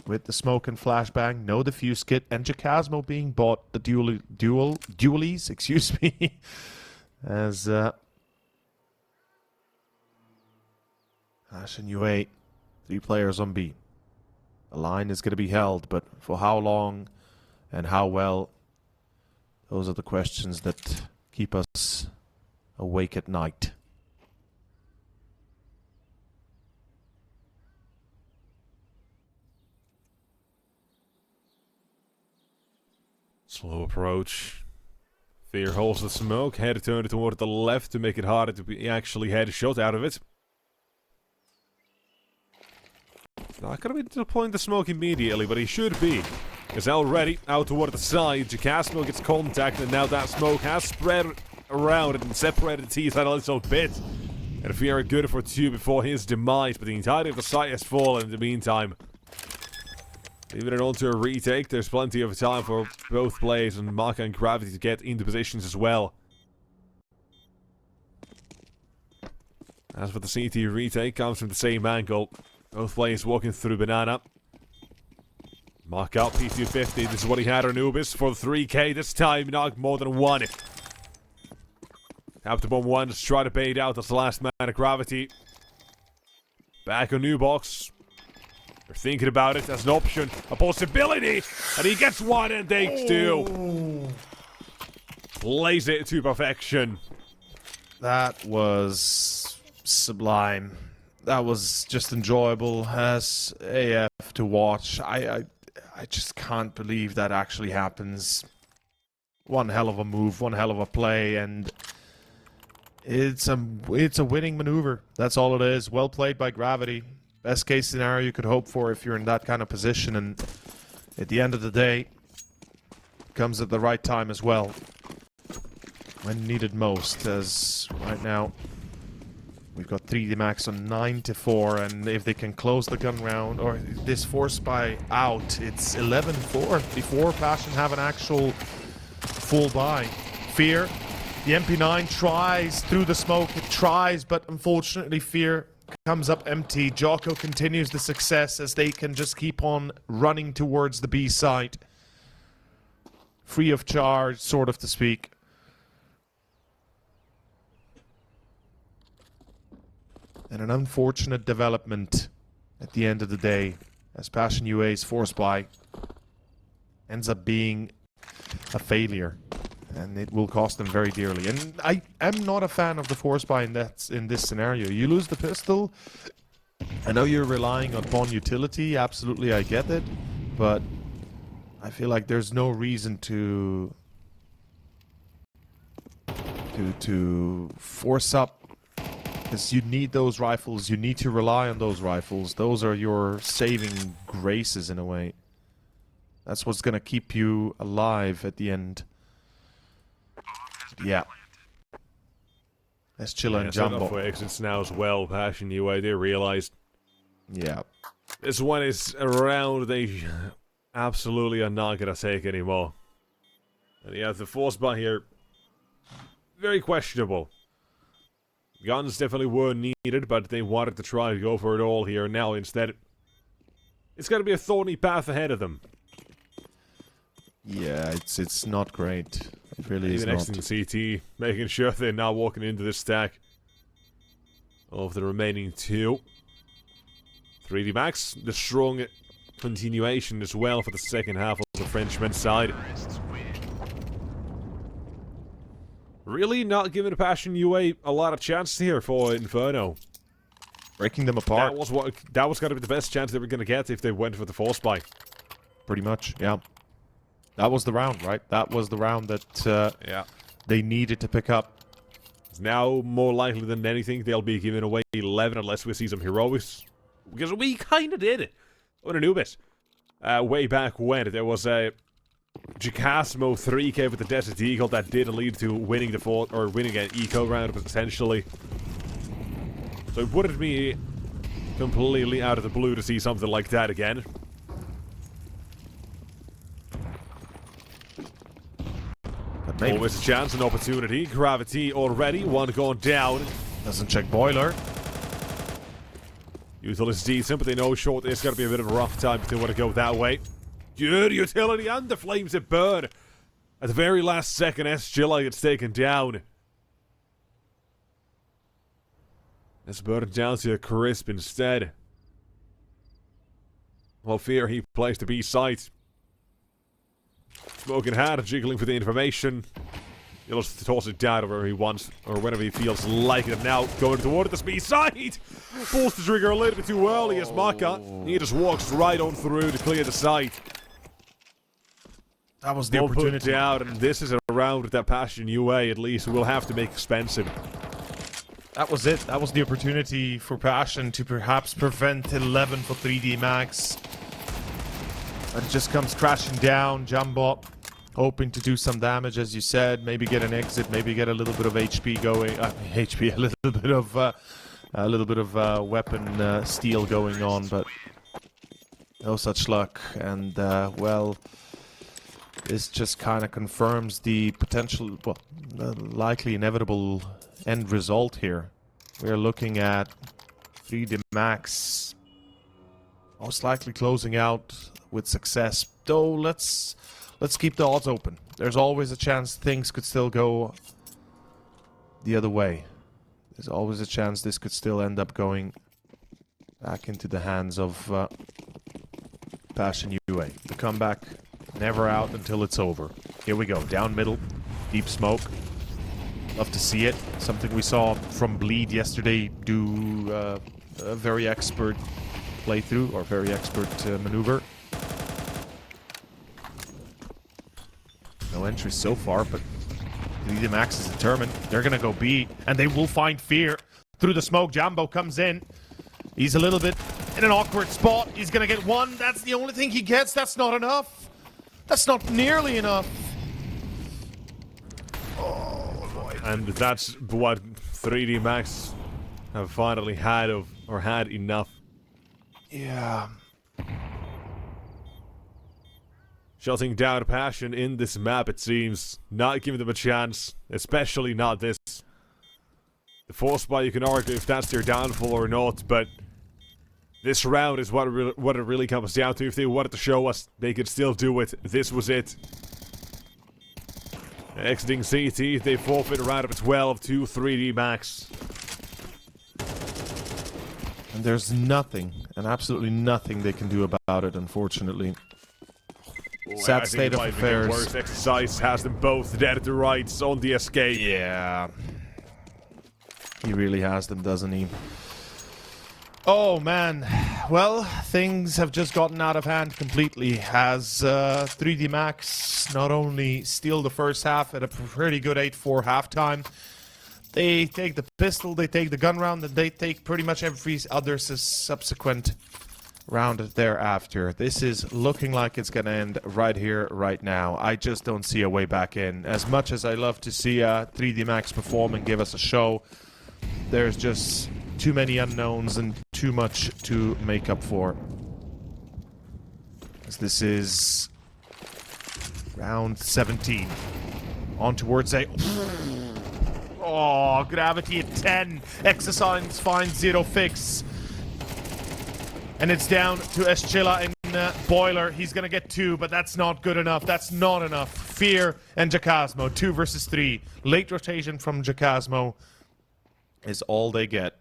Speaker 2: with the smoke and flashbang, no defuse kit, and Jacasmo being bought the dualies, excuse me, as Ash and U8, 3 players on B. The line is going to be held, but for how long and how well, those are the questions that keep us awake at night.
Speaker 3: Slow approach. Fear holds the smoke, head turned toward the left to make it harder to be actually headshot out of it. Not gonna be deploying the smoke immediately, but he should be. Is already out toward the side. Jacasmo gets contact, and now that smoke has spread around and separated the T-side a little bit. And Fear are good for 2 before his demise, but the entirety of the site has fallen in the meantime. Leaving it on to a retake, there's plenty of time for both players and Maka and Gravity to get into positions as well. As for the CT retake, comes from the same angle. Both players walking through Banana. Mark out P250, this is what he had on Anubis for the 3k, this time not more than 1. Tap to bomb 1, just try to bait out this last man of Gravity. Back on new box. They're thinking about it as an option, a possibility, and he gets 1 and takes 2. Plays it to perfection.
Speaker 2: That was sublime. That was just enjoyable as AF to watch. I just can't believe that actually happens. One hell of a move, one hell of a play, and it's a winning maneuver. That's all it is. Well played by Gravity. Best case scenario you could hope for if you're in that kind of position, and at the end of the day, comes at the right time as well. When needed most, as right now we've got 3D Max on 9-4, and if they can close the gun round, or this force buy out, it's 11-4 before Passion have an actual full buy. Fear, the MP9 tries through the smoke, it tries, but unfortunately Fear comes up empty. Jocko continues the success as they can just keep on running towards the B site. Free of charge, sort of to speak. And an unfortunate development at the end of the day, as Passion UA's force buy ends up being a failure, and it will cost them very dearly. And I am not a fan of the force buy in this scenario. You lose the pistol. I know you're relying upon utility. Absolutely, I get it, but I feel like there's no reason to force up Because you need those rifles, you need to rely on those rifles. Those are your saving graces in a way. That's what's gonna keep you alive at the end. Yeah. Let's chill and
Speaker 3: set up
Speaker 2: jumbo.
Speaker 3: for exits now as well. Passion UA, they realized
Speaker 2: Yeah.
Speaker 3: this one is around. They absolutely are not gonna take anymore. And yeah, the force buy here, very questionable. Guns definitely were needed, but they wanted to try to go for it all here. Now instead, it's gonna be a thorny path ahead of them.
Speaker 2: Yeah, it's not great. It really is
Speaker 3: Even
Speaker 2: not.
Speaker 3: exiting CT, making sure they're not walking into this stack of the remaining two. 3D Max, the strong continuation as well for the second half of the Frenchman's side. Really not giving Passion UA a lot of chance here for Inferno.
Speaker 2: Breaking them apart.
Speaker 3: That was going to be the best chance they were going to get if they went for the force buy.
Speaker 2: Pretty much, yeah. That was the round, right? That was the round that they needed to pick up.
Speaker 3: Now, more likely than anything, they'll be giving away 11 unless we see some heroics. Because we kind of did it on Anubis. Way back when there was a Jacasmo 3K with the Desert Eagle that did lead to winning the fourth, or winning an eco round, essentially. So it wouldn't be completely out of the blue to see something like that again. Always a chance, an opportunity. Gravity already, one gone down.
Speaker 2: Doesn't check boiler.
Speaker 3: Util is decent, but they know short it's going to be a bit of a rough time if they want to go that way. Good utility and the flames that burn. At the very last second, SGLI gets taken down. Let's burn it down to a crisp instead. Well, fear he plays the B site. Smoking hard, jiggling for the information. He'll just toss it down wherever he wants, or whenever he feels like it. Now, going toward the speed side! Pulls the trigger a little bit too early as Maka. He just walks right on through to clear the site.
Speaker 2: That was the opportunity.
Speaker 3: Down, and this is a round that Passion UA, at least, will have to make expensive.
Speaker 2: That was it. That was the opportunity for Passion to perhaps prevent 11 for 3D Max. But it just comes crashing down. Jumbo hoping to do some damage, as you said. Maybe get an exit. Maybe get a little bit of HP going. HP, a little bit of weapon steal going on, but no such luck. And well, this just kind of confirms the potential, well, likely inevitable end result here. We're looking at 3D Max most likely closing out with success. Though let's keep the odds open. There's always a chance things could still go the other way. There's always a chance this could still end up going back into the hands of Passion UA. The comeback never out until it's over. Here we go. Down middle. Deep smoke. Love to see it. Something we saw from Bleed yesterday do a very expert playthrough, or very expert maneuver. No entries so far, but 3D Max is determined. They're gonna go B, and they will find fear. Through the smoke, Jambo comes in. He's a little bit in an awkward spot. He's gonna get one. That's the only thing he gets. That's not enough. That's not nearly enough. Oh, boy.
Speaker 3: And that's what 3D Max have finally had enough.
Speaker 2: Yeah.
Speaker 3: Shutting down Passion in this map, it seems. Not giving them a chance, especially not this. The force buy, you can argue if that's their downfall or not, but this round is what it really comes down to. If they wanted to show us, they could still do it. This was it. Exiting CT, they forfeit a round of 12 to 3D Max.
Speaker 2: And there's nothing, and absolutely nothing they can do about it, unfortunately. Sad state of affairs.
Speaker 3: Worst exercise has them both dead to rights on the escape.
Speaker 2: Yeah. He really has them, doesn't he? Oh, man. Well, things have just gotten out of hand completely. As 3D Max not only steal the first half at a pretty good 8-4 halftime, They take the pistol, they take the gun round, and they take pretty much every other subsequent round thereafter. This is looking like it's gonna end right here, right now. I just don't see a way back in. As much as I love to see 3D Max perform and give us a show, there's just too many unknowns and too much to make up for. As this is round 17. On towards a... Oh, gravity at 10. Exercise finds 0 fix. And it's down to Eschilla and Boiler. He's gonna get 2, but that's not good enough. That's not enough. Fear and Jacasmo, 2 versus 3. Late rotation from Jacasmo is all they get.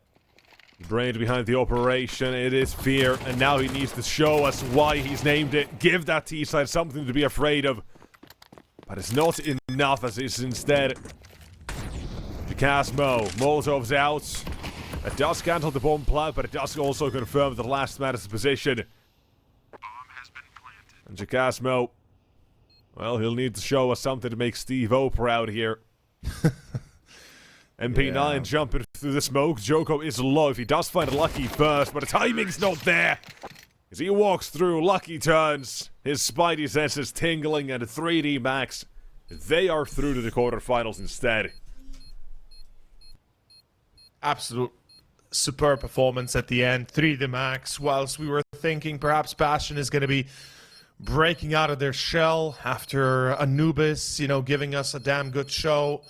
Speaker 3: Brained behind the operation, it is Fear, and now he needs to show us why he's named it. Give that T-side something to be afraid of. But it's not enough, as it's instead Jacasmo. Molotov's out. It does cancel the bomb plant, but it does also confirm the last man's position.
Speaker 4: Bomb has been planted.
Speaker 3: And Jacasmo, well, he'll need to show us something to make Steve-O proud here. MP9 jumping through the smoke. Joko is low. If he does find Lucky first, but the timing's not there. As he walks through, Lucky turns. His spidey senses tingling, and 3D Max, they are through to the quarterfinals instead.
Speaker 2: Absolute superb performance at the end. 3D Max, whilst we were thinking perhaps Bastion is going to be breaking out of their shell after Anubis, you know, giving us a damn good show.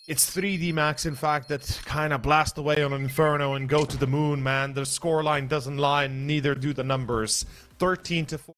Speaker 2: It's 3D Max, in fact, that kind of blast away on Inferno and go to the moon, man. The scoreline doesn't lie, and neither do the numbers. 13-4.